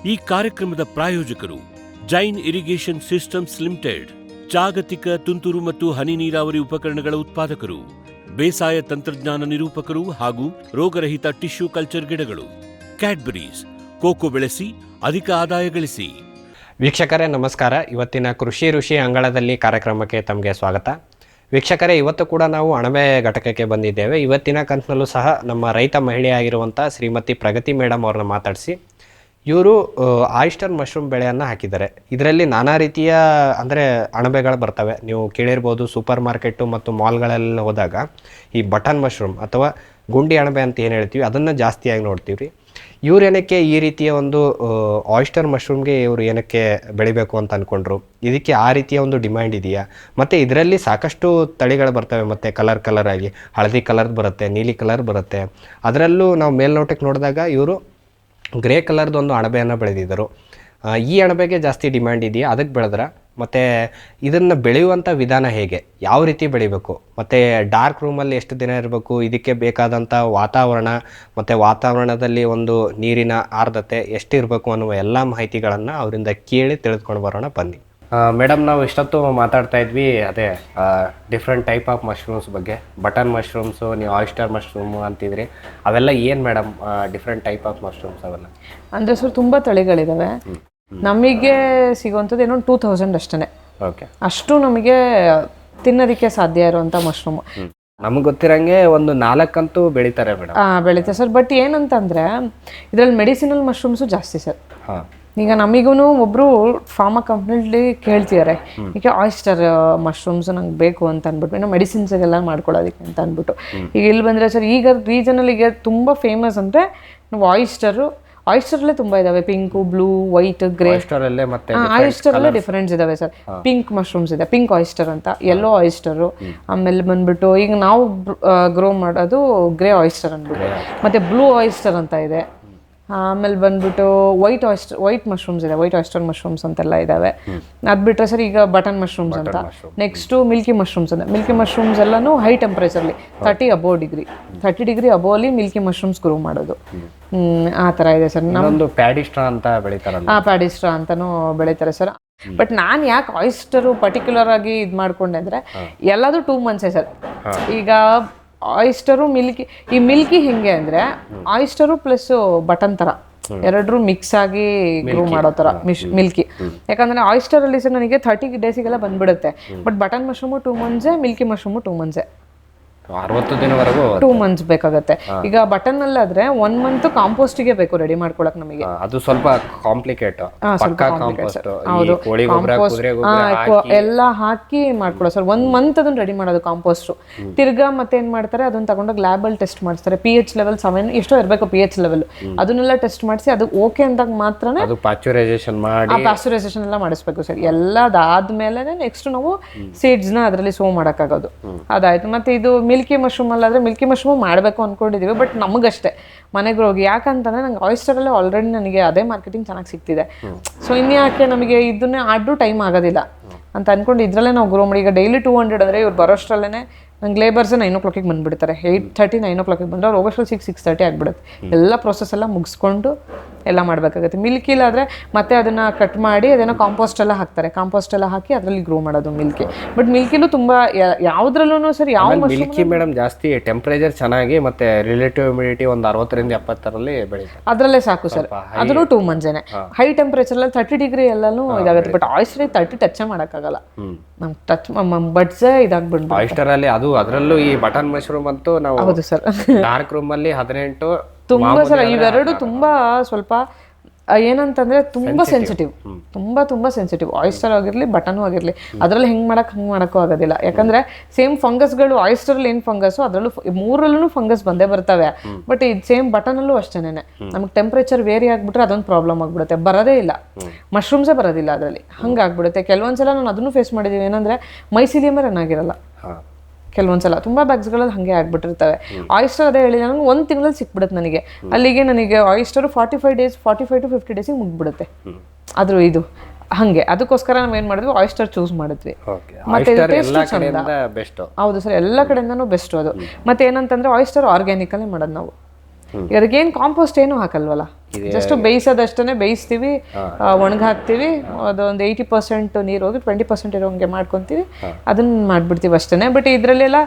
ಈ ಕಾರ್ಯಕ್ರಮದ ಪ್ರಾಯೋಜಕರು ಜೈನ್ ಇರಿಗೇಷನ್ ಸಿಸ್ಟಮ್ಸ್ ಲಿಮಿಟೆಡ್, ಜಾಗತಿಕ ತುಂತುರು ಮತ್ತು ಹನಿ ನೀರಾವರಿ ಉಪಕರಣಗಳ ಉತ್ಪಾದಕರು, ಬೇಸಾಯ ತಂತ್ರಜ್ಞಾನ ನಿರೂಪಕರು ಹಾಗೂ ರೋಗರಹಿತ ಟಿಶ್ಯೂ ಕಲ್ಚರ್ ಗಿಡಗಳು. ಕ್ಯಾಡ್ಬರೀಸ್, ಕೋಕೋ ಬೆಳೆಸಿ ಅಧಿಕ ಆದಾಯ ಗಳಿಸಿ. ವೀಕ್ಷಕರೇ ನಮಸ್ಕಾರ. ಇವತ್ತಿನ ಕೃಷಿ ಋಷಿ ಅಂಗಳದಲ್ಲಿ ಕಾರ್ಯಕ್ರಮಕ್ಕೆ ತಮಗೆ ಸ್ವಾಗತ. ವೀಕ್ಷಕರೇ, ಇವತ್ತು ಕೂಡ ನಾವು ಅಣಬೆ ಘಟಕಕ್ಕೆ ಬಂದಿದ್ದೇವೆ. ಇವತ್ತಿನ ಕಂತಿನಲ್ಲೂ ಸಹ ನಮ್ಮ ರೈತ ಮಹಿಳೆಯಾಗಿರುವಂಥ ಶ್ರೀಮತಿ ಪ್ರಗತಿ ಮೇಡಮ್ ಅವ್ರನ್ನ ಮಾತಾಡಿಸಿ ಇವರು ಆಯಿಸ್ಟರ್ ಮಶ್ರೂಮ್ ಬೆಳೆಯನ್ನು ಹಾಕಿದ್ದಾರೆ. ಇದರಲ್ಲಿ ನಾನಾ ರೀತಿಯ ಅಂದರೆ ಅಣಬೆಗಳು ಬರ್ತವೆ. ನೀವು ಕೇಳಿರ್ಬೋದು, ಸೂಪರ್ ಮಾರ್ಕೆಟು ಮತ್ತು ಮಾಲ್ಗಳೆಲ್ಲ ಹೋದಾಗ ಈ ಬಟನ್ ಮಶ್ರೂಮ್ ಅಥವಾ ಗುಂಡಿ ಅಣಬೆ ಅಂತ ಏನು ಹೇಳ್ತೀವಿ ಅದನ್ನು ಜಾಸ್ತಿಯಾಗಿ ನೋಡ್ತೀವಿ ರೀ. ಇವ್ರು ಏನಕ್ಕೆ ಈ ರೀತಿಯ ಒಂದು ಆಯಿಸ್ಟರ್ ಮಶ್ರೂಮ್ಗೆ ಇವರು ಏನಕ್ಕೆ ಬೆಳಿಬೇಕು ಅಂತ ಅಂದ್ಕೊಂಡ್ರು? ಇದಕ್ಕೆ ಆ ರೀತಿಯ ಒಂದು ಡಿಮ್ಯಾಂಡ್ ಇದೆಯಾ? ಮತ್ತು ಇದರಲ್ಲಿ ಸಾಕಷ್ಟು ತಳಿಗಳು ಬರ್ತವೆ. ಮತ್ತು ಕಲರ್ ಆಗಿ ಹಳದಿ ಕಲರ್ ಬರುತ್ತೆ, ನೀಲಿ ಕಲರ್ ಬರುತ್ತೆ. ಅದರಲ್ಲೂ ನಾವು ಮೇಲ್ನೋಟಕ್ಕೆ ನೋಡಿದಾಗ ಇವರು ಗ್ರೇ ಕಲರ್ದು ಒಂದು ಅಣಬೆಯನ್ನು ಬೆಳೆದಿದ್ದರು. ಈ ಅಣಬೆಗೆ ಜಾಸ್ತಿ ಡಿಮ್ಯಾಂಡ್ ಇದೆಯಾ, ಅದಕ್ಕೆ ಬೆಳೆದ್ರ? ಮತ್ತು ಇದನ್ನು ಬೆಳೆಯುವಂಥ ವಿಧಾನ ಹೇಗೆ, ಯಾವ ರೀತಿ ಬೆಳಿಬೇಕು, ಮತ್ತು ಡಾರ್ಕ್ ರೂಮಲ್ಲಿ ಎಷ್ಟು ದಿನ ಇರಬೇಕು, ಇದಕ್ಕೆ ಬೇಕಾದಂಥ ವಾತಾವರಣ ಮತ್ತು ವಾತಾವರಣದಲ್ಲಿ ಒಂದು ನೀರಿನ ಆರ್ದ್ರತೆ ಎಷ್ಟಿರಬೇಕು ಅನ್ನುವ ಎಲ್ಲ ಮಾಹಿತಿಗಳನ್ನು ಅವರಿಂದ ಕೇಳಿ ತಿಳಿದುಕೊಂಡು ಬರೋಣ ಬನ್ನಿ. ಮೇಡಮ್, ನಾವು ಇಷ್ಟೊತ್ತು ಮಾತಾಡ್ತಾ ಇದ್ವಿ ಅದೇ ಡಿಫ್ರೆಂಟ್ ಟೈಪ್ ಆಫ್ ಮಶ್ರೂಮ್ಸ್ ಬಗ್ಗೆ. ಬಟನ್ ಮಶ್ರೂಮ್ಸು, ನೀವು ಆಯಿಸ್ಟರ್ ಮಶ್ರೂಮು ಅಂತಿದ್ರಿ, ಅವೆಲ್ಲ ಏನು madam different type of mushrooms ಅವೆಲ್ಲ? ಅಂದರೆ ಸರ್ ತುಂಬ ತಳಿಗಳಿದ್ದಾವೆ. ನಮಗೆ ಸಿಗುವಂಥದ್ದು ಏನೋ 2000 ಅಷ್ಟೇ. ಓಕೆ, ಅಷ್ಟು ನಮಗೆ ತಿನ್ನೋದಕ್ಕೆ ಸಾಧ್ಯ ಇರುವಂಥ ಮಶ್ರೂಮು. ನಮ್ಗೆ ಗೊತ್ತಿರಂಗೆ ಒಂದು 4 ಅಂತೂ ಬೆಳೀತಾರೆ ಮೇಡಮ್. ಬೆಳೀತಾರೆ ಸರ್. ಬಟ್ ಏನಂತಂದರೆ ಇದರಲ್ಲಿ ಮೆಡಿಸಿನಲ್ ಮಶ್ರೂಮ್ಸು ಜಾಸ್ತಿ ಸರ್. ಈಗ ನಮಗೂ ಒಬ್ಬರು ಫಾರ್ಮಾ ಕಂಪ್ನಿಲಿ ಕೇಳ್ತಿದ್ದಾರೆ, ಈಗ ಆಯಿಸ್ಟರ್ ಮಶ್ರೂಮ್ಸ್ ನಂಗೆ ಬೇಕು ಅಂತ ಅಂದ್ಬಿಟ್ಟು, ಇನ್ನು ಮೆಡಿಸಿನ್ಸ್ಗೆಲ್ಲ ಮಾಡ್ಕೊಳ್ಳೋದಕ್ಕೆ ಅಂತ ಅಂದ್ಬಿಟ್ಟು. ಈಗ ಇಲ್ಲಿ ಬಂದರೆ ಸರ್, ಈಗ ರೀಜನಲ್ಲಿ ಈಗ ತುಂಬ ಫೇಮಸ್ ಅಂದರೆ ನಾವು ಆಯಿಸ್ಟರಲ್ಲೇ ತುಂಬ ಇದಾವೆ. Pink, blue, white, grey. ಆಯಿಸ್ಟರಲ್ಲೇ ಡಿಫರೆನ್ಸ್ ಇದಾವೆ ಸರ್. ಪಿಂಕ್ ಮಶ್ರೂಮ್ಸ್ ಇದೆ, ಪಿಂಕ್ ಆಯಿಸ್ಟರ್ ಅಂತ, ಯೆಲ್ಲೋ ಆಯಿಸ್ಟರು. ಆಮೇಲೆ ಬಂದ್ಬಿಟ್ಟು ಈಗ ನಾವು ಗ್ರೋ ಮಾಡೋದು ಗ್ರೇ ಆಯಿಸ್ಟರ್ ಅಂದ್ಬಿಟ್ಟು, ಮತ್ತೆ ಬ್ಲೂ ಆಯಿಸ್ಟರ್ ಅಂತ ಇದೆ. ಆಮೇಲೆ ಬಂದ್ಬಿಟ್ಟು ವೈಟ್ ಮಶ್ರೂಮ್ಸ್ ಇದೆ, ವೈಟ್ ಆಯಿಸ್ಟರ್ ಮಶ್ರೂಮ್ಸ್ ಅಂತೆಲ್ಲ ಇದಾವೆ. ಅದು ಬಿಟ್ಟರೆ ಸರ್ ಈಗ ಬಟನ್ ಮಶ್ರೂಮ್ಸ್ ಅಂತ. ನೆಕ್ಸ್ಟು ಮಿಲ್ಕಿ ಮಶ್ರೂಮ್ಸ್ ಅಂತ. ಮಿಲ್ಕಿ ಮಶ್ರೂಮ್ಸ್ ಎಲ್ಲನೂ ಹೈ ಟೆಂಪ್ರೇಚರ್ಲಿ 30 ಡಿಗ್ರಿ ಅಬೋವ್ ಅಲ್ಲಿ ಮಿಲ್ಕಿ ಮಶ್ರೂಮ್ಸ್ ಗ್ರೋ ಮಾಡೋದು. ಆ ಥರ ಇದೆ ಸರ್. ನಮ್ಮದು ಪ್ಯಾಡಿಸ್ಟ್ರಾ ಅಂತ ಬೆಳೀತಾರಲ್ಲ, ಪ್ಯಾಡಿಸ್ಟ್ರಾ ಅಂತಾನು ಬೆಳೀತಾರೆ ಸರ್. ಬಟ್ ನಾನು ಯಾಕೆ ಆಯಿಸ್ಟರು ಪರ್ಟಿಕ್ಯುಲರ್ ಆಗಿ ಇದು ಮಾಡ್ಕೊಂಡೆ ಅಂದರೆ ಎಲ್ಲದು 2 ಮಂತ್ಸೇ ಸರ್. ಈಗ ಆಯಿಸ್ಟರು ಈ ಮಿಲ್ಕಿ ಹೆಂಗೆ ಅಂದರೆ ಆಯಿಸ್ಟರು ಪ್ಲಸ್ ಬಟನ್ ಥರ ಎರಡರೂ ಮಿಕ್ಸ್ ಆಗಿ ಗ್ರೋ ಮಾಡೋ ಥರ ಮಿಲ್ಕಿ. ಯಾಕಂದರೆ ಆಯಿಸ್ಟರ್ ಅಲ್ಲಿ ಸರ್ ನನಗೆ 30 ಡೇಸಿಗೆಲ್ಲ ಬಂದ್ಬಿಡುತ್ತೆ. ಬಟ್ ಬಟನ್ ಮಶ್ರೂಮು 2 ಮಂತ್ಸೇ, ಮಿಲ್ಕಿ ಮಶ್ರೂಮು 2 ಮಂತ್ಸೇ. 60 ದಿನವರೆಗೂ 2 ಮಂತ್ಸ್ ಬೇಕಾಗತ್ತೆ. ಈಗ ಬಟನ್ ಅಲ್ಲಾದ್ರೆ 1 ಮಂತ್ ಕಾಂಪೋಸ್ಟಿಗೆ ಬೇಕು ರೆಡಿ ಮಾಡ್ಕೊಳಕ್ ನಮಗೆ. ಅದು ಸ್ವಲ್ಪ ಕಾಂಪ್ಲಿಕೇಟ್. ಎಲ್ಲ ಹಾಕಿ ಮಾಡ್ಕೊಳ್ಳೋ ಸರ್. 1 ಮಂತ್ ಅದನ್ನ ರೆಡಿ ಮಾಡೋದು ಕಾಂಪೋಸ್ಟ್. ತಿರ್ಗಾ ಮತ್ತೆ ಏನ್ ಮಾಡ್ತಾರೆ, ಅದನ್ನ ತಗೊಂಡೋಗಿ ಲ್ಯಾಬ್ ಅಲ್ಲಿ ಟೆಸ್ಟ್ ಮಾಡಿಸ್ತಾರೆ. pH ಲೆವೆಲ್ 7 ಎಷ್ಟೋ ಇರಬೇಕು pH ಲೆವೆಲ್. ಅದನ್ನೆಲ್ಲ ಟೆಸ್ಟ್ ಮಾಡಿಸಿ ಅದು ಓಕೆ ಅಂದಾಗ ಮಾತ್ರನೇ ಪಾಶ್ಚರೈಸೇಷನ್ ಮಾಡಿ ಪಾಶ್ಚರೈಸೇಷನ್ ಎಲ್ಲ ಮಾಡಿಸ್ಬೇಕು ಸರ್. ಎಲ್ಲ ಅದಾದ್ಮೇಲೆ ನೆಕ್ಸ್ಟ್ ನಾವು ಸೀಡ್ಸ್ ನ ಅದರಲ್ಲಿ ಸೋ ಮಾಡಕ್ಕಾಗೋದು. ಅದಾಯ್ತು. ಮತ್ತೆ ಇದು ಮಿಲ್ಕಿ ಮಶ್ರೂಮ್ ಅಲ್ಲಾದ್ರೆ ಮಿಲ್ಕಿ ಮಶ್ರೂಮ್ ಮಾಡಬೇಕು ಅಂದ್ಕೊಂಡಿದ್ದೀವಿ. ಬಟ್ ನಮಗಷ್ಟೇ ಮನೆಗೆ ಹೋಗಿ, ಯಾಕಂತಂದರೆ ನಂಗೆ ಆಯಿಸ್ಟರಲ್ಲೇ ಆಲ್ರೆಡಿ ನನಗೆ ಅದೇ ಮಾರ್ಕೆಟಿಂಗ್ ಚೆನ್ನಾಗಿ ಸಿಗ್ತಿದೆ. ಸೊ ಇನ್ಯಾಕೆ ನಮಗೆ ಇದನ್ನೇ ಆಡೋ ಟೈಮ್ ಆಗೋದಿಲ್ಲ ಅಂತ ಅಂದ್ಕೊಂಡು ಇದರಲ್ಲೇ ನಾವು ಗ್ರೋ ಮಾಡಿ. ಈಗ ಡೈಲಿ 200 ಅಂದರೆ ಇವ್ರು ಬರೋಷ್ಟರಲ್ಲೇ ನಂಗೆ ಲೇಬರ್ಸ್ 9 o'clock ಬಂದುಬಿಡ್ತಾರೆ. 8:30 9 o'clock ಬಂದರೆ ಅವ್ರು ಹೋಗೋಷ್ಟರಲ್ಲಿ 6:30 ಆಗಿಬಿಡುತ್ತೆ. ಎಲ್ಲ ಪ್ರೊಸೆಸ್ ಎಲ್ಲ ಮುಗಿಸ್ಕೊಂಡು ಎಲ್ಲ ಮಾಡಬೇಕಾಗುತ್ತೆ. ಮಿಲ್ಕಿಲಾದರೆ ಮತ್ತೆ ಅದನ್ನು ಕಟ್ ಮಾಡಿ ಅದನ್ನು ಕಾಂಪೋಸ್ಟ್ ಎಲ್ಲ ಹಾಕ್ತಾರೆ. ಕಾಂಪೋಸ್ಟ್ ಎಲ್ಲ ಹಾಕಿ ಅದರಲ್ಲಿ ಗ್ರೋ ಮಾಡೋದು ಮಿಲ್ಕಿ. ಬಟ್ ಮಿಲ್ಕಿಲೂ ತುಂಬ ಯಾವುದ್ರಲ್ಲೂ ಸರ್ ಯಾವ ಮಿಲ್ಕಿ ಮೇಡಮ್ ಜಾಸ್ತಿ ಟೆಂಪ್ರೇಚರ್ ಚೆನ್ನಾಗಿ ಮತ್ತು ರಿಲೇಟಿವ್ ಹ್ಯುಮಿಡಿಟಿ ಒಂದು 60 ರಿಂದ 70 ಬೆಳೀತಾರೆ. ಅದರಲ್ಲೇ ಸಾಕು ಸರ್. ಅದನ್ನು 2 ಮಂತ್ಸೇನೆ. ಹೈ ಟೆಂಪ್ರೇಚರಲ್ಲಿ 30 ಡಿಗ್ರಿ ಎಲ್ಲನೂ ಇದಾಗುತ್ತೆ. ಬಟ್ ಆಯಿಸ್ಟರ್ 30 ಟಚ್ ಮಾಡೋಕ್ಕಾಗಲ್ಲ. ನಮ್ಮ ಟಚ್ ಬಡ್ಸೇ ಇದಾಗ್ಬಿಡ್ತು ಆಯಿಸ್ಟರಲ್ಲಿ. ಅದರಲ್ಲೂ ಈ ಬಟನ್ ಮಶ್ರೂಮ್ ಅಂತೂ ನಾವು ಹೌದು ಸರ್ ಡಾರ್ಕ್ ರೂಮ್ ಅಲ್ಲಿ 18 ತುಂಬಾ ಸರ್. ಇವೆರಡು ತುಂಬಾ ಸ್ವಲ್ಪ ಏನಂತಂದ್ರೆ ತುಂಬಾ ಸೆನ್ಸಿಟಿವ್, ತುಂಬಾ ಸೆನ್ಸಿಟಿವ್. ಆಯಿಸ್ಟರ್ ಆಗಿರ್ಲಿ ಬಟನ್ ಆಗಿರ್ಲಿ ಅದರಲ್ಲಿ ಹಂಗೆ ಮಾಡೋಕ್ಕೂ ಆಗೋದಿಲ್ಲ. ಯಾಕಂದ್ರೆ ಸೇಮ್ ಫಂಗಸ್ಗಳು ಆಯಿಸ್ಟರಲ್ಲಿ ಏನು ಫಂಗಸ್ ಅದರಲ್ಲೂ 3ರಲ್ಲೂ ಫಂಗಸ್ ಬಂದೇ ಬರ್ತವೆ. ಬಟ್ ಇದು ಸೇಮ್ ಬಟನ್ ಅಲ್ಲೂ ಅಷ್ಟೇನೆ. ನಮಗೆ ಟೆಂಪ್ರೇಚರ್ ವೇರಿ ಆಗ್ಬಿಟ್ರೆ ಅದೊಂದು ಪ್ರಾಬ್ಲಮ್ ಆಗ್ಬಿಡುತ್ತೆ, ಬರೋದೇ ಇಲ್ಲ, ಮಶ್ರೂಮ್ಸೇ ಬರೋದಿಲ್ಲ ಅದರಲ್ಲಿ. ಹಂಗಾಗ್ಬಿಡುತ್ತೆ. ಕೆಲವೊಂದ್ಸಲ ನಾನು ಅದನ್ನು ಫೇಸ್ ಮಾಡಿದೀವಿ. ಏನಂದ್ರೆ ಮೈಸಿಲಿಯಮೇ ರನ್ ಆಗಿರಲ್ಲ ಕೆಲವೊಂದ್ಸಲ. ತುಂಬ ಬ್ಯಾಗ್ಸ್ಗಳಲ್ಲಿ ಹಾಗೆ ಆಗ್ಬಿಟ್ಟಿರ್ತವೆ. ಆಯಿಸ್ಟರ್ ಅದೇ ಹೇಳಿ ನನಗೆ 1 ತಿಂಗಳಲ್ಲಿ ಸಿಕ್ಬಿಡುತ್ತೆ ನನಗೆ. ಅಲ್ಲಿಗೆ ನನಗೆ ಆಯಿಸ್ಟರು 45 to 50 ಡೇಸಿಗೆ ಮುಗ್ಬಿಡುತ್ತೆ. ಆದರೂ ಇದು ಹಂಗೆ. ಅದಕ್ಕೋಸ್ಕರ ನಾವು ಏನು ಮಾಡಿದ್ವಿ, ಆಯಿಸ್ಟರ್ ಚೂಸ್ ಮಾಡಿದ್ವಿ. ಮತ್ತೆ ಹೌದು ಸರ್, ಎಲ್ಲ ಕಡೆಯಿಂದನೂ ಬೆಸ್ಟ್ ಅದು. ಮತ್ತೆ ಏನಂತಂದ್ರೆ ಆಯಿಸ್ಟರ್ ಆರ್ಗ್ಯಾನಿಕಲ್ಲೇ ಮಾಡೋದು ನಾವು. ಅದಕ್ಕೇನು ಕಾಂಪೋಸ್ಟ್ ಏನು ಹಾಕಲ್ವಲ್ಲ, ಜಸ್ಟ್ ಬೇಯಿಸೋದಷ್ಟೇ ಬೇಯಿಸ್ತೀವಿ, ಒಣಗಿ ಹಾಕ್ತೀವಿ, ಅದೊಂದು 80% ನೀರು ಹೋಗಿ 20% ಇರೋಂಗೆ ಮಾಡ್ಕೊತೀವಿ, ಅದನ್ನ ಮಾಡ್ಬಿಡ್ತೀವಿ ಅಷ್ಟೇ. ಬಟ್ ಇದರಲ್ಲೆಲ್ಲ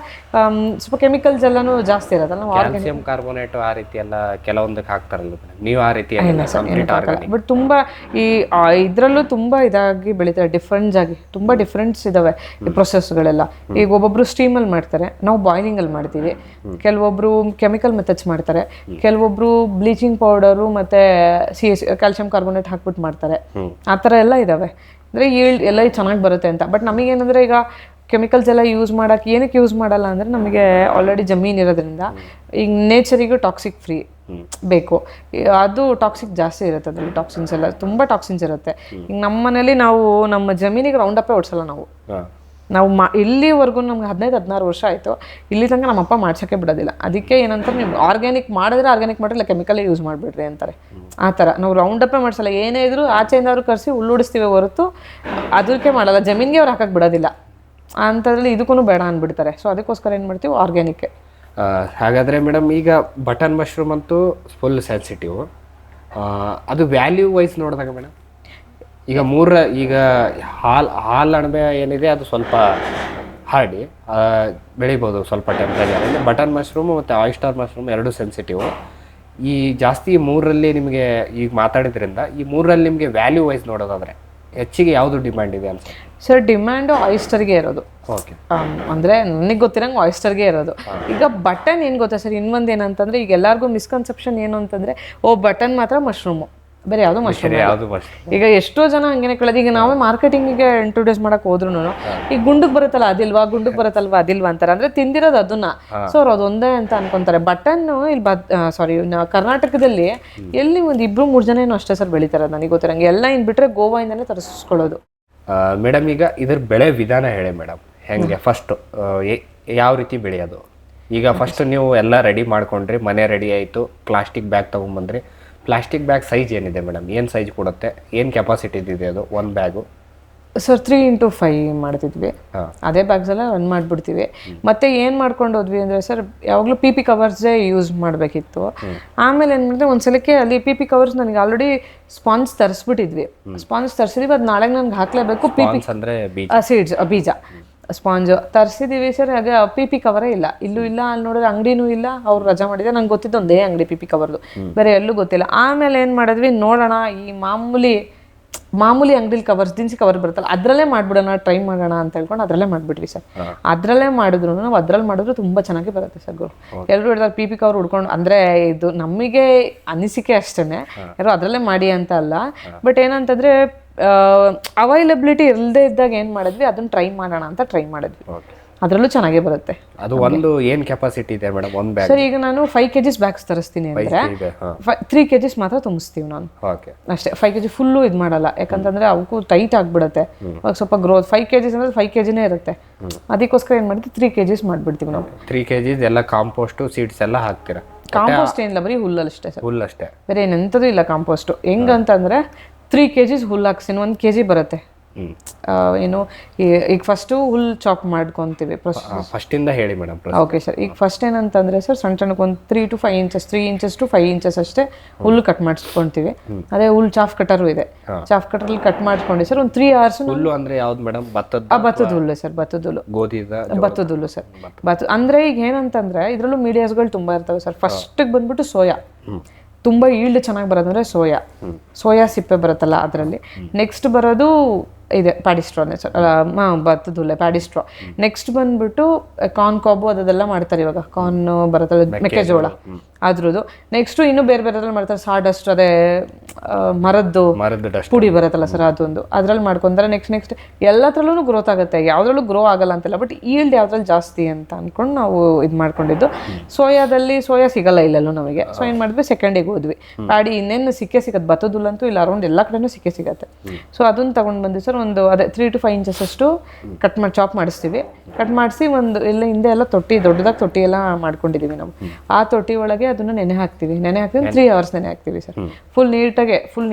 ಸ್ವಲ್ಪ ಕೆಮಿಕಲ್ಸ್ ಎಲ್ಲಾನು ಜಾಸ್ತಿ ಇರೋದಲ್ಲ. ಕ್ಯಾಲ್ಸಿಯಂ ಕಾರ್ಬೋನೇಟ್ ಆ ರೀತಿ ಎಲ್ಲ ಕೆಲವೊಂದಕ್ಕೆ ಹಾಕ್ತಾರಲ್ಲ ನೀವು ಆ ರೀತಿ ಬಟ್ ತುಂಬಾ ಈ ಇದ್ರಲ್ಲೂ ತುಂಬಾ ಇದಾಗಿ ಬೆಳೀತಾರೆ, ತುಂಬಾ ಡಿಫ್ರೆನ್ಸ್ ಇದಾವೆ ಈ ಪ್ರೊಸೆಸ್ಗಳೆಲ್ಲ. ಈಗ ಒಬ್ಬೊಬ್ರು ಸ್ಟೀಮಲ್ಲಿ ಮಾಡ್ತಾರೆ, ನಾವು ಬಾಯ್ಲಿಂಗ್ ಅಲ್ಲಿ ಮಾಡ್ತೀವಿ. ಕೆಲವೊಬ್ರು ಕೆಮಿಕಲ್ ಮೆಥಡ್ಸ್ ಮಾಡ್ತಾರೆ, ಕೆಲವೊಬ್ರು ಬ್ಲೀಚಿಂಗ್ ಪೌಡರು ಮತ್ತೆ ಕ್ಯಾಲ್ಸಿಯಂ ಕಾರ್ಬೋನೇಟ್ ಹಾಕ್ಬಿಟ್ಟು ಮಾಡ್ತಾರೆ. ಆ ಥರ ಎಲ್ಲ ಇದಾವೆ. ಅಂದರೆ ಈಲ್ಡ್ ಎಲ್ಲ ಚೆನ್ನಾಗಿ ಬರುತ್ತೆ ಅಂತ. ಬಟ್ ನಮಗೇನಂದ್ರೆ ಈಗ ಕೆಮಿಕಲ್ಸ್ ಎಲ್ಲ ಯೂಸ್ ಮಾಡೋಕೆ ಏನಕ್ಕೆ ಯೂಸ್ ಮಾಡಲ್ಲ ಅಂದರೆ ನಮಗೆ ಆಲ್ರೆಡಿ ಜಮೀನು ಇರೋದ್ರಿಂದ ಈಗ ನೇಚರಿಗೂ ಟಾಕ್ಸಿಕ್ ಫ್ರೀ ಬೇಕು. ಅದು ಟಾಕ್ಸಿಕ್ ಜಾಸ್ತಿ ಇರುತ್ತೆ, ಅದರಲ್ಲಿ ಟಾಕ್ಸಿನ್ಸ್ ಎಲ್ಲ ತುಂಬ ಟಾಕ್ಸಿನ್ಸ್ ಇರುತ್ತೆ. ಈಗ ನಮ್ಮ ಮನೇಲಿ ನಾವು ನಮ್ಮ ಜಮೀನಿಗೆ ರೌಂಡ್ ಅಪ್ಪೇ ಓಡಿಸಲ್ಲ ನಾವು ಇಲ್ಲಿವರೆಗೂ ನಮ್ಗೆ 15-16 ವರ್ಷ ಆಯಿತು, ಇಲ್ಲಿ ತನಕ ನಮ್ಮಪ್ಪ ಮಾಡ್ಸೋಕ್ಕೆ ಬಿಡೋದಿಲ್ಲ. ಅದಕ್ಕೆ ಏನಂತಾರೆ, ನೀವು ಆರ್ಗ್ಯಾನಿಕ್ ಮಾಡಿದ್ರೆ ಆರ್ಗ್ಯಾನಿಕ್ ಮಾಡಿರಲ್ಲ, ಕೆಮಿಕಲೇ ಯೂಸ್ ಮಾಡಿಬಿಡ್ರಿ ಅಂತಾರೆ. ಆ ಥರ ನಾವು ರೌಂಡ್ ಅಪ್ಪೇ ಮಾಡಿಸಲ್ಲ. ಏನೇ ಇದ್ರು ಆಚೆಯಿಂದಾದ್ರು ಕರೆಸಿ ಉಳ್ಳುಡಿಸ್ತೀವಿ ಹೊರತು ಅದಕ್ಕೆ ಮಾಡಲ್ಲ, ಜಮೀನಿಗೆ ಅವ್ರು ಹಾಕಕ್ಕೆ ಬಿಡೋದಿಲ್ಲ. ಅಂಥದ್ರಲ್ಲಿ ಇದಕ್ಕೂ ಬೇಡ ಅಂದ್ಬಿಡ್ತಾರೆ. ಸೊ ಅದಕ್ಕೋಸ್ಕರ ಏನು ಮಾಡ್ತೀವಿ, ಆರ್ಗ್ಯಾನಿಕ್. ಹಾಗಾದರೆ ಮೇಡಮ್, ಈಗ ಬಟನ್ ಮಶ್ರೂಮ್ ಅಂತೂ ಫುಲ್ ಸೆನ್ಸಿಟಿವ್. ಅದು ವ್ಯಾಲ್ಯೂ ವೈಸ್ ನೋಡಿದಾಗ ಮೇಡಮ್, ಈಗ ಹಾಲು ಅಣಬೆ ಏನಿದೆ ಅದು ಸ್ವಲ್ಪ ಹಾರ್ಡಿ ಬೆಳಿಬೋದು ಸ್ವಲ್ಪ ಟೆಂಪ್ರೇಚರಲ್ಲಿ. ಬಟನ್ ಮಶ್ರೂಮು ಮತ್ತು ಆಯಿಸ್ಟರ್ ಮಶ್ರೂಮ್ ಎರಡೂ ಸೆನ್ಸಿಟಿವ್. ಈ ಜಾಸ್ತಿ ಮೂರರಲ್ಲಿ ನಿಮಗೆ ಈಗ ಮಾತಾಡಿದ್ರಿಂದ ಈ ಮೂರಲ್ಲಿ ನಿಮಗೆ ವ್ಯಾಲ್ಯೂ ವೈಸ್ ನೋಡೋದಾದರೆ ಹೆಚ್ಚಿಗೆ ಯಾವುದು ಡಿಮ್ಯಾಂಡ್ ಇದೆ ಅನ್ಸುತ್ತೆ ಸರ್? ಡಿಮ್ಯಾಂಡು ಆಯಿಸ್ಟರ್ಗೆ ಇರೋದು. ಓಕೆ, ಅಂದರೆ ನನಗೆ ಗೊತ್ತಿರಂಗೆ ಆಯಿಸ್ಟರ್ಗೆ ಇರೋದು. ಈಗ ಬಟನ್ ಏನು ಗೊತ್ತಾ ಸರ್, ಇನ್ನೊಂದು ಏನಂತಂದರೆ ಈಗ ಎಲ್ಲರಿಗೂ ಮಿಸ್ಕನ್ಸೆಪ್ಷನ್ ಏನು ಅಂತಂದರೆ, ಬಟನ್ ಮಾತ್ರ ಮಶ್ರೂಮು, ಬೇರೆ ಯಾವುದು ಮಶ್ರೂಮ್. ಈಗ ಎಷ್ಟೋ ಜನ ಹಂಗೇನೆ ಕೇಳೋದು. ಈಗ ನಾವೇ ಮಾರ್ಕೆಟಿಂಗಿಗೆ ಇಂಟ್ರೊಡ್ಯೂಸ್ ಮಾಡಕ್ ಹೋದ್ರು ಈಗ ಗುಂಡುಗ್ ಬರುತ್ತಲ್ಲ ಅದಿಲ್ವಾ ಅಂತಾರೆ. ಅಂದ್ರೆ ತಿಂದಿರೋದು ಅದನ್ನ. ಸೊ ಅವ್ರು ಅದೊಂದೇ ಅಂತ ಅನ್ಕೊಂತಾರೆ. ಬಟನ್ ಇಲ್ಲಿ ಕರ್ನಾಟಕದಲ್ಲಿ ಎಲ್ಲಿ ಒಂದು 2-3 ಜನ ಏನೋ ಅಷ್ಟೇ ಸರ್ ಬೆಳಿತಾರೆ, ನನಗೆ ಗೊತ್ತಿರಂಗೆ. ಎಲ್ಲ ಇನ್ ಬಿಟ್ರೆ ಗೋವಾಯಿಂದಾನೇ ತರಿಸ್ಕೊಳ್ಳೋದು. ಮೇಡಮ್, ಈಗ ಇದ್ರ ಬೆಳೆ ವಿಧಾನ ಹೇಳಿ ಮೇಡಮ್, ಹೆಂಗೆ ಫಸ್ಟ್ ಯಾವ ರೀತಿ ಬೆಳೆಯೋದು? ಈಗ ಫಸ್ಟ್ ನೀವು ಎಲ್ಲ ರೆಡಿ ಮಾಡ್ಕೊಂಡ್ರಿ, ಮನೆ ರೆಡಿ ಆಯಿತು, ಪ್ಲಾಸ್ಟಿಕ್ ಬ್ಯಾಗ್ ತೊಗೊಂಬಂದ್ರಿ. ಪ್ಲಾಸ್ಟಿಕ್ ಬ್ಯಾಗ್ ಸೈಜ್ ಏನಿದೆ ಮೇಡಮ್, ಏನು ಸೈಜ್ ಕೊಡುತ್ತೆ, ಏನು ಕೆಪಾಸಿಟಿ ಇದೆ ಅದು ಒಂದು ಬ್ಯಾಗು? ಸರ್ 3x5 ಮಾಡ್ತಿದ್ವಿ, ಅದೇ ಬ್ಯಾಗ್ಸ್ ಎಲ್ಲ ರನ್ ಮಾಡಿಬಿಡ್ತೀವಿ. ಮತ್ತೆ ಏನು ಮಾಡ್ಕೊಂಡು ಹೋದ್ವಿ ಅಂದರೆ ಸರ್, ಯಾವಾಗಲೂ PP ಕವರ್ಸೇ ಯೂಸ್ ಮಾಡಬೇಕಿತ್ತು. ಆಮೇಲೆ ಏನು ಮಾಡಿದ್ರೆ ಒಂದ್ಸಲಕ್ಕೆ ಅಲ್ಲಿ PP ಕವರ್ಸ್ ನನಗೆ ಆಲ್ರೆಡಿ ಸ್ಪಾಂಜ್ ತರಿಸ್ಬಿಟ್ಟಿದ್ವಿ. ಸ್ಪಾಂಜ್ ತರಿಸಿದ್ವಿ, ಅದು ನಾಳೆಗೆ ನನಗೆ ಹಾಕಲೇಬೇಕು. PP ಅಂದರೆ ಸೀಡ್ಸ್, ಬೀಜ ಸ್ಪಾಂಜ್ ತರಿಸಿದೀವಿ ಸರ್. ಹಾಗೆ PP ಕವರೇ ಇಲ್ಲ, ಇಲ್ಲೂ ಇಲ್ಲ, ಅಲ್ಲಿ ನೋಡಿದ್ರೆ ಅಂಗಡಿನೂ ಇಲ್ಲ. ಅವ್ರು ರಜಾ ಮಾಡಿದ್ರೆ, ನಂಗೆ ಗೊತ್ತಿದ್ದು ಒಂದೇ ಅಂಗಡಿ PP ಕವರ್ದು, ಬೇರೆ ಎಲ್ಲೂ ಗೊತ್ತಿಲ್ಲ. ಆಮೇಲೆ ಏನು ಮಾಡಿದ್ವಿ, ನೋಡೋಣ ಈ ಮಾಮೂಲಿ ಅಂಗಡಿಲಿ ಕವರ್ಸ್, ದಿನಸಿ ಕವರ್ ಬರುತ್ತಲ್ಲ, ಅದರಲ್ಲೇ ಮಾಡ್ಬಿಡೋಣ, ಟ್ರೈ ಮಾಡೋಣ ಅಂತ ಹೇಳ್ಕೊಂಡು ಅದರಲ್ಲೇ ಮಾಡಿಬಿಟ್ವಿ ಸರ್. ಅದರಲ್ಲೇ ಮಾಡಿದ್ರು ನಾವು ಅದ್ರಲ್ಲಿ ಮಾಡಿದ್ರು ತುಂಬ ಚೆನ್ನಾಗಿ ಬರುತ್ತೆ ಸರ್. ಎಲ್ಲರೂ ಹೇಳ್ತಾರೆ PP ಕವರ್ ಹುಡ್ಕೊಂಡು, ಅಂದರೆ ಇದು ನಮಗೆ ಅನಿಸಿಕೆ ಅಷ್ಟೇ, ಯಾರು ಅದರಲ್ಲೇ ಮಾಡಿ ಅಂತ ಅಲ್ಲ. ಬಟ್ ಏನಂತಂದರೆ ಅವೈಲಬಿಲಿಟಿ ಇಲ್ಲದೆ ಇದ್ದಾಗ ಏನು ಮಾಡಿದ್ವಿ, ಅದನ್ನ ಟ್ರೈ ಮಾಡೋಣ ಅಂತ ಟ್ರೈ ಮಾಡಿದ್ವಿ. ಅದರಲ್ಲೂ ಚೆನ್ನಾಗೇ ಬರುತ್ತೆ. ಅದು ಒಂದು ಏನು ಕೆಪಾಸಿಟಿ ಇದೆ ಮೇಡಮ್ ಒಂದು ಬ್ಯಾಗ್? ಸರ್ ಈಗ ನಾನು 5 kg ಬ್ಯಾಗ್ಸ್ ತರಿಸ್ತೀನಿ ಅಂದರೆ 3 kg ಮಾತ್ರ ತುಂಬಿಸ್ತೀವಿ ನಾನು ಅಷ್ಟೇ. 5 kg ಫುಲ್ಲು ಇದು ಮಾಡಲ್ಲ, ಯಾಕಂತಂದ್ರೆ ಅವಕ್ಕೂ ಟೈಟ್ ಆಗಿಬಿಡುತ್ತೆ. ಸ್ವಲ್ಪ ಗ್ರೋತ್ 5 kg ಅಂದರೆ 5 kgನೇ ಇರುತ್ತೆ. ಅದಕ್ಕೋಸ್ಕರ ಏನು ಮಾಡಿದ್ವಿ, 3 kg ಮಾಡಿಬಿಡ್ತೀವಿ ನಾವು. 3 kg ಎಲ್ಲ ಕಾಂಪೋಸ್ಟು ಸೀಡ್ಸ್ ಎಲ್ಲ ಹಾಕ್ತೀರಾ? ಕಾಂಪೋಸ್ಟ್ ಏನಿಲ್ಲ, ಬರೀ ಹುಲ್ಲಷ್ಟೇ ಸರ್, ಹುಲ್ಲಷ್ಟೇ, ಬೇರೆ ಏನಂತದ್ದು ಇಲ್ಲ. ಕಾಂಪೋಸ್ಟು ಹೆಂಗಂತಂದ್ರೆ 3 kg ಹುಲ್ಲು ಹಾಕ್ಸಿನ 1 kg ಬರುತ್ತೆ. ಏನು ಈಗ ಫಸ್ಟು ಹುಲ್ಲು ಚಾಪ್ ಮಾಡ್ಕೊತೀವಿ. ಫಸ್ಟಿಂದ ಹೇಳಿ ಮೇಡಮ್. ಓಕೆ ಸರ್, ಈಗ ಫಸ್ಟ್ ಏನಂತಂದರೆ ಸರ್, ಸಣ್ಣಕ್ಕೆ ಒಂದು 3 to 5 inches 3 inches to 5 inches ಅಷ್ಟೇ ಹುಲ್ಲು ಕಟ್ ಮಾಡಿಸ್ಕೊತೀವಿ. ಅದೇ ಹುಲ್ಲು ಚಾಫ್ ಕಟರು ಇದೆ, ಚಾಫ್ ಕಟರಲ್ಲಿ ಕಟ್ ಮಾಡ್ಕೊಂಡು ಸರ್ ಒಂದು 3 hours. ಹುಲ್ಲು ಅಂದರೆ ಯಾವ್ದು ಮೇಡಮ್? ಭತ್ತದ ಹುಲ್ಲು ಸರ್, ಭತ್ತದ ಹುಲ್ಲು, ಭತ್ತದ ಹುಲ್ಲು ಸರ್. ಅಂದರೆ ಈಗ ಏನಂತಂದರೆ ಇದರಲ್ಲೂ ಮೀಡಿಯಾಸ್ಗಳು ತುಂಬ ಇರ್ತವೆ ಸರ್. ಫಸ್ಟಿಗೆ ಬಂದ್ಬಿಟ್ಟು ಸೋಯಾ, ತುಂಬ ಈಲ್ಡ್ ಚೆನ್ನಾಗಿ ಬರೋದಂದರೆ ಸೋಯಾ ಸಿಪ್ಪೆ ಬರುತ್ತಲ್ಲ ಅದರಲ್ಲಿ. ನೆಕ್ಸ್ಟ್ ಬರೋದು ಇದೆ ಪ್ಯಾಡಿಸ್ಟ್ರಾನೇ ಸರ್, ಭತ್ತದ ಹುಲ್ಲೆ ಪ್ಯಾಡಿಸ್ಟ್ರಾ. ನೆಕ್ಸ್ಟ್ ಬಂದ್ಬಿಟ್ಟು ಕಾರ್ನ್ ಕಾಬು ಅದೆಲ್ಲ ಮಾಡ್ತಾರೆ ಇವಾಗ. ಕಾರ್ನ್ ಬರುತ್ತಲ್ಲ, ಮೆಕ್ಕೆಜೋಳ ಅದ್ರದ್ದು. ನೆಕ್ಸ್ಟು ಇನ್ನೂ ಬೇರೆ ಬೇರೆದ್ರಲ್ಲಿ ಮಾಡ್ತಾರೆ. ಸಾಡಸ್ಟ್, ಅದೇ ಮರದ್ದು ಪುಡಿ ಬರುತ್ತಲ್ಲ ಸರ್, ಅದೊಂದು ಅದ್ರಲ್ಲಿ ಮಾಡ್ಕೊಂತಾರೆ. ನೆಕ್ಸ್ಟ್ ಎಲ್ಲತ್ರಲ್ಲೂ ಗ್ರೋತ್ ಆಗುತ್ತೆ, ಯಾವುದ್ರಲ್ಲೂ ಗ್ರೋ ಆಗಲ್ಲ ಅಂತಿಲ್ಲ. ಬಟ್ ಈಲ್ಡ್ ಯಾವ್ದ್ರಲ್ಲಿ ಜಾಸ್ತಿ ಅಂತ ಅಂದ್ಕೊಂಡು ನಾವು ಇದು ಮಾಡ್ಕೊಂಡಿದ್ದು. ಸೋಯಾ ಸಿಗಲ್ಲ ಇಲ್ಲಲ್ಲೂ ನಮಗೆ. ಸೊ ಏನು ಮಾಡಿದ್ವಿ, ಸೆಕೆಂಡಿಗೆ ಹೋದ್ವಿ. ಪ್ಯಾಡಿ ಇನ್ನೇನು ಸಿಗುತ್ತೆ, ಭತ್ತದ ಹುಲ್ಲಂತೂ ಇಲ್ಲ, ಅರೌಂಡ್ ಎಲ್ಲ ಕಡೆನೂ ಸಿಗುತ್ತೆ. ಸೊ ಅದನ್ನು ತಗೊಂಡು ಬಂದ್ವಿ ಸರ್. ಒಂದು ಅದೇ 3 to 5 inches ಅಷ್ಟು ಚಾಪ್ ಮಾಡಿಸ್ತೀವಿ. ಕಟ್ ಮಾಡಿಸಿ ಒಂದು ಎಲ್ಲ ಹಿಂದೆ ಎಲ್ಲ ದೊಡ್ಡದಾಗಿ ತೊಟ್ಟಿ ಎಲ್ಲ ಮಾಡ್ಕೊಂಡಿದ್ದೀವಿ ನಾವು. ಆ ತೊಟ್ಟಿ ಒಳಗೆ ಅದನ್ನ ನೆನೆ ಹಾಕ್ತೀವಿ. ನೆನೆ ಹಾಕಿದ್ರೆ 3 hours ನೆನೆ ಹಾಕ್ತೀವಿ ಸರ್. ಫುಲ್ ನೀಟಾಗಿ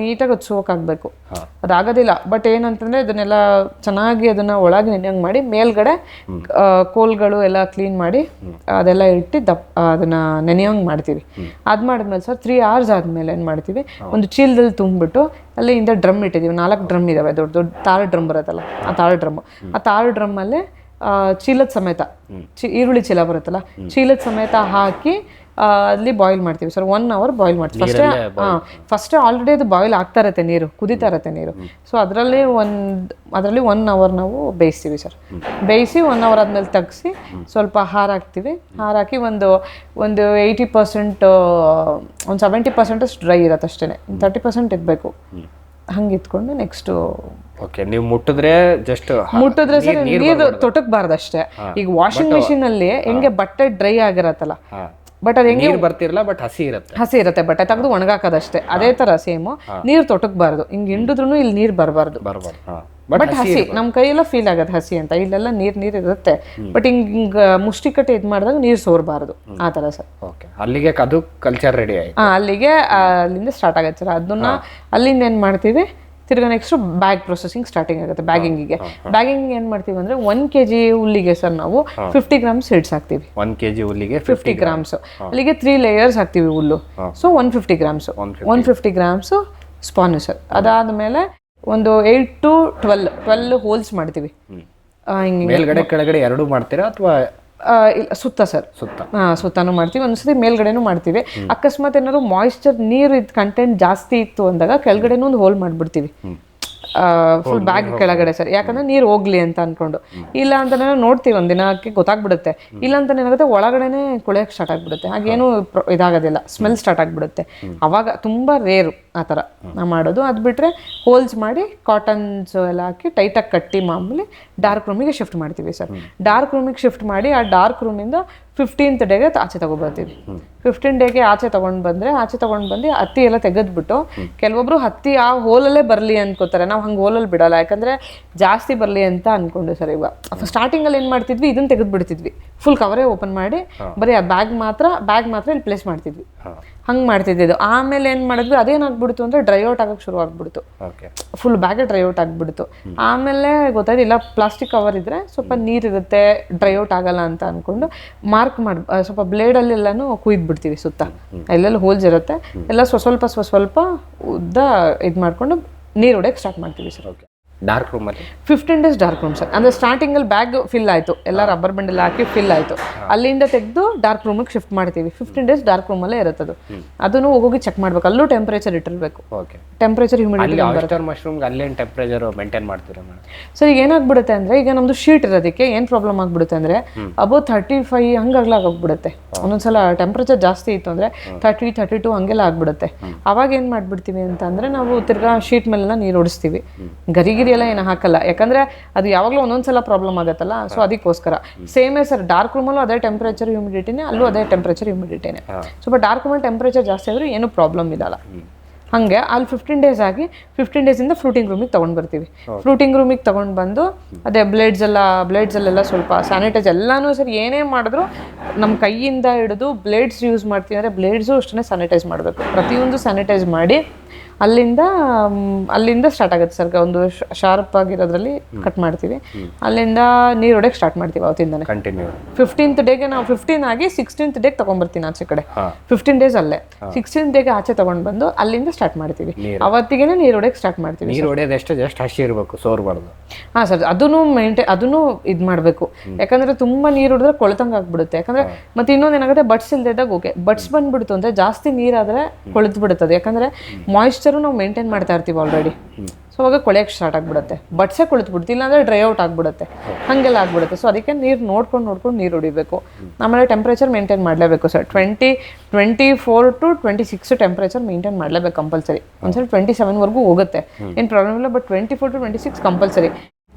ಅದು ಸೋಕ್ ಆಗಬೇಕು. ಅದಾಗೋದಿಲ್ಲ. ಬಟ್ ಏನಂತಂದ್ರೆ ಇದನ್ನೆಲ್ಲ ಚೆನ್ನಾಗಿ ಅದನ್ನ ಒಳಗೆ ನೆನೆಯಂಗೆ ಮಾಡಿ ಮೇಲ್ಗಡೆ ಕೋಲ್ಗಳು ಎಲ್ಲ ಕ್ಲೀನ್ ಮಾಡಿ ಅದೆಲ್ಲ ಇಟ್ಟು ಅದನ್ನ ನೆನೆಯಂಗೆ ಮಾಡ್ತೀವಿ. ಅದು ಮಾಡಿದ್ಮೇಲೆ ಸರ್ 3 hours ಆದ್ಮೇಲೆ ಏನು ಮಾಡ್ತೀವಿ, ಒಂದು ಚೀಲದಲ್ಲಿ ತುಂಬಿಬಿಟ್ಟು ಅಲ್ಲಿಂದ ಡ್ರಮ್ ಇಟ್ಟಿದ್ದೀವಿ. 4 ಡ್ರಮ್ ಇದಾವೆ, ದೊಡ್ಡ ದೊಡ್ಡ ತಾರ ಡ್ರಮ್ ಬರುತ್ತಲ್ಲ, ಆ ತಾರ ಡ್ರಮ್ಮಲ್ಲೇ ಚೀಲದ ಸಮೇತ ಈರುಳ್ಳಿ ಚೀಲ ಬರುತ್ತಲ್ಲ, ಚೀಲದ ಸಮೇತ ಹಾಕಿ ಅಲ್ಲಿ ಬಾಯ್ಲ್ ಮಾಡ್ತೀವಿ ಸರ್. 1 hour ಬಾಯ್ಲ್ ಮಾಡ್ತೀವಿ. ಫಸ್ಟ್ ಆಲ್ರೆಡಿ ಅದು ಬಾಯ್ಲ್ ಆಗ್ತಾ ಇರತ್ತೆ, ನೀರು ಕುದೀತಾ ಇರತ್ತೆ ನೀರು. ಸೊ ಅದರಲ್ಲಿ 1 hour ನಾವು ಬೇಯಿಸ್ತೀವಿ ಸರ್. ಬೇಯಿಸಿ 1 hour ಆದ್ಮೇಲೆ ತೆಗ್ಸಿ ಸ್ವಲ್ಪ ಹಾರಾಕ್ತೀವಿ. ಹಾರಾಕಿ ಒಂದು 80%, ಒಂದು 70% ಅಷ್ಟು ಡ್ರೈ ಇರತ್ತೆ ಅಷ್ಟೇ. 30% ಇರಬೇಕು. ಹಂಗೆ ಇಟ್ಕೊಂಡು ನೆಕ್ಸ್ಟ್ ಓಕೆ, ನೀವು ಮುಟ್ಟಿದ್ರೆ ಸರ್ ನೀರು ತೊಟಕ್ಬಾರ್ದು ಅಷ್ಟೇ. ಈಗ ವಾಷಿಂಗ್ ಮಿಷಿನ್ ಅಲ್ಲಿ ಹೆಂಗೆ ಬಟ್ಟೆ ಡ್ರೈ ಆಗಿರತ್ತಲ್ಲ, ಬಟ್ ಅದು ಹೆಂಗೆ ಬರ್ತಿರಲ್ಲ, ಬಟ್ ಹಸಿ ಇರುತ್ತೆ, ಬಟ್ಟೆ ತೆಗೆದು ಒಣಗಾಕೋದಷ್ಟೇ. ಅದೇ ತರ ಸೇಮ್ ನೀರು ತೊಟಕ್ಬಾರ್ದು. ಹಿಂಗೆ ಹಿಂಡಿದ್ರು ಇಲ್ಲಿ ನೀರು ಬರಬಾರ್ದು. ಬಟ್ ಹಸಿ ನಮ್ಮ ಕೈಯೆಲ್ಲ ಫೀಲ್ ಆಗತ್ತೆ ಹಸಿ ಅಂತ. ಇಲ್ಲೆಲ್ಲ ನೀರ್ ಇರುತ್ತೆ, ಬಟ್ ಹಿಂಗ ಮುಷ್ಟಿ ಕಟ್ಟಿ ಇದು ಮಾಡಿದಾಗ ನೀರು ಸೋರ್ಬಾರ್ದು, ಆ ತರ ಸರ್. ಅಲ್ಲಿಗೆ ಅದು ಕಲ್ಚರ್ ರೆಡಿ ಆಯ್ತು. ಅಲ್ಲಿಗೆ ಅಲ್ಲಿಂದ ಸ್ಟಾರ್ಟ್ ಆಗತ್ತೆ ಸರ್. ಅದನ್ನ ಅಲ್ಲಿಂದ ಏನ್ ಮಾಡ್ತೀವಿ, ತಿರ್ಗಾ ನೆಕ್ಸ್ಟ್ ಬ್ಯಾಗ್ ಪ್ರೊಸೆಸಿಂಗ್ ಸ್ಟಾರ್ಟಿಂಗ್ ಆಗುತ್ತೆ. ಬ್ಯಾಗಿಂಗ್ ಏನ್ ಮಾಡ್ತೀವಿ ಅಂದ್ರೆ 1 kg ಹುಲ್ಲಿಗೆ ಸರ್ ನಾವು 50 grams ಸೀಡ್ಸ್ ಹಾಕ್ತೀವಿ. 1 kg ಹುಲ್ಲಿಗೆ 50 grams. ಅಲ್ಲಿಗೆ 3 layers ಹಾಕ್ತೀವಿ ಹುಲ್ಲು. So 150 grams 150 grams spawn sir. ಅದಾದ್ಮೇಲೆ ಒಂದು 8 to 12 ಹೋಲ್ಸ್ ಮಾಡ್ತೀವಿ. ಮೇಲ್ಗಡೆ ಕೆಳಗಡೆ ಎರಡು ಮಾಡ್ತೀರಾ ಅಥವಾ ಸುತ್ತ ಸರ್? ಸುತ್ತಾನು ಮಾಡ್ತೀವಿ, ಒಂದ್ಸತಿ ಮೇಲ್ಗಡೆನೂ ಮಾಡ್ತೀವಿ. ಅಕಸ್ಮಾತ್ ಏನಾದ್ರು ಮಾಯಿಶ್ಚರ್ ನೀರು ಕಂಟೆಂಟ್ ಜಾಸ್ತಿ ಇತ್ತು ಅಂದಾಗ ಕೆಳಗಡೆನೂ ಒಂದು ಹೋಲ್ ಮಾಡ್ಬಿಡ್ತೀವಿ ಫುಲ್ ಬ್ಯಾಗ್ ಕೆಳಗಡೆ ಸರ್. ಯಾಕಂದ್ರೆ ನೀರು ಹೋಗ್ಲಿ ಅಂತ ಅನ್ಕೊಂಡು. ಇಲ್ಲ ಅಂತ ನೋಡ್ತೀವಿ ಒಂದಿನಕ್ಕೆ ಗೊತ್ತಾಗ್ಬಿಡುತ್ತೆ. ಇಲ್ಲ ಅಂತ ಏನಾಗುತ್ತೆ, ಒಳಗಡೆನೆ ಕೊಳೆಯಕ್ಕೆ ಸ್ಟಾರ್ಟ್ ಆಗ್ಬಿಡುತ್ತೆ. ಹಾಗೇನು ಇದಾಗೋದಿಲ್ಲ, ಸ್ಮೆಲ್ ಸ್ಟಾರ್ಟ್ ಆಗ್ಬಿಡುತ್ತೆ. ಅವಾಗ ತುಂಬಾ ರೇರು ಆ ಥರ ನಾವು ಮಾಡೋದು. ಅದು ಬಿಟ್ರೆ ಹೋಲ್ಸ್ ಮಾಡಿ ಕಾಟನ್ಸ್ ಎಲ್ಲ ಹಾಕಿ ಟೈಟಾಗಿ ಕಟ್ಟಿ ಮಾಮೂಲಿ ಡಾರ್ಕ್ ರೂಮಿಗೆ ಶಿಫ್ಟ್ ಮಾಡ್ತೀವಿ ಸರ್. ಡಾರ್ಕ್ ರೂಮಿಗೆ ಶಿಫ್ಟ್ ಮಾಡಿ ಆ ಡಾರ್ಕ್ ರೂಮಿಂದ 15th ಡೇಗೆ ಆಚೆ ತಗೊಬರ್ತೀವಿ. 15 ಡೇಗೆ ಆಚೆ ತಗೊಂಡು ಬಂದು ಹತ್ತಿ ಎಲ್ಲ ತೆಗೆದ್ಬಿಟ್ಟು, ಕೆಲವೊಬ್ರು ಹತ್ತಿ ಆ ಹೋಲಲ್ಲೇ ಬರಲಿ ಅನ್ಕೋತಾರೆ. ನಾವು ಹಂಗೆ ಹೋಲಲ್ಲಿ ಬಿಡಲ್ಲ, ಯಾಕಂದ್ರೆ ಜಾಸ್ತಿ ಬರಲಿ ಅಂತ ಅನ್ಕೊಂಡು ಸರ್. ಇವಾಗ ಸ್ಟಾರ್ಟಿಂಗಲ್ಲಿ ಏನು ಮಾಡ್ತಿದ್ವಿ, ಇದನ್ನ ತೆಗೆದ್ಬಿಡ್ತಿದ್ವಿ, ಫುಲ್ ಕವರೇ ಓಪನ್ ಮಾಡಿ ಬರೀ ಆ ಬ್ಯಾಗ್ ಮಾತ್ರ ಇಲ್ಲಿ ಪ್ಲೇಸ್ ಮಾಡ್ತಿದ್ವಿ. ಹಂಗೆ ಮಾಡ್ತಿದ್ದು. ಆಮೇಲೆ ಏನು ಮಾಡಿದ್ವಿ, ಅದೇನಾಗ್ಬಿಡ್ತು ಅಂದರೆ ಡ್ರೈ ಔಟ್ ಆಗೋಕ್ಕೆ ಶುರು ಆಗ್ಬಿಡ್ತು. ಫುಲ್ ಬ್ಯಾಗೆ ಡ್ರೈ ಔಟ್ ಆಗ್ಬಿಡ್ತು. ಆಮೇಲೆ ಗೊತ್ತಾಯ್ತು, ಇಲ್ಲ ಪ್ಲಾಸ್ಟಿಕ್ ಕವರ್ ಇದ್ರೆ ಸ್ವಲ್ಪ ನೀರಿರುತ್ತೆ, ಡ್ರೈ ಔಟ್ ಆಗಲ್ಲ ಅಂತ ಅಂದ್ಕೊಂಡು ಮಾರ್ಕ್ ಮಾಡಿ ಸ್ವಲ್ಪ ಬ್ಲೇಡಲ್ಲೆಲ್ಲನೂ ಕುಯ್ದ್ಬಿಡ್ತೀವಿ ಸುತ್ತ. ಎಲ್ಲೆಲ್ಲ ಹೋಲ್ಸ್ ಇರುತ್ತೆ, ಎಲ್ಲ ಸ್ವಲ್ಪ ಉದ್ದ ಇದು ಮಾಡಿಕೊಂಡು ನೀರು ಹೊಡೆಯಕ್ಕೆ ಸ್ಟಾರ್ಟ್ ಮಾಡ್ತೀವಿ ಸರ್. ಡಾರ್ಕ್ ರೂಮಲ್ಲಿ 15 days ಡಾರ್ಕ್ ರೂಮ್ ಸರ್. ಅಂದರೆ ಸ್ಟಾರ್ಟಿಂಗಲ್ಲಿ ಬ್ಯಾಗ್ ಫಿಲ್ ಆಯಿತು, ಎಲ್ಲ ರಬ್ಬರ್ ಬಂಡೆಲ್ಲ ಹಾಕಿ ಫಿಲ್ ಆಯಿತು. ಅಲ್ಲಿಂದ ತೆಗೆದು ಡಾರ್ಕ್ ರೂಮಿಗೆ ಶಿಫ್ಟ್ ಮಾಡ್ತೀವಿ. 15 days ಡಾರ್ಕ್ ರೂಮಲ್ಲೇ ಇರುತ್ತೆ ಅದು. ಅದನ್ನು ಹೋಗಿ ಚೆಕ್ ಮಾಡ್ಬೇಕು. ಅಲ್ಲೂ ಟೆಂಪರೇಚರ್ ಇಟ್ಟಿರಬೇಕು. ಟೆಂಪರೇಚರ್ ಹ್ಯೂಮಿಡಿಟಿ ಮಶ್ರೂಮ್ಗೆ ಅಲ್ಲೇನು ಟೆಂಪರೇಚರ್ ಮೇಂಟೈನ್ ಮಾಡ್ತೀರಾ ಸರ್? ಈಗ ಏನಾಗ್ಬಿಡುತ್ತೆ ಅಂದರೆ, ಈಗ ನಮ್ಮದು ಶೀಟ್ ಇರೋದಕ್ಕೆ ಏನು ಪ್ರಾಬ್ಲಮ್ ಆಗ್ಬಿಡುತ್ತೆ ಅಂದರೆ, ಅಬೌವ್ 35 ಹಂಗಾಗ್ಲಾಗೋಗ್ಬಿಡುತ್ತೆ. ಒಂದೊಂದ್ಸಲ ಟೆಂಪರೇಚರ್ ಜಾಸ್ತಿ ಇತ್ತು ಅಂದರೆ 30, 32 ಹಂಗೆಲ್ಲ ಆಗ್ಬಿಡುತ್ತೆ. ಅವಾಗ ಏನು ಮಾಡ್ಬಿಡ್ತೀವಿ ಅಂತ ಅಂದರೆ, ನಾವು ತಿರ್ಗಾ ಶೀಟ್ ಮೇಲೆಲ್ಲ ನೀರು ಓಡಿಸ್ತೀವಿ. ಗರಿಗಿರಿ ಎಲ್ಲ ಏನು ಹಾಕಲ್ಲ, ಯಾಕಂದ್ರೆ ಅದು ಯಾವಾಗಲೂ ಒಂದೊಂದ್ಸಲ ಪ್ರಾಬ್ಲಮ್ ಆಗುತ್ತಲ್ಲ. ಸೊ ಅದಕ್ಕೋಸ್ಕರ ಸೇಮೇ ಸರ್, ಡಾರ್ಕ್ ರೂಮಲ್ಲೂ ಅದೇ ಟೆಂಪರೇಚರ್ ಹ್ಯೂಮಿಡಿಟಿನೇ, ಅಲ್ಲೂ ಅದೇ ಟೆಂಪರೇಚರ್ ಹ್ಯೂಮಿಡಿಟಿನೇ. ಸ್ವಲ್ಪ ಡಾರ್ಕ್ ರೂಮಲ್ಲಿ ಟೆಂಪರೇಚರ್ ಜಾಸ್ತಿ ಆದರೂ ಏನೂ ಪ್ರಾಬ್ಲಮ್ ಇರಲ್ಲ. ಹಾಗೆ ಅಲ್ಲಿ 15 days ಆಗಿ 15 days ಫ್ರೂಟಿಂಗ್ ರೂಮಿಗೆ ತೊಗೊಂಡು ಬರ್ತೀವಿ. ಫ್ರೂಟಿಂಗ್ ರೂಮಿಗೆ ತೊಗೊಂಡು ಬಂದು ಅದೇ ಬ್ಲೇಡ್ಸಲ್ಲೆಲ್ಲ ಸ್ವಲ್ಪ ಸ್ಯಾನಿಟೈಸ್ ಎಲ್ಲನೂ ಸರ್. ಏನೇ ಮಾಡಿದ್ರು ನಮ್ಮ ಕೈಯಿಂದ ಹಿಡಿದು ಬ್ಲೇಡ್ಸ್ ಯೂಸ್ ಮಾಡ್ತೀವಿ ಅಂದರೆ ಬ್ಲೇಡ್ಸು ಅಷ್ಟೇ ಸ್ಯಾನಿಟೈಸ್ ಮಾಡಬೇಕು. ಪ್ರತಿಯೊಂದು ಸ್ಯಾನಿಟೈಸ್ ಮಾಡಿ ಅಲ್ಲಿಂದ ಸ್ಟಾರ್ಟ್ ಆಗುತ್ತೆ ಸರ್. ಒಂದು ಶಾರ್ಪ್ ಆಗಿರೋದ್ರಲ್ಲಿ ಕಟ್ ಮಾಡ್ತೀವಿ. ಅಲ್ಲಿಂದ ನೀರು ಹೊಡೆಯಕ್ಕೆ ಸ್ಟಾರ್ಟ್ ಮಾಡ್ತೀವಿ ಅವತ್ತಿಂದಾನೆ ಕಂಟಿನ್ಯೂ. 15th ಡೇಗೆ ನಾವು 15 ಆಗಿ 16th ಡೇಗೆ ತೊಗೊಂಡ್ಬರ್ತೀನಿ ಆಚೆ ಕಡೆ. 15 days ಅಲ್ಲೇ 16th ಡೇಗೆ ಆಚೆ ತೊಗೊಂಡು ಬಂದು ಅಲ್ಲಿಂದ ಸ್ಟಾರ್ಟ್ ಮಾಡ್ತೀವಿ. ಅವತ್ತಿಗೆ ನೀರು ಹೊಡೆಯಕ್ಕೆ ಸ್ಟಾರ್ಟ್ ಮಾಡ್ತೀವಿ. ನೀರು ಹೊಡೆಯೋದು ಎಷ್ಟು ಜಸ್ಟ್ ಹಸಿ ಇರಬೇಕು, ಸೋರ್ಬಾರ್ದು. ಹಾಂ ಸರ್, ಅದನ್ನು ಇದು ಮಾಡಬೇಕು. ಯಾಕಂದ್ರೆ ತುಂಬಾ ನೀರು ಹೊಡೆದ್ರೆ ಕೊಳೆತಂಗೆ ಆಗ್ಬಿಡುತ್ತೆ. ಯಾಕಂದ್ರೆ ಮತ್ತೆ ಇನ್ನೊಂದು ಏನಾಗುತ್ತೆ, ಬಡ್ಸ್ ಇಲ್ದಿದ್ದಾಗ ಓಕೆ, ಬಡ್ಸ್ ಬಂದ್ಬಿಡ್ತು ಅಂದರೆ ಜಾಸ್ತಿ ನೀರಾದರೆ ಕೊಳೆತು ಬಿಡುತ್ತದೆ. ಯಾಕಂದ್ರೆ ಮಾಯಿಶ್ಚರು ನಾವು ಮೇಂಟೈನ್ ಮಾಡ್ತಾ ಇರ್ತೀವಿ ಆಲ್ರೆಡಿ. ಸೊ ಅವಾಗ ಕೊಳೆಯಕ್ಕೆ ಸ್ಟಾರ್ಟ್ ಆಗ್ಬಿಡುತ್ತೆ, ಬಡ್ಸೇ ಕೊಳೆತ್ಬಿಡುತ್ತೆ, ಇಲ್ಲಾಂದರೆ ಡ್ರೈ ಔಟ್ ಆಗ್ಬಿಡುತ್ತೆ, ಹಾಗೆಲ್ಲ ಆಗ್ಬಿಡುತ್ತೆ. ಸೊ ಅದಕ್ಕೆ ನೀರು ನೋಡ್ಕೊಂಡು ನೀರು ಹೊಡಿಬೇಕು. ಆಮೇಲೆ ಟೆಂಪ್ರೇಚರ್ ಮೇಂಟೈನ್ ಮಾಡಲೇಬೇಕು ಸರ್. 24 to 26 ಟೆಂಪ್ರೇಚರ್ ಮೇಂಟೈನ್ ಮಾಡಲೇಬೇಕು ಕಂಪಲ್ಸರಿ. ಒಂದ್ಸಲ 27ವರೆಗೂ ಹೋಗುತ್ತೆ, ಏನು ಪ್ರಾಬ್ಲಮ್ ಇಲ್ಲ. But 24 to 26 compulsory.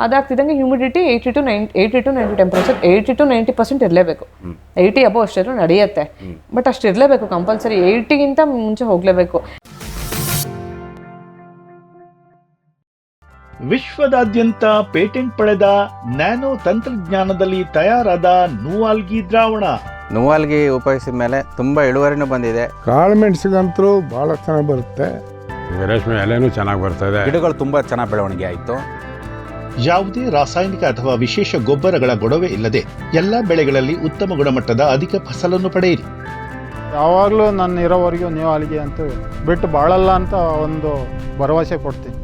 ಅದಾಗ್ತಿದ್ದಂಗೆ ಹ್ಯೂಮಿಡಿಟಿ 80 to 90 ಟೆಂಪ್ರೇಚರ್ 80 to 90% ಇರಲೇಬೇಕು. 80 ಅಬೋ ಅಷ್ಟಿದ್ರು ನಡೆಯುತ್ತೆ, ಬಟ್ ಅಷ್ಟು ಇರಲೇಬೇಕು ಕಂಪಲ್ಸರಿ. 80ಗಿಂತ ಮುಂಚೆ ಹೋಗಲೇಬೇಕು. ವಿಶ್ವದಾದ್ಯಂತ ಪೇಟೆಂಟ್ ಪಡೆದ ನ್ಯಾನೋ ತಂತ್ರಜ್ಞಾನದಲ್ಲಿ ತಯಾರಾದ ನೂವಾಲ್ಗಿ ದ್ರಾವಣ. ನೂವಾಲ್ಗಿ ಉಪಯೋಗಿಸಿದ ಮೇಲೆ ತುಂಬಾ ಇಳುವರಿನೂ ಬಂದಿದೆ. ಕಾಳುಮೆಣಸಿಗಂತೂ ಬಹಳ ಚೆನ್ನಾಗಿ ಬರುತ್ತೆ. ರೇಷ್ಮೆ ಎಲೆನೂ ಚೆನ್ನಾಗಿ ಬರ್ತದೆ. ಗಿಡಗಳು ತುಂಬಾ ಚೆನ್ನಾಗಿ ಬೆಳವಣಿಗೆ ಆಯಿತು. ಯಾವುದೇ ರಾಸಾಯನಿಕ ಅಥವಾ ವಿಶೇಷ ಗೊಬ್ಬರಗಳ ಗೊಡವೆ ಇಲ್ಲದೆ ಎಲ್ಲ ಬೆಳೆಗಳಲ್ಲಿ ಉತ್ತಮ ಗುಣಮಟ್ಟದ ಅಧಿಕ ಫಸಲನ್ನು ಪಡೆಯಿರಿ. ಯಾವಾಗಲೂ ನನ್ನ ಇರೋವರೆಗೂ ನೀವು ಅಲ್ಲಿಗೆ ಅಂತ ಬಿಟ್ಟು ಬಾಳಲ್ಲ ಅಂತ ಒಂದು ಭರವಸೆ ಕೊಡ್ತೀನಿ.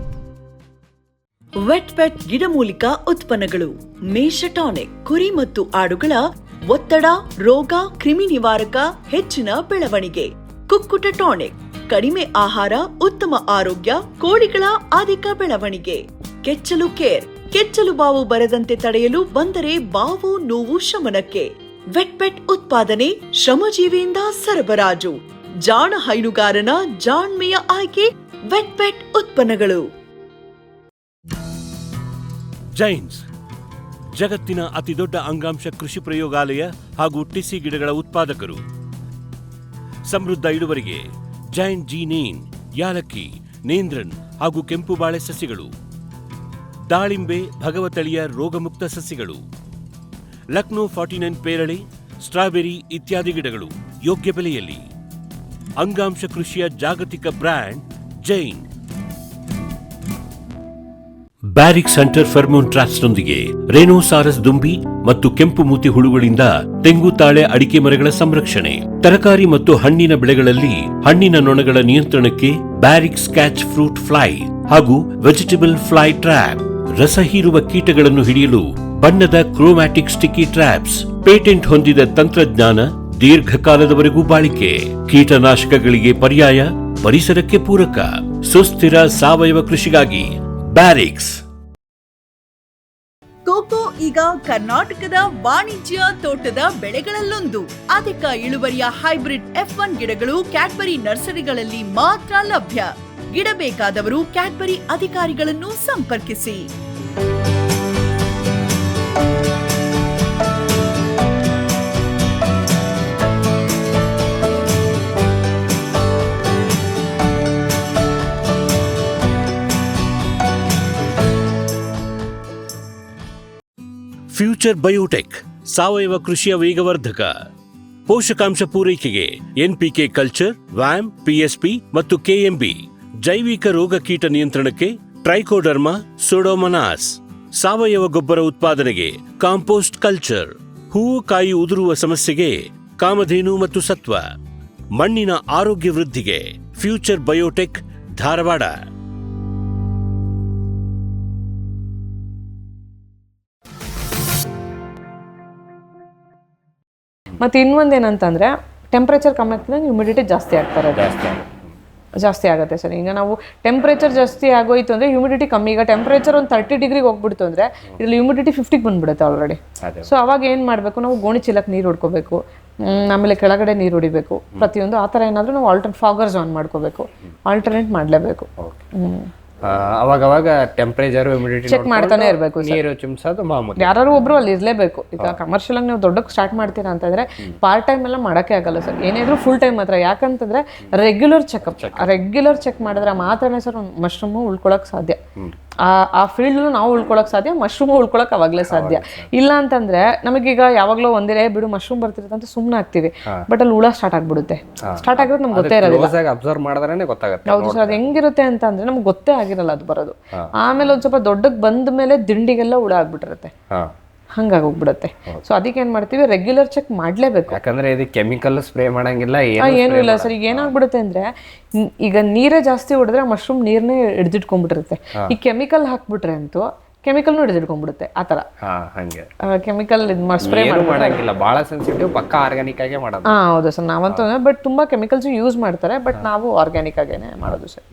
ವೆಟ್ ಪೆಟ್ ಗಿಡಮೂಲಿಕಾ ಉತ್ಪನ್ನಗಳು. ಮೇಷ ಟಾನಿಕ್, ಕುರಿ ಮತ್ತು ಆಡುಗಳ ಒತ್ತಡ, ರೋಗ, ಕ್ರಿಮಿ ನಿವಾರಕ, ಹೆಚ್ಚಿನ ಬೆಳವಣಿಗೆ. ಕುಕ್ಕುಟ ಟಾನಿಕ್, ಕಡಿಮೆ ಆಹಾರ, ಉತ್ತಮ ಆರೋಗ್ಯ, ಕೋಳಿಗಳ ಅಧಿಕ ಬೆಳವಣಿಗೆ. ಕೆಚ್ಚಲು ಕೇರ್, ಕೆಚ್ಚಲು ಬಾವು ಬರದಂತೆ ತಡೆಯಲು ಬಂದರೆ ಬಾವು ನೋವು ಶಮನಕ್ಕೆ. ವೆಟ್ ಪೆಟ್ ಉತ್ಪಾದನೆ, ಶ್ರಮಜೀವಿಯಿಂದ ಸರಬರಾಜು. ಜಾಣ ಹೈನುಗಾರನ ಜಾಣ್ಮೆಯ ಆಯ್ಕೆ ವೆಟ್ ಪೆಟ್ ಉತ್ಪನ್ನಗಳು. ಜೈನ್ಸ್ ಜಗತ್ತಿನ ಅತಿದೊಡ್ಡ ಅಂಗಾಂಶ ಕೃಷಿ ಪ್ರಯೋಗಾಲಯ ಹಾಗೂ ಟಿಸಿ ಗಿಡಗಳ ಉತ್ಪಾದಕರು. ಸಮೃದ್ಧ ಇಳುವರಿಗೆ ಜೈನ್ ಜೀನೇನ್, ಯಾಲಕ್ಕಿ, ನೇಂದ್ರನ್ ಹಾಗೂ ಕೆಂಪು ಬಾಳೆ ಸಸಿಗಳು, ದಾಳಿಂಬೆ, ಭಗವತಳಿಯ ರೋಗಮುಕ್ತ ಸಸಿಗಳು, ಲಕ್ನೋ 49 ಪೇರಳೆ, ಸ್ಟ್ರಾಬೆರಿ ಇತ್ಯಾದಿ ಗಿಡಗಳು ಯೋಗ್ಯ ಬೆಲೆಯಲ್ಲಿ. ಅಂಗಾಂಶ ಕೃಷಿಯ ಜಾಗತಿಕ ಬ್ರ್ಯಾಂಡ್ ಜೈನ್. ಬ್ಯಾರಿಕ್ ಸೆಂಟರ್ ಫೆರ್ಮೋನ್ ಟ್ರಾಪ್ಸ್ನೊಂದಿಗೆ ರೇನೋಸಾರಸ್ ದುಂಬಿ ಮತ್ತು ಕೆಂಪು ಮೂತಿ ಹುಳುಗಳಿಂದ ತೆಂಗು, ತಾಳೆ, ಅಡಿಕೆ ಮರಗಳ ಸಂರಕ್ಷಣೆ. ತರಕಾರಿ ಮತ್ತು ಹಣ್ಣಿನ ಬೆಳೆಗಳಲ್ಲಿ ಹಣ್ಣಿನ ನೊಣಗಳ ನಿಯಂತ್ರಣಕ್ಕೆ ಬ್ಯಾರಿಕ್ ಸ್ಕ್ಯಾಚ್ ಫ್ರೂಟ್ ಫ್ಲೈ ಹಾಗೂ ವೆಜಿಟೇಬಲ್ ಫ್ಲೈ ಟ್ರ್ಯಾಪ್. ರಸ ಹೀರುವ ಕೀಟಗಳನ್ನು ಹಿಡಿಯಲು ಬಣ್ಣದ ಕ್ರೋಮ್ಯಾಟಿಕ್ ಸ್ಟಿಕ್ಕಿ ಟ್ರ್ಯಾಪ್ಸ್. ಪೇಟೆಂಟ್ ಹೊಂದಿದ ತಂತ್ರಜ್ಞಾನ, ದೀರ್ಘಕಾಲದವರೆಗೂ ಬಾಳಿಕೆ. ಕೀಟನಾಶಕಗಳಿಗೆ ಪರ್ಯಾಯ, ಪರಿಸರಕ್ಕೆ ಪೂರಕ. ಸುಸ್ಥಿರ ಸಾವಯವ ಕೃಷಿಗಾಗಿ ಬ್ಯಾರಿಕ್ಸ್. ಕೋಕೋ ಈಗ ಕರ್ನಾಟಕದ ವಾಣಿಜ್ಯ ತೋಟದ ಬೆಳೆಗಳಲ್ಲೊಂದು. ಅಧಿಕ ಇಳುವರಿಯ ಹೈಬ್ರಿಡ್ F1 ಗಿಡಗಳು ಕ್ಯಾಡ್ಬರಿ ನರ್ಸರಿಗಳಲ್ಲಿ ಮಾತ್ರ ಲಭ್ಯ. ಗಿಡ ಬೇಕಾದವರು ಕ್ಯಾಡ್ಬರಿ ಅಧಿಕಾರಿಗಳನ್ನು ಸಂಪರ್ಕಿಸಿ. ಫ್ಯೂಚರ್ ಬಯೋಟೆಕ್ ಸಾವಯವ ಕೃಷಿಯ ವೇಗವರ್ಧಕ. ಪೋಷಕಾಂಶ ಪೂರೈಕೆಗೆ NPK ಕಲ್ಚರ್, ವ್ಯಾಮ್, PSP ಮತ್ತು KMB. ಜೈವಿಕ ರೋಗ ಕೀಟ ನಿಯಂತ್ರಣಕ್ಕೆ ಟ್ರೈಕೋಡರ್ಮಾ, ಸೂಡೋಮನಾಸ್. ಸಾವಯವ ಗೊಬ್ಬರ ಉತ್ಪಾದನೆಗೆ ಕಾಂಪೋಸ್ಟ್ ಕಲ್ಚರ್. ಹೂವು ಕಾಯಿ ಉದುರುವ ಸಮಸ್ಯೆಗೆ ಕಾಮಧೇನು ಮತ್ತು ಸತ್ವ. ಮಣ್ಣಿನ ಆರೋಗ್ಯ ವೃದ್ಧಿಗೆ ಫ್ಯೂಚರ್ ಬಯೋಟೆಕ್, ಧಾರವಾಡ. ಮತ್ತು ಇನ್ನೊಂದೇನಂತಂದರೆ ಟೆಂಪ್ರೇಚರ್ ಕಮ್ಮಿ ಆಗ್ತದೆ, ಹ್ಯುಮಿಡಿಟಿ ಜಾಸ್ತಿ ಆಗ್ತಾರೆ. ಜಾಸ್ತಿ ಆಗುತ್ತೆ ಸರ್. ಈಗ ನಾವು ಟೆಂಪ್ರೇಚರ್ ಜಾಸ್ತಿ ಆಗೋಯ್ತು ಅಂದರೆ ಹ್ಯುಮಿಡಿಟಿ ಕಮ್ಮಿ. ಈಗ ಟೆಂಪ್ರೇಚರ್ ಒಂದು 30 ಡಿಗ್ರಿಗೆ ಹೋಗ್ಬಿಡ್ತು ಅಂದರೆ ಇದರಲ್ಲಿ ಹ್ಯುಮಿಡಿಟಿ 50ಗೆ ಬಂದ್ಬಿಡುತ್ತೆ ಆಲ್ರೆಡಿ. ಸೊ ಅವಾಗ ಏನು ಮಾಡಬೇಕು, ನಾವು ಗೋಣಿ ಚೀಲಕ್ಕೆ ನೀರು ಹೊಡ್ಕೋಬೇಕು, ಆಮೇಲೆ ಕೆಳಗಡೆ ನೀರು ಹೊಡಿಬೇಕು. ಪ್ರತಿಯೊಂದು ಆ ಥರ ಏನಾದರೂ ನಾವು ಫಾಗರ್ಸ್ ಆನ್ ಮಾಡ್ಕೋಬೇಕು, ಆಲ್ಟರ್ನೇಟ್ ಮಾಡಲೇಬೇಕು. ಅವಾಗವಾಗ ಟೆಂಪರೇಚರ್ ಹ್ಯುಮಿಡಿಟಿ ಚೆಕ್ ಮಾಡ್ತಾನೆ ಇರಬೇಕು. ನೀರು ಚಿಮ್ಸೋದು ಮಾಮೂಲಿ. ಯಾರು ಒಬ್ರು ಅಲ್ಲಿ ಇರಲೇಬೇಕು. ಈಗ ಕಮರ್ಷಿಯಲ್ ಆಗಿ ನೀವು ದೊಡ್ಡಕ್ಕೆ ಸ್ಟಾರ್ಟ್ ಮಾಡ್ತೀರಾ ಅಂತಂದ್ರೆ ಪಾರ್ಟ್ ಟೈಮ್ ಎಲ್ಲ ಮಾಡೋಕ್ಕೆ ಆಗಲ್ಲ ಸರ್. ಏನಾದರೂ ಫುಲ್ ಟೈಮ್ ಮಾತ್ರ. ಯಾಕಂತಂದ್ರೆ ರೆಗ್ಯುಲರ್ ಚೆಕ್ ಮಾಡಿದ್ರೆ ಮಾತ್ರನೇ ಸರ್ ಮಶ್ರೂಮು ಉಳ್ಕೊಳಕ್ ಸಾಧ್ಯ. ಆ ಫೀಲ್ಡ್ ನಾವು ಉಳ್ಕೊಳಕ್ ಸಾಧ್ಯ, ಮಶ್ರೂಮ್ ಉಳ್ಕೊಳಕ್ ಅವಾಗಲೇ ಸಾಧ್ಯ. ಇಲ್ಲ ಅಂತಂದ್ರೆ ನಮಗೀಗ ಯಾವಾಗಲೂ ಒಂದೇ ಬಿಡು ಮಶ್ರೂಮ್ ಬರ್ತಿರುತ್ತೆ ಅಂತ ಸುಮ್ಮನೆ ಆಗ್ತೀವಿ, ಬಟ್ ಅಲ್ಲಿ ಹುಳ ಸ್ಟಾರ್ಟ್ ಆಗ್ಬಿಡುತ್ತೆ. ಸ್ಟಾರ್ಟ್ ಆಗಿರೋದು ನಮ್ಗೆ ಗೊತ್ತೇ ಇರೋದಿಲ್ಲ. ಅಬ್ಸರ್ವ್ ಮಾಡಿದ್ರೆ ಗೊತ್ತಾಗುತ್ತೆ. ಹೌದು ಸರ್. ಅದು ಹೆಂಗಿರುತ್ತೆ ಅಂತ ಅಂದ್ರೆ ನಮ್ಗೆ ಗೊತ್ತೇ ಆಗಿರಲ್ಲ ಅದು ಬರೋದು. ಆಮೇಲೆ ಒಂದ್ ಸ್ವಲ್ಪ ದೊಡ್ಡಕ್ಕೆ ಬಂದ ಮೇಲೆ ದಿಂಡಿಗೆಲ್ಲ ಹುಳ ಆಗ್ಬಿಟ್ಟಿರುತ್ತೆ, ಹಂಗಾಗಿ ಹೋಗ್ಬಿಡುತ್ತೆ. ಸೊ ಅದಕ್ಕೆ ಏನ್ ಮಾಡ್ತೀವಿ, ರೆಗ್ಯುಲರ್ ಚೆಕ್ ಮಾಡ್ಲೇಬೇಕು. ಯಾಕಂದ್ರೆ ಇದು ಕೆಮಿಕಲ್ ಸ್ಪ್ರೇ ಮಾಡಂಗಿಲ್ಲ, ಏನು ಇಲ್ಲ ಸರ್. ಈಗ ಏನಾಗ್ಬಿಡುತ್ತೆ ಅಂದ್ರೆ ಈಗ ನೀರೇ ಜಾಸ್ತಿ ಹೊಡೆದ್ರೆ ಮಶ್ರೂಮ್ ನೀರ್ನೇ ಹಿಡಿದಿಟ್ಕೊಂಡ್ಬಿಟ್ಟಿರುತ್ತೆ. ಈ ಕೆಮಿಕಲ್ ಹಾಕ್ಬಿಟ್ರೆ ಅಂತೂ ಕೆಮಿಕಲ್ನು ಹಿಡಿದಿಟ್ಕೊಂಡ್ಬಿಡುತ್ತೆ. ಆ ಥರ ಕೆಮಿಕಲ್ ಸ್ಪ್ರೇ ಮಾಡಂಗಿಲ್ಲ. ಬಹಳ ಸೆನ್ಸಿಟಿವ್, ಪಕ್ಕಾ ಆರ್ಗ್ಯಾನಿಕ್ ಆಗೇ ಮಾಡೋದು. ಹೌದು ಸರ್. ನಾವಂತೂ ಬಟ್ ತುಂಬಾ ಕೆಮಿಕಲ್ಸ್ ಯೂಸ್ ಮಾಡ್ತಾರೆ, ಬಟ್ ನಾವು ಆರ್ಗ್ಯಾನಿಕ್ ಆಗೇನೆ ಮಾಡೋದು ಸರ್.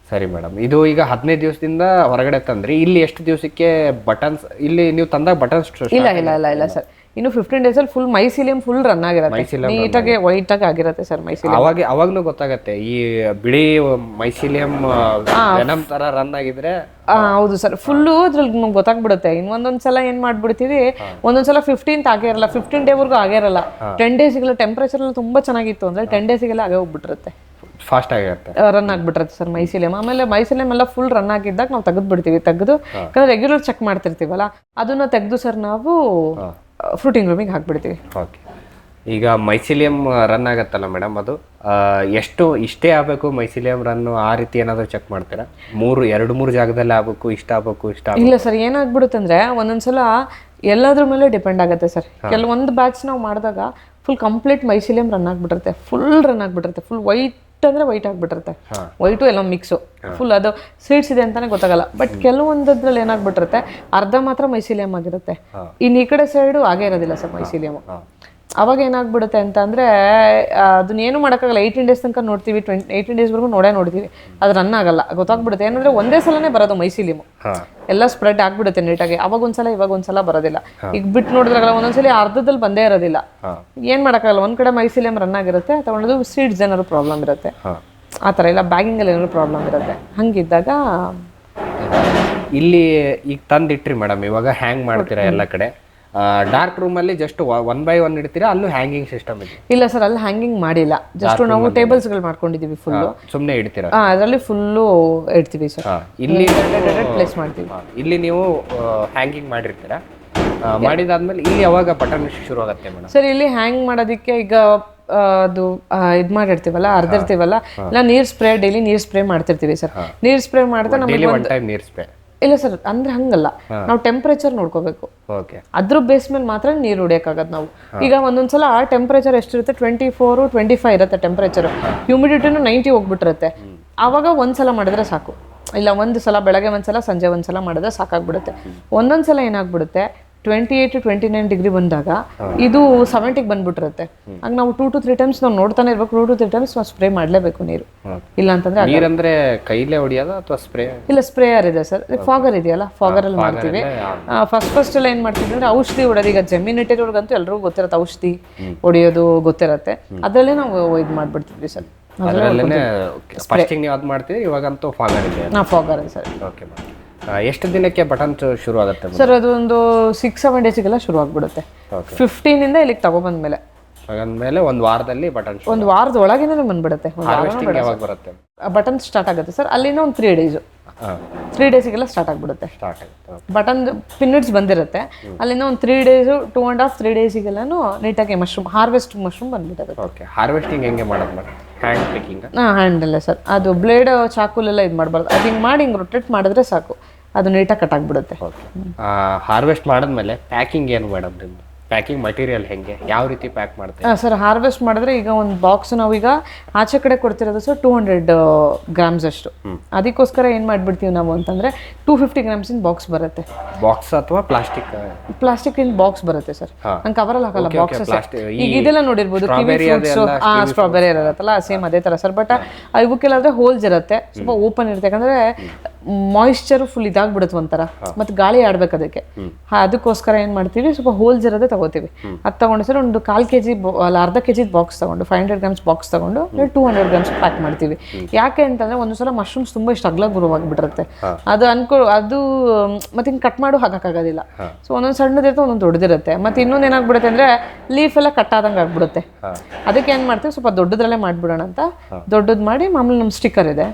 ಸರಿ ಮೇಡಮ್, ಇದು ಈಗ 15 ದಿವಸದಿಂದ ಹೊರಗಡೆ ತಂದ್ರಿ. ಇಲ್ಲಿ ಎಷ್ಟು ದಿವಸಕ್ಕೆ ಬಟನ್ಸ್ ಇಲ್ಲಿ ನೀವು ತಂದಾಗ ಬಟನ್ಸ್? ಇಲ್ಲ ಸರ್. ಇನ್ನು 15 ಡೇಸಲ್ಲಿ ಫುಲ್ ಮೈಸಿಲಿಯಂ ಫುಲ್ ರನ್ ಆಗಿರುತ್ತೆ, ನೀಟಾಗಿ ವೈಟ್ ಆಗಿ ಆಗಿರುತ್ತೆ ಸರ್ ಮೈಸಿಲಿಯಂ. ಅವಾಗ್ಲೂ ಗೊತ್ತಾಗತ್ತೆ ಈ ಬಿಳಿ ಮೈಸಿಲಿಯಂ ವೆನಮ್ ತರ ರನ್ ಆಗಿದ್ರೆ. ಹೌದು ಸರ್. ಫುಲ್ಲು ಅದ್ರಲ್ಲಿ ನಮ್ಗೆ ಗೊತ್ತಾಗ್ಬಿಡುತ್ತೆ. ಇನ್ನೊಂದೊಂದ್ಸಲ ಏನ್ ಮಾಡ್ಬಿಡ್ತೀವಿ, ಒಂದೊಂದ್ಸಲ 15th ಆಗಿರಲ್ಲ, 15 ಡೇವರೆಗೂ ಆಗಿರಲ್ಲ. 10 ಡೇಸಿಗೆಲ್ಲ ಟೆಂಪರೇಚರ್ ಎಲ್ಲ ತುಂಬಾ ಚೆನ್ನಾಗಿತ್ತು ಅಂದ್ರೆ 10 ಡೇಸಿಗೆಲ್ಲ ಆಗೇ ಹೋಗ್ಬಿಟ್ಟಿರುತ್ತೆ. ಫಾಸ್ಟ್ ಆಗಿರುತ್ತೆ. ರನ್ ಆಗ್ಬಿಟ್ಟಿರುತ್ತೆ ಸರ್ ಮೈಸಿಲಿಯಮ್. ಆಮೇಲೆ ಮೈಸಿಲಿಯಮ್ ಎಲ್ಲ ಫುಲ್ ರನ್ ಆಗಿದ್ದಾಗ ನಾವು ತೆಗೆದು ಯಾಕಂದ್ರೆ ರೆಗ್ಯುಲರ್ ಚೆಕ್ ಮಾಡ್ತಿರ್ತೀವಲ್ಲ, ಅದನ್ನ ತೆಗೆದು ಸರ್ ನಾವು ಫ್ರೂಟಿಂಗ್ ರೂಮಿಗೆ ಹಾಕ್ಬಿಡ್ತೀವಿ. ಓಕೆ, ಈಗ ಮೈಸಿಲಿಯಮ್ ರನ್ ಆಗತ್ತಲ್ಲ ಮೇಡಮ್, ಅದು ಇಷ್ಟೇ ಆಗಬೇಕು ಮೈಸಿಲಿಯಮ್ ರನ್ನು, ಆ ರೀತಿ ಏನಾದರೂ ಚೆಕ್ ಮಾಡ್ತೀರಾ? 2-3 ಜಾಗದಲ್ಲಿ ಆಗಬೇಕು, ಇಷ್ಟ ಆಗಬೇಕು. ಇಲ್ಲ ಸರ್, ಏನಾಗ್ಬಿಡುತ್ತೆ ಅಂದರೆ ಒಂದೊಂದ್ಸಲ ಎಲ್ಲದ್ರ ಮೇಲೆ ಡಿಪೆಂಡ್ ಆಗುತ್ತೆ ಸರ್. ಕೆಲವೊಂದು ಬ್ಯಾಚ್ ನಾವು ಮಾಡಿದಾಗ ಫುಲ್ ಕಂಪ್ಲೀಟ್ ಮೈಸಿಲಿಯಮ್ ರನ್ ಆಗಿಬಿಟ್ಟಿರುತ್ತೆ, ಫುಲ್ ವೈಟ್ ಅಂದರೆ ವೈಟ್ ಆಗಿಬಿಟ್ಟಿರುತ್ತೆ, ವೈಟು ಎಲ್ಲ ಮಿಕ್ಸು ಫುಲ್, ಅದು ಸೀಡ್ಸ್ ಇದೆ ಅಂತಾನೆ ಗೊತ್ತಾಗಲ್ಲ. ಬಟ್ ಕೆಲವೊಂದ್ರಲ್ಲಿ ಏನಾಗ್ಬಿಟ್ಟಿರುತ್ತೆ, ಅರ್ಧ ಮಾತ್ರ ಮೈಸಿಲಿಯಮ್ ಆಗಿರುತ್ತೆ, ಇನ್ನು ಈ ಕಡೆ ಸೈಡು ಹಾಗೇ ಇರೋದಿಲ್ಲ ಸರ್ ಮೈಸಿಲಿಯಮ್. ಅವಾಗ ಏನಾಗ್ಬಿಡುತ್ತೆ ಅಂತ ಅಂದರೆ ಅದನ್ನೇನು ಮಾಡೋಕ್ಕಾಗಲ್ಲ. 18 ಡೇಸ್ ತನಕ ನೋಡ್ತೀವಿ, 18 ಡೇಸ್ವರೆಗೂ ನೋಡ್ತೀವಿ, ಅದು ರನ್ ಆಗಲ್ಲ, ಗೊತ್ತಾಗ್ಬಿಡುತ್ತೆ. ಏನಂದರೆ ಒಂದೇ ಸಲನೇ ಬರೋದು ಮೈಸಿಲಿಯಮ್, ಎಲ್ಲ ಸ್ಪ್ರೆಡ್ ಆಗ್ಬಿಡುತ್ತೆ ನೀಟಾಗಿ. ಅವಾಗ ಒಂದ್ಸಲ ಇವಾಗ ಒಂದ್ಸಲ ಬರೋದಿಲ್ಲ. ಈಗ ಬಿಟ್ಟು ನೋಡಿದ್ರಾಗಲ್ಲ ಒಂದೊಂದ್ಸಲಿ ಅರ್ಧದಲ್ಲಿ ಬಂದೇ ಇರೋದಿಲ್ಲ, ಏನು ಮಾಡೋಕ್ಕಾಗಲ್ಲ. ಒಂದ್ ಕಡೆ ಮೈಸಿಲಿಯಮ್ ರನ್ ಆಗಿರುತ್ತೆ, ತಗೊಂಡು ಸೀಡ್ಸ್ ಏನಾದ್ರು ಪ್ರಾಬ್ಲಮ್ ಇರುತ್ತೆ, ಆ ಥರ ಇಲ್ಲ ಬ್ಯಾಗಿಂಗಲ್ಲಿ ಏನಾದ್ರು ಪ್ರಾಬ್ಲಮ್ ಇರುತ್ತೆ. ಹಂಗಿದ್ದಾಗ ಇಲ್ಲಿ ಈಗ ತಂದಿಟ್ರಿ ಮೇಡಮ್, ಇವಾಗ ಹ್ಯಾಂಗ್ ಮಾಡ್ತೀರಾ ಎಲ್ಲ ಕಡೆ. ಡಾರ್ಕ್ ರೂಮಲ್ಲಿ ಜಸ್ಟ್ 1 by 1 ಇಡ್ತೀರಾ? ಅಲ್ಲೂ ಹ್ಯಾಂಗಿಂಗ್ ಸಿಸ್ಟಮ್ ಇದೆ? ಇಲ್ಲ ಸರ್, ಅಲ್ಲಿ ಹ್ಯಾಂಗಿಂಗ್ ಮಾಡಿಲ್ಲ, ಜಸ್ಟ್ ನಾವು ಟೇಬಲ್ಸ್ಗಳು ಮಾಡ್ಕೊಂಡಿದ್ದೀವಿ ಫುಲ್ಲು. ಸುಮ್ಮನೆ ಇಡ್ತೀರಾ? ಅದರಲ್ಲಿ ಫುಲ್ಲು ಇಡ್ತೀವಿ ಸರ್. ಇಲ್ಲಿ ಪ್ಲೇಸ್ ಮಾಡ್ತೀವಿ. ಇಲ್ಲಿ ನೀವು ಹ್ಯಾಂಗಿಂಗ್ ಮಾಡಿರ್ತೀರಾ, ಮಾಡಿದಾದ್ಮೇಲೆ ಇಲ್ಲಿ ಯಾವಾಗ ಬಟನ್ ಶುರು ಆಗುತ್ತೆ ಮೇಡಮ್? ಸರ್, ಇಲ್ಲಿ ಹ್ಯಾಂಗ್ ಮಾಡೋದಕ್ಕೆ ಈಗ ಅದು ಇದು ಮಾಡಿರ್ತೀವಲ್ಲ, ಅರ್ಧಿರ್ತೀವಲ್ಲ, ಇಲ್ಲ ಡೈಲಿ ನೀರ್ ಸ್ಪ್ರೇ ಮಾಡ್ತಿರ್ತೀವಿ ಸರ್. ನೀರ್ ಸ್ಪ್ರೇ ಮಾಡ್ತಾ ನಮಗೆ ನೀರ್ ಸ್ಪ್ರೇ ಇಲ್ಲ ಸರ್, ಅಂದ್ರೆ ಹಂಗಲ್ಲ, ನಾವು ಟೆಂಪರೇಚರ್ ನೋಡ್ಕೋಬೇಕು. ಅದ್ರ ಬೇಸ್ ಮೇಲೆ ಮಾತ್ರ ನೀರು ಹೊಡಿಯಕ್ಕಾಗದು ನಾವು. ಈಗ ಒಂದೊಂದ್ಸಲ ಟೆಂಪರೇಚರ್ ಎಷ್ಟಿರುತ್ತೆ, 24-25 ಇರುತ್ತೆ ಟೆಂಪರೇಚರ್, ಹ್ಯೂಮಿಡಿಟಿನೂ 90 ಹೋಗ್ಬಿಟ್ಟಿರುತ್ತೆ. ಆವಾಗ ಒಂದ್ಸಲ ಮಾಡಿದ್ರೆ ಸಾಕು, ಇಲ್ಲ ಒಂದು ಸಲ ಬೆಳಗ್ಗೆ ಒಂದ್ಸಲ ಸಂಜೆ ಒಂದ್ಸಲ ಮಾಡಿದ್ರೆ ಸಾಕಾಗ್ಬಿಡುತ್ತೆ. ಒಂದೊಂದ್ಸಲ ಏನಾಗ್ಬಿಡುತ್ತೆ, 28-29 ಡಿಗ್ರಿ ಬಂದಾಗ ಇದು 70ಗೆ ಬಂದ್ಬಿಟ್ಟಿರುತ್ತೆ. ಆಗ ನಾವು 2 to 3 ಟೈಮ್ಸ್ ನಾವು ನೋಡ್ತಾನೆ ಇರ್ಬೇಕು, 2 to 3 ಟೈಮ್ಸ್ ನಾವು ಸ್ಪ್ರೇ ಮಾಡಲೇಬೇಕು ನೀರು. ಇಲ್ಲ ಅಂತಂದ್ರೆ ನೀರಂದ್ರೆ ಕೈಲೇ ಹೊಡಿಯೋದಾ ಅಥವಾ ಸ್ಪ್ರೇ? ಇಲ್ಲ, ಸ್ಪ್ರೇಯರ್ ಇದೆ ಸರ್, ಫಾಗರ್ ಇದೆಯಲ್ಲ, ಫಾಗರ್ ಅಲ್ಲಿ ಮಾಡ್ತೀವಿ. ಫಸ್ಟ್ ಎಲ್ಲ ಏನ್ ಮಾಡ್ತೀವಿ ಅಂದ್ರೆ ಔಷಧಿ ಹೊಡೆಯೋದು. ಈಗ ಜಮೀನ್ ಇಟ್ಟಿರೋರ್ಗಂತೂ ಎಲ್ರಿಗೂ ಗೊತ್ತಿರುತ್ತೆ, ಔಷಧಿ ಹೊಡೆಯೋದು ಗೊತ್ತಿರತ್ತೆ, ಅದರಲ್ಲೇ ನಾವು ಇದು ಮಾಡ್ಬಿಡ್ತೀವಿ ಸರ್. ಫಸ್ಟಿಗೆ ನೀವು ಅದು ಮಾಡ್ತೀವಿ, ಇವಾಗಂತೂ ಫಾಗರ್ ಇದೆ. ಫಾಗರ್ ಇದೆ ಸರ್. ಓಕೆ, ಎಷ್ಟು ದಿನಕ್ಕೆ ಬಟನ್ ಶುರು ಆಗುತ್ತೆ ಸರ್? ಅದು ಒಂದು 6-7 ಡೇಸಿಗೆಲ್ಲ ಶುರು ಆಗ್ಬಿಡುತ್ತೆ. 15 ಇಲ್ಲಿಗೆ ತಗೊಬಂದ್ಮೇಲೆ ಒಂದು ವಾರದಲ್ಲಿ ಬಟನ್, ಒಂದು ವಾರದ ಒಳಗೇನೆ ಬಂದ್ಬಿಡುತ್ತೆ. ಬಟನ್ ಸ್ಟಾರ್ಟ್ ಆಗುತ್ತೆ ಸರ್, ಅಲ್ಲಿಂದ ಒಂದು 3 ಡೇಸ್, 3 ಡೇಸಿಗೆಲ್ಲ ಸ್ಟಾರ್ಟ್ ಆಗ್ಬಿಡುತ್ತೆ. ಬಟನ್ ಪಿನ್ನಿಟ್ಸ್ ಬಂದಿರುತ್ತೆ, ಅಲ್ಲಿಂದ ಒಂದು 3 ಡೇಸ್, 2.5-3 ಡೇಸಿಗೆಲ್ಲೂ ನೀಟಾಗಿ ಹಾರ್ವೆಸ್ಟ್ ಮಶ್ರೂಮ್ ಬಂದ್ಬಿಡುತ್ತೆ. ಹಾರ್ವೆಸ್ಟಿಂಗ್ ಹೆಂಗೆ ಮಾಡೋದು ಮೇಡಮ್? Hand picking? ಹ್ಯಾಂಡಲ್ಲೇ ಸರ್, ಅದು ಬ್ಲೇಡ್ ಚಾಕುಲೆಲ್ಲ ಇದು ಮಾಡಬಾರ್ದು, ಅದು ಹಿಂಗೆ ಮಾಡಿ ಹಿಂಗೆ ರೊಟೇಟ್ ಮಾಡಿದ್ರೆ ಸಾಕು, ಅದು ನೀಟಾಗಿ ಕಟ್ ಆಗಿಬಿಡುತ್ತೆ. ಹಾರ್ವೆಸ್ಟ್ ಮಾಡಿದ್ಮೇಲೆ ಪ್ಯಾಕಿಂಗ್ ಏನು ಮೇಡಮ್? ಪ್ಯಾಕಿಂಗ್ ಮಟೀರಿಯಲ್ ಹೆಂಗೆ, ಯಾವ ರೀತಿ ಪ್ಯಾಕ್ ಮಾಡ್ತೀವಿ? ಸರ್, ಹಾರ್ವೆಸ್ಟ್ ಮಾಡಿದ್ರೆ ಈಗ ಒಂದು ಬಾಕ್ಸ್ ನಾವೀಗ ಆಚೆ ಕಡೆ ಕೊಡ್ತಿರೋದು ಸರ್ 200 ಗ್ರಾಮ್ಸ್ ಅಷ್ಟು. ಅದಕ್ಕೋಸ್ಕರ ಏನು ಮಾಡಿಬಿಡ್ತೀವಿ ನಾವು ಅಂತಂದರೆ 250 ಗ್ರಾಮ್ಸಿನ ಬಾಕ್ಸ್ ಬರುತ್ತೆ. ಬಾಕ್ಸ್ ಅಥವಾ ಪ್ಲಾಸ್ಟಿಕ್ ಇನ್ ಬಾಕ್ಸ್ ಬರುತ್ತೆ ಸರ್, ನಂಗೆ ಕವರಲ್ಲಿ ಹಾಕಲ್ಲ, ಬಾಕ್ಸಸ್. ಈಗ ಇದೆಲ್ಲ ನೋಡಿರ್ಬೋದು, ಕಿವಿ ಫ್ರೂಟ್ಸ್, ಸ್ಟ್ರಾಬೆರಿ ಇರುತ್ತಲ್ಲ, ಸೇಮ್ ಅದೇ ಥರ ಸರ್. ಬಟ್ ಇವಕ್ಕೆಲ್ಲಾದ್ರೆ ಹೋಲ್ಸ್ ಇರುತ್ತೆ, ಸ್ವಲ್ಪ ಓಪನ್ ಇರುತ್ತೆ, ಯಾಕಂದರೆ ಮಾಯಿಶ್ಚರು ಫುಲ್ ಇದಾಗ್ಬಿಡುತ್ತೆ ಒಂಥರ, ಮತ್ತು ಗಾಳಿ ಆಡ್ಬೇಕು ಅದಕ್ಕೆ. ಅದಕ್ಕೋಸ್ಕರ ಏನು ಮಾಡ್ತೀವಿ, ಸ್ವಲ್ಪ ಹೋಲ್ಸ್ ಇರೋದೇ ತಗೋತೀವಿ. ಅದು ತಗೊಂಡು ಸರ್ ಒಂದು 1/4 kg ಅಲ್ಲ ಅರ್ಧ kg ಬಾಕ್ಸ್ ತಗೊಂಡು 500 ಗ್ರಾಮ್ಸ್ ಬಾಕ್ಸ್ ತಗೊಂಡು 200 ಗ್ರಾಮ್ಸ್ ಪ್ಯಾಕ್ ಮಾಡ್ತೀವಿ. ಯಾಕೆ ಅಂತಂದ್ರೆ ಒಂದು ಸಲ ಮಶ್ರೂಮ್ಸ್ ತುಂಬಾ ಇಷ್ಟ ಅಗಲ ಗುರುವಾಗ್ಬಿಟ್ಟಿರುತ್ತೆ, ಅದು ಮತ್ತೆ ಹಿಂಗೆ ಕಟ್ ಮಾಡೋ ಹಾಕೋಕ್ಕಾಗೋದಿಲ್ಲ. ಸೊ ಒಂದೊಂದು ಸಣ್ಣದಿರುತ್ತೆ, ಒಂದೊಂದು ದೊಡ್ಡದಿರುತ್ತೆ. ಮತ್ತೆ ಇನ್ನೊಂದು ಏನಾಗ್ಬಿಡುತ್ತೆ ಅಂದ್ರೆ ಲೀಫ್ ಎಲ್ಲ ಕಟ್ ಆದಂಗೆ ಆಗ್ಬಿಡುತ್ತೆ. ಅದಕ್ಕೆ ಏನು ಮಾಡ್ತೀವಿ, ಸ್ವಲ್ಪ ದೊಡ್ಡದ್ರಲ್ಲೇ ಮಾಡ್ಬಿಡೋಣ ಅಂತ ದೊಡ್ಡದು ಮಾಡಿ, ಮಾಮೂಲಿ ನಮ್ಮ ಸ್ಟಿಕ್ಕರ್ ಇದೆ,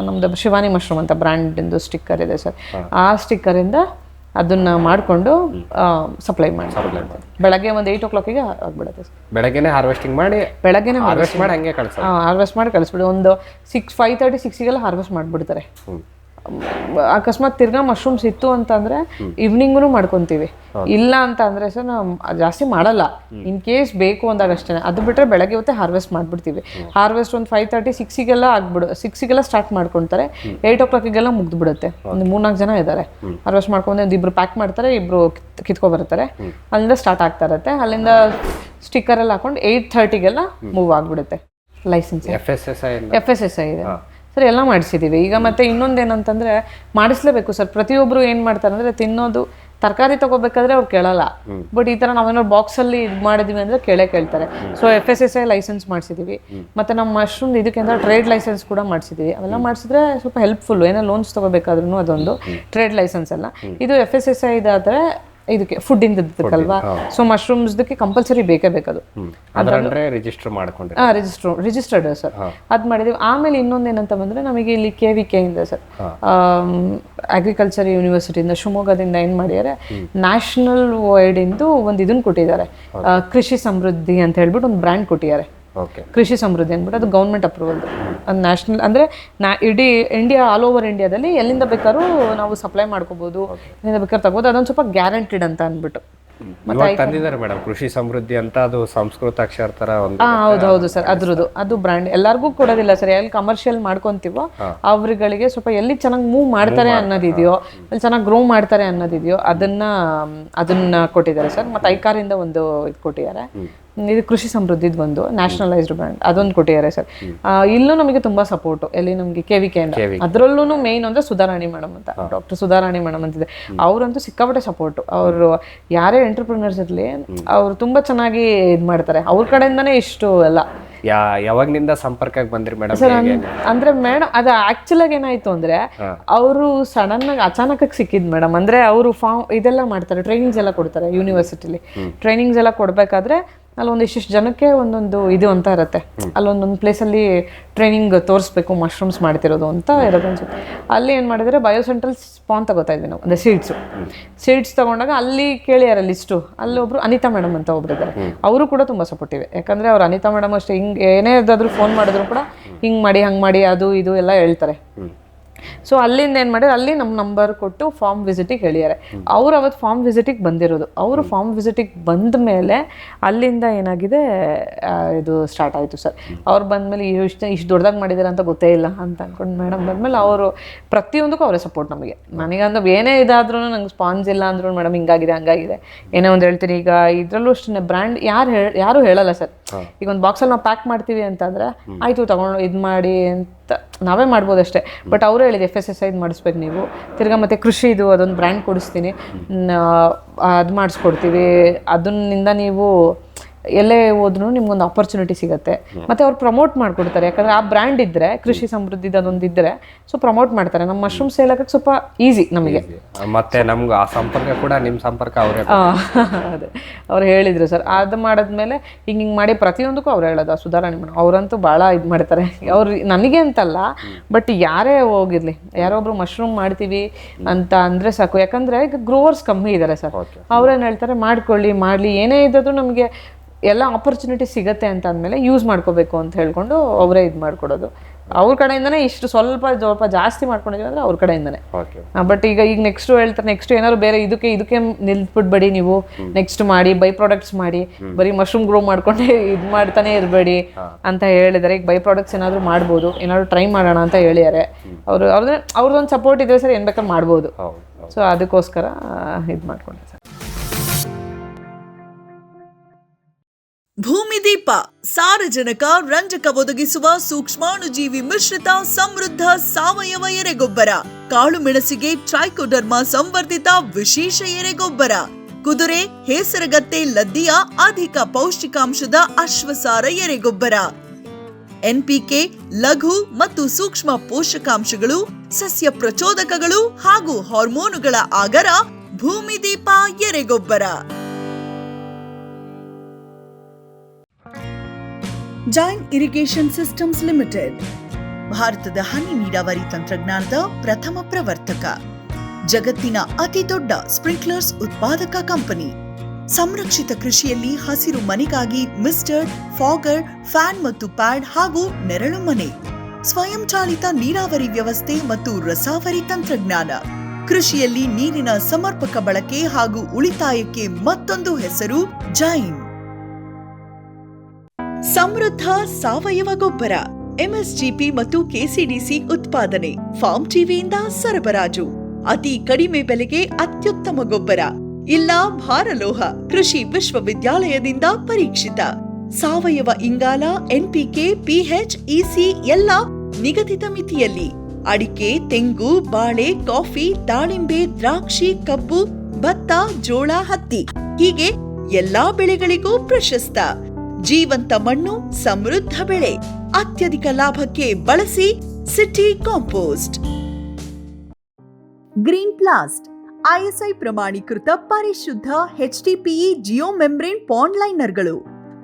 ನಮ್ದು ಶಿವಾನಿ ಮಶ್ರೂಮ್ ಅಂತ ಬ್ರ್ಯಾಂಡ್ ಸ್ಟಿಕ್ಕರ್ ಇದೆ ಸರ್, ಆ ಸ್ಟಿಕ್ಕರ್ ಇಂದ ಅದನ್ನ ಮಾಡಿಕೊಂಡು ಸಪ್ಲೈ ಮಾಡಿ ಬೆಳಗ್ಗೆ ಒಂದು 8 o'clockಗೆ ಆಗ್ಬಿಡುತ್ತೆ ಸರ್. ಬೆಳಗ್ಗೆನೇ ಹಾರ್ವೆಸ್ಟಿಂಗ್ ಮಾಡಿ ಹಾರ್ವೆಸ್ಟ್ ಮಾಡಿ ಹಂಗೆ ಹಾರ್ವೆಸ್ಟ್ ಮಾಡಿ ಕಳಿಸ್ಬಿಡಿ. ಒಂದು 5:30-6ಗೆಲ್ಲ ಹಾರ್ವೆಸ್ಟ್ ಮಾಡಿಬಿಡ್ತಾರೆ. ಅಕಸ್ಮಾತ್ ತಿರ್ಗಾ ಮಶ್ರೂಮ್ಸ್ ಇತ್ತು ಅಂತಂದ್ರೆ ಈವ್ನಿಂಗ್ನು ಮಾಡ್ಕೊಂತೀವಿ. ಇಲ್ಲ ಅಂತ ಅಂದ್ರೆ ಸರ್ ನಾವು ಜಾಸ್ತಿ ಮಾಡಲ್ಲ, ಇನ್ ಕೇಸ್ ಬೇಕು ಅಂದಾಗ ಅಷ್ಟೇ. ಅದು ಬಿಟ್ರೆ ಬೆಳಗ್ಗೆ ಹೊತ್ತೆ ಹಾರ್ವೆಸ್ಟ್ ಮಾಡ್ಬಿಡ್ತೀವಿ. ಹಾರ್ವೆಸ್ಟ್ ಒಂದು 5:30-6ಗೆಲ್ಲ ಆಗ್ಬಿಡು, 6ಗೆಲ್ಲ ಸ್ಟಾರ್ಟ್ ಮಾಡ್ಕೊಂತಾರೆ, 8 o'clockಗೆಲ್ಲ ಮುಗ್ದು ಬಿಡುತ್ತೆ. ಒಂದು 3-4 ಜನ ಇದ್ದಾರೆ, ಹಾರ್ವೆಸ್ಟ್ ಮಾಡ್ಕೊಂಡು ಒಂದು 2 ಪ್ಯಾಕ್ ಮಾಡ್ತಾರೆ, 2 ಕಿತ್ಕೊ ಬರ್ತಾರೆ, ಅಲ್ಲಿಂದ ಸ್ಟಾರ್ಟ್ ಆಗ್ತಾ ಇರುತ್ತೆ. ಅಲ್ಲಿಂದ ಸ್ಟಿಕ್ಕರ್ ಎಲ್ಲ ಹಾಕೊಂಡು 8:30ಗೆಲ್ಲ ಮೂವ್ ಆಗ್ಬಿಡುತ್ತೆ. ಲೈಸೆನ್ಸ್ FSSI ಇದೆ ಸರ್, ಎಲ್ಲ ಮಾಡಿಸಿದ್ದೀವಿ ಈಗ. ಮತ್ತೆ ಇನ್ನೊಂದೇನಂತಂದ್ರೆ ಮಾಡಿಸ್ಲೇಬೇಕು ಸರ್. ಪ್ರತಿಯೊಬ್ಬರು ಏನು ಮಾಡ್ತಾರೆ ಅಂದರೆ, ತಿನ್ನೋದು ತರಕಾರಿ ತಗೋಬೇಕಾದ್ರೆ ಅವ್ರು ಕೇಳಲ್ಲ, ಬಟ್ ಈ ಥರ ನಾವೇನಾದ್ರು ಬಾಕ್ಸಲ್ಲಿ ಇದು ಮಾಡಿದ್ವಿ ಅಂದರೆ ಕೇಳ್ತಾರೆ. ಸೊ FSSI ಲೈಸೆನ್ಸ್ ಮಾಡಿಸಿದ್ದೀವಿ. ಮತ್ತು ನಮ್ಮ ಮಶ್ರೂಮ್ ಇದಕ್ಕೆ ಅಂದರೆ ಟ್ರೇಡ್ ಲೈಸೆನ್ಸ್ ಕೂಡ ಮಾಡಿಸಿದ್ದೀವಿ. ಅವೆಲ್ಲ ಮಾಡಿಸಿದ್ರೆ ಸ್ವಲ್ಪ ಹೆಲ್ಪ್ಫುಲ್ಲು, ಏನೋ ಲೋನ್ಸ್ ತೊಗೋಬೇಕಾದ್ರೂ ಅದೊಂದು ಟ್ರೇಡ್ ಲೈಸೆನ್ಸ್ ಎಲ್ಲ. ಇದು FSSI ಇದಾದರೆ ಇದಕ್ಕೆ ಫುಡ್ ಇಂದಲ್ವಾ, ಸೊ ಮಶ್ರೂಮ್ಸ್ದಕ್ಕೆ ಕಂಪಲ್ಸರಿ ಬೇಕೇ ಬೇಕದು. ಅದರಂದ್ರೆ ರಿಜಿಸ್ಟರ್ ಮಾಡ್ಕೊಂಡ್ರೆ ರಿಜಿಸ್ಟರ್ಡ್ ಸರ್, ಅದು ಮಾಡಿದೀವಿ. ಆಮೇಲೆ ಇನ್ನೊಂದು ಏನಂತ ಬಂದ್ರೆ ನಮಗೆ ಇಲ್ಲಿ KVK ಇಂದ ಸರ್, ಅಗ್ರಿಕಲ್ಚರ್ ಯೂನಿವರ್ಸಿಟಿಯಿಂದ ಶಿವಮೊಗ್ಗದಿಂದ ಏನ್ ಮಾಡಿದ್ದಾರೆ, ನ್ಯಾಷನಲ್ ವೈಡ್ ಇಂದು ಒಂದು ಇದನ್ನ ಕೊಟ್ಟಿದ್ದಾರೆ, ಕೃಷಿ ಸಮೃದ್ಧಿ ಅಂತ ಹೇಳ್ಬಿಟ್ಟು ಒಂದು ಬ್ರ್ಯಾಂಡ್ ಕೊಟ್ಟಿದ್ದಾರೆ. ಕೃಷಿ ಸಮೃದ್ಧಿ ಅಂದ್ಬಿಟ್ಟು ಅದು ಗೌರ್ಮೆಂಟ್ ಅಪ್ರೂವಲ್, ಅದು ನ್ಯಾಷನಲ್ ಅಂದ್ರೆ ಇಡೀ ಇಂಡಿಯಾ, ಆಲ್ ಓವರ್ ಇಂಡಿಯಾದಲ್ಲಿ ಎಲ್ಲಿಂದ ಬೇಕಾದ್ರೂ ನಾವು ಸಪ್ಲೈ ಮಾಡ್ಕೋಬಹುದು, ಎಲ್ಲಿಂದ ಬೇಕಾದ್ರೂ ತಗೋಬಹುದು. ಅದೊಂದು ಸ್ವಲ್ಪ ಗ್ಯಾರಂಟಿಡ್ ಅಂತ ಅಂದ್ಬಿಟ್ಟು ತಂದಿದ್ದಾರೆ ಮೇಡಮ್ ಕೃಷಿ ಸಮೃದ್ಧಿ ಅಂತ. ಅದು ಸಂಸ್ಕೃತ ಅಕ್ಷರ ತರ ಒಂದು. ಹೌದು ಸರ್, ಅದ್ರದ್ದು ಅದು ಬ್ರ್ಯಾಂಡ್ ಎಲ್ಲರಿಗೂ ಕೊಡೋದಿಲ್ಲ ಸರ್. ಎಲ್ಲಿ ಕಮರ್ಷಿಯಲ್ ಮಾಡ್ಕೊಂತೀವೋ ಅವ್ರಿಗೆ ಸ್ವಲ್ಪ ಎಲ್ಲಿ ಚೆನ್ನಾಗಿ ಮೂವ್ ಮಾಡ್ತಾರೆ ಅನ್ನೋದಿದೆಯೋ, ಅಲ್ಲಿ ಚೆನ್ನಾಗಿ ಗ್ರೋ ಮಾಡ್ತಾರೆ ಅನ್ನೋದಿದೆಯೋ ಅದನ್ನ ಕೊಟ್ಟಿದ್ದಾರೆ ಸರ್. ಮತ್ತೆ ಐಕಾರಿಂದ ಒಂದು ಇದು ಕೊಟ್ಟಿದ್ದಾರೆ, ಇದು ಕೃಷಿ ಸಮೃದ್ಧಿದ್ ಒಂದು ನ್ಯಾಷನಲೈಸ್ಡ್ ಬ್ರ್ಯಾಂಡ್, ಅದೊಂದು ಕೊಟ್ಟಿದ್ದಾರೆ ಸರ್. ಇಲ್ಲೂ ನಮಗೆ ತುಂಬಾ ಸಪೋರ್ಟು, ಎಲ್ಲಿ ನಮಗೆ KVK ಇಂದ. ಅದರಲ್ಲೂ ಮೇನ್ ಅಂದ್ರೆ ಸುಧಾರಾಣಿ ಮೇಡಮ್ ಅಂತ, ಡಾಕ್ಟರ್ ಸುಧಾರಾಣಿ ಮೇಡಮ್ ಅಂತಿದೆ, ಅವರಂತೂ ಸಿಕ್ಕಾಪಟ್ಟೆ ಸಪೋರ್ಟು. ಅವರು ಯಾರೇ ಎಂಟರ್ಪ್ರಿನರ್ಸ್ ಇರಲಿ, ಅವ್ರು ತುಂಬಾ ಚೆನ್ನಾಗಿ ಇದು ಮಾಡ್ತಾರೆ. ಅವ್ರ ಕಡೆಯಿಂದಾನೇ ಇಷ್ಟು ಎಲ್ಲ. ಯಾವಾಗಿನಿಂದ ಸಂಪರ್ಕಕ್ಕೆ ಬಂದ್ರಿ ಮೇಡಮ್? ಸರ್ ಅಂದ್ರೆ ಮೇಡಮ್ ಅದು ಆಕ್ಚುಲ್ ಆಗಿ ಏನಾಯ್ತು ಅಂದ್ರೆ, ಅವರು ಸಡನ್ ಆಗಿ ಅಚಾನಕ್ ಸಿಕ್ಕಿದ್ ಮೇಡಮ್. ಅಂದ್ರೆ ಅವರು ಇದೆಲ್ಲ ಮಾಡ್ತಾರೆ, ಟ್ರೈನಿಂಗ್ಸ್ ಎಲ್ಲ ಕೊಡ್ತಾರೆ ಯೂನಿವರ್ಸಿಟಿಲಿ. ಟ್ರೈನಿಂಗ್ಸ್ ಎಲ್ಲ ಕೊಡ್ಬೇಕಾದ್ರೆ ಅಲ್ಲೊಂದು ಇಷ್ಟಿಷ್ಟು ಜನಕ್ಕೆ ಒಂದೊಂದು ಇದು ಅಂತ ಇರುತ್ತೆ, ಅಲ್ಲೊಂದೊಂದು ಪ್ಲೇಸಲ್ಲಿ ಟ್ರೈನಿಂಗ್ ತೋರಿಸ್ಬೇಕು ಮಶ್ರೂಮ್ಸ್ ಮಾಡ್ತಿರೋದು ಅಂತ ಇರೋದು ಅನ್ಸುತ್ತೆ. ಅಲ್ಲಿ ಏನು ಮಾಡಿದರೆ ಬಯೋಸೆಂಟ್ರಲ್ ಸ್ಪಾನ್ ತಗೋತಾ ಇದ್ವಿ ನಾವು, ಅಂದರೆ ಸೀಡ್ಸ್ ತಗೊಂಡಾಗ ಅಲ್ಲಿ ಕೇಳಿಯಾರ ಲಿಸ್ಟು. ಅಲ್ಲಿ ಒಬ್ರು ಅನಿತಾ ಮೇಡಮ್ ಅಂತ ಒಬ್ರು ಇದ್ದಾರೆ, ಅವರು ಕೂಡ ತುಂಬ ಸಪೋರ್ಟಿವ್. ಯಾಕಂದರೆ ಅವ್ರು ಅನಿತಾ ಮೇಡಮ್ ಅಷ್ಟೇ, ಹಿಂಗೆ ಏನೇ ಇದ್ದಾದ್ರೂ ಫೋನ್ ಮಾಡಿದ್ರು ಕೂಡ ಹಿಂಗೆ ಮಾಡಿ ಹಂಗೆ ಮಾಡಿ ಅದು ಇದು ಎಲ್ಲ ಹೇಳ್ತಾರೆ. ಸೊ ಅಲ್ಲಿಂದ ಏನು ಮಾಡಿದ್ರೆ, ಅಲ್ಲಿ ನಮ್ಮ ನಂಬರ್ ಕೊಟ್ಟು ಫಾರ್ಮ್ ವಿಸಿಟಿಗೆ ಹೇಳಿದ್ದಾರೆ. ಅವ್ರು ಅವತ್ತು ಫಾರ್ಮ್ ವಿಸಿಟಿಗೆ ಬಂದಿರೋದು. ಅವರು ಫಾರ್ಮ್ ವಿಸಿಟಿಗೆ ಬಂದ ಮೇಲೆ ಅಲ್ಲಿಂದ ಏನಾಗಿದೆ, ಇದು ಸ್ಟಾರ್ಟ್ ಆಯಿತು ಸರ್. ಅವ್ರು ಬಂದಮೇಲೆ ಇಷ್ಟು ದೊಡ್ಡದಾಗಿ ಮಾಡಿದ್ದಾರೆ ಅಂತ ಗೊತ್ತೇ ಇಲ್ಲ ಅಂತ ಅಂದ್ಕೊಂಡು ಮೇಡಮ್ ಬಂದಮೇಲೆ ಅವರು ಪ್ರತಿಯೊಂದಕ್ಕೂ ಅವರೇ ಸಪೋರ್ಟ್ ನಮಗೆ. ನನಗಂದ್ರೆ ಏನೇ ಇದಾದ್ರೂ ನಂಗೆ ಸ್ಪಾನ್ಸ್ ಇಲ್ಲ ಅಂದ್ರೂ ಮೇಡಮ್ ಹಿಂಗಾಗಿದೆ ಹಂಗಾಗಿದೆ ಏನೇ ಒಂದು ಹೇಳ್ತೀನಿ. ಈಗ ಇದರಲ್ಲೂ ಅಷ್ಟೇ ಬ್ರ್ಯಾಂಡ್ ಯಾರು ಹೇಳಲ್ಲ ಸರ್. ಈಗ ಒಂದು ಬಾಕ್ಸಲ್ಲಿ ನಾವು ಪ್ಯಾಕ್ ಮಾಡ್ತೀವಿ ಅಂತಂದರೆ ಆಯಿತು ತಗೊಂಡು ಇದು ಮಾಡಿ ಅಂತ ನಾವೇ ಮಾಡ್ಬೋದು ಅಷ್ಟೇ. ಬಟ್ ಅವರೇ ಹೇಳಿದೆ FSSAI ಮಾಡಿಸ್ಬೇಕು ನೀವು, ತಿರ್ಗಾ ಮತ್ತೆ ಕೃಷಿ ಇದು ಅದೊಂದು ಬ್ರ್ಯಾಂಡ್ ಕೊಡಿಸ್ತೀನಿ, ಅದು ಮಾಡಿಸ್ಕೊಡ್ತೀವಿ, ಅದನ್ನಿಂದ ನೀವು ಎಲ್ಲೇ ಹೋದ್ರೂ ನಿಮ್ಗೊಂದು ಆಪರ್ಚುನಿಟಿ ಸಿಗುತ್ತೆ. ಮತ್ತೆ ಅವ್ರು ಪ್ರಮೋಟ್ ಮಾಡಿಕೊಡ್ತಾರೆ, ಯಾಕಂದರೆ ಆ ಬ್ರ್ಯಾಂಡ್ ಇದ್ದರೆ, ಕೃಷಿ ಸಮೃದ್ಧಿದು ಅದೊಂದು ಇದ್ದರೆ ಸೊ ಪ್ರಮೋಟ್ ಮಾಡ್ತಾರೆ. ನಮ್ಮ ಮಶ್ರೂಮ್ ಸೇಲ್ ಆಗೋಕ್ಕೆ ಸ್ವಲ್ಪ ಈಸಿ ನಮಗೆ. ಮತ್ತೆ ನಮ್ಗೆ ಆ ಸಂಪರ್ಕ ಕೂಡ ನಿಮ್ಮ ಸಂಪರ್ಕ ಅವರೇ. ಅದೇ ಅವ್ರು ಹೇಳಿದರು ಸರ್. ಅದು ಮಾಡಿದ್ಮೇಲೆ ಹಿಂಗೆ ಮಾಡಿ ಪ್ರತಿಯೊಂದಕ್ಕೂ ಅವ್ರು ಹೇಳೋದು, ಸುಧಾರಣೆ ಮೇಡಮ್ ಅವರಂತೂ ಭಾಳ ಇದು ಮಾಡ್ತಾರೆ. ಅವ್ರು ನನಗೆ ಅಂತಲ್ಲ, ಬಟ್ ಯಾರೇ ಹೋಗಿರಲಿ, ಯಾರೋ ಒಬ್ರು ಮಶ್ರೂಮ್ ಮಾಡ್ತೀವಿ ಅಂತ ಅಂದರೆ ಸಾಕು. ಯಾಕಂದರೆ ಈಗ ಗ್ರೋವರ್ಸ್ ಕಮ್ಮಿ ಇದ್ದಾರೆ ಸರ್, ಅವ್ರೇನು ಹೇಳ್ತಾರೆ ಮಾಡಲಿ ಏನೇ ಇದ್ದರೂ ನಮಗೆ ಎಲ್ಲ ಆಪರ್ಚುನಿಟಿ ಸಿಗುತ್ತೆ ಅಂತ ಅಂದಮೇಲೆ ಯೂಸ್ ಮಾಡ್ಕೋಬೇಕು ಅಂತ ಹೇಳ್ಕೊಂಡು ಅವರೇ ಇದು ಮಾಡ್ಕೊಡೋದು. ಅವ್ರ ಕಡೆಯಿಂದನೇ ಇಷ್ಟು ಸ್ವಲ್ಪ ಜಾಸ್ತಿ ಮಾಡ್ಕೊಂಡಿದ್ದೀವಿ ಅಂದರೆ ಅವ್ರ ಕಡೆಯಿಂದನೇ. ಬಟ್ ಈಗ ನೆಕ್ಸ್ಟ್ ಹೇಳ್ತಾರೆ, ನೆಕ್ಸ್ಟ್ ಏನಾದ್ರು ಬೇರೆ ಇದಕ್ಕೆ ನಿಲ್ಬಿಡ್ಬೇಡಿ ನೀವು, ನೆಕ್ಸ್ಟ್ ಮಾಡಿ ಬೈ ಪ್ರಾಡಕ್ಟ್ಸ್ ಮಾಡಿ, ಬರೀ ಮಶ್ರೂಮ್ ಗ್ರೋ ಮಾಡ್ಕೊಂಡೆ ಇದು ಮಾಡ್ತಾನೆ ಇರಬೇಡಿ ಅಂತ ಹೇಳಿದ್ದಾರೆ. ಈಗ ಬೈ ಪ್ರಾಡಕ್ಟ್ಸ್ ಏನಾದರೂ ಮಾಡ್ಬೋದು, ಏನಾದ್ರು ಟ್ರೈ ಮಾಡೋಣ ಅಂತ ಹೇಳಿದ್ದಾರೆ. ಅವ್ರದ್ದೊಂದು ಸಪೋರ್ಟ್ ಇದ್ರೆ ಸರ್ ಏನು ಬೇಕಾದ್ರೆ ಮಾಡ್ಬೋದು. ಸೊ ಅದಕ್ಕೋಸ್ಕರ ಇದು ಮಾಡ್ಕೊಂಡೆ ಸರ್. ಭೂಮಿದೀಪ ಸಾರಜನಕ ರಂಜಕ ಒದಗಿಸುವ ಸೂಕ್ಷ್ಮಾಣುಜೀವಿ ಮಿಶ್ರಿತ ಸಮೃದ್ಧ ಸಾವಯವ ಎರೆಗೊಬ್ಬರ. ಕಾಳು ಮೆಣಸಿಗೆ ಟ್ರೈಕೋಡರ್ಮಾ ಸಂವರ್ಧಿತ ವಿಶೇಷ ಎರೆಗೊಬ್ಬರ. ಕುದುರೆ, ಹೇಸರಗತ್ತೆ, ಲದ್ದಿಯ ಅಧಿಕ ಪೌಷ್ಟಿಕಾಂಶದ ಅಶ್ವಸಾರ ಎರೆಗೊಬ್ಬರ. NPK, ಲಘು ಮತ್ತು ಸೂಕ್ಷ್ಮ ಪೋಷಕಾಂಶಗಳು, ಸಸ್ಯ ಪ್ರಚೋದಕಗಳು ಹಾಗೂ ಹಾರ್ಮೋನುಗಳ ಆಗರ. ಭೂಮಿದೀಪ ಎರೆಗೊಬ್ಬರ. ಜೈನ್ ಇರಿಗೇಷನ್ ಸಿಸ್ಟಮ್ಸ್ ಲಿಮಿಟೆಡ್ ಭಾರತದ ಹನಿ ನೀರಾವರಿ ತಂತ್ರಜ್ಞಾನದ ಪ್ರಥಮ ಪ್ರವರ್ತಕ, ಜಗತ್ತಿನ ಅತಿ ದೊಡ್ಡ ಸ್ಪ್ರಿಂಕ್ಲರ್ಸ್ ಉತ್ಪಾದಕ ಕಂಪನಿ. ಸಂರಕ್ಷಿತ ಕೃಷಿಯಲ್ಲಿ ಹಸಿರು ಮನೆಗಾಗಿ ಮಿಸ್ಟರ್, ಫಾಗರ್, ಫ್ಯಾನ್ ಮತ್ತು ಪ್ಯಾಡ್ ಹಾಗೂ ನೆರಳು ಮನೆ, ಸ್ವಯಂ ಚಾಲಿತ ನೀರಾವರಿ ವ್ಯವಸ್ಥೆ ಮತ್ತು ರಸಾವರಿ ತಂತ್ರಜ್ಞಾನ. ಕೃಷಿಯಲ್ಲಿ ನೀರಿನ ಸಮರ್ಪಕ ಬಳಕೆ ಹಾಗೂ ಉಳಿತಾಯಕ್ಕೆ ಮತ್ತೊಂದು ಹೆಸರು ಜೈನ್. ಸಮೃದ್ಧ ಸಾವಯವ ಗೊಬ್ಬರ, MSGP ಮತ್ತು KCDC ಉತ್ಪಾದನೆ, ಫಾರ್ಮ್ ಟಿವಿಯಿಂದ ಸರಬರಾಜು. ಅತಿ ಕಡಿಮೆ ಬೆಲೆಗೆ ಅತ್ಯುತ್ತಮ ಗೊಬ್ಬರ. ಇಲ್ಲ ಭಾರಲೋಹ, ಕೃಷಿ ವಿಶ್ವವಿದ್ಯಾಲಯದಿಂದ ಪರೀಕ್ಷಿತ. ಸಾವಯವ ಇಂಗಾಲ, NPK, PH, EC ಎಲ್ಲ ನಿಗದಿತ ಮಿತಿಯಲ್ಲಿ. ಅಡಿಕೆ, ತೆಂಗು, ಬಾಳೆ, ಕಾಫಿ, ದಾಳಿಂಬೆ, ದ್ರಾಕ್ಷಿ, ಕಬ್ಬು, ಭತ್ತ, ಜೋಳ, ಹತ್ತಿ ಹೀಗೆ ಎಲ್ಲಾ ಬೆಳೆಗಳಿಗೂ ಪ್ರಶಸ್ತ. ಜೀವಂತ ಮಣ್ಣು, ಸಮೃದ್ಧ ಬೆಳೆ, ಅತ್ಯಧಿಕ ಲಾಭಕ್ಕೆ ಬಳಸಿ ಸಿಟಿ ಕಾಂಪೋಸ್ಟ್. ಗ್ರೀನ್ ಪ್ಲಾಸ್ಟ್ ISI ಪ್ರಮಾಣೀಕೃತ ಪರಿಶುದ್ಧ HDPE ಜಿಯೋ ಮೆಂಬ್ರೇನ್ ಪಾಂಡ್ ಲೈನರ್ಗಳು,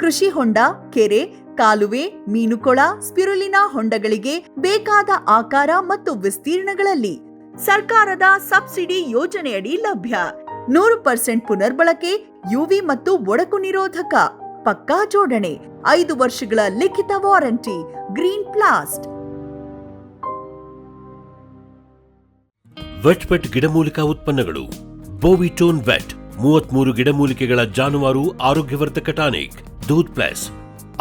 ಕೃಷಿ ಹೊಂಡ, ಕೆರೆ, ಕಾಲುವೆ, ಮೀನುಕೊಳ, ಸ್ಪಿರುಲಿನಾ ಹೊಂಡಗಳಿಗೆ ಬೇಕಾದ ಆಕಾರ ಮತ್ತು ವಿಸ್ತೀರ್ಣಗಳಲ್ಲಿ ಸರ್ಕಾರದ ಸಬ್ಸಿಡಿ ಯೋಜನೆಯಡಿ ಲಭ್ಯ. 100% ಪುನರ್ಬಳಕೆ, UV ಮತ್ತು ಒಡಕು ನಿರೋಧಕ, ಪಕ್ಕಾ ಜೋಡಣೆ, 5 ವರ್ಷಗಳ ಲಿಖಿತ ವಾರಂಟಿ, ಗ್ರೀನ್ ಪ್ಲಾಸ್ಟ್. ವೆಟ್ ಪೆಟ್ ಗಿಡಮೂಲಿಕಾ ಉತ್ಪನ್ನಗಳು. ಬೋವಿಟೋನ್ ವೆಟ್ 33 ಗಿಡಮೂಲಿಕೆಗಳ ಜಾನುವಾರು ಆರೋಗ್ಯವರ್ಧಕ ಟಾನಿಕ್. ದೂದ್ ಪ್ಲಸ್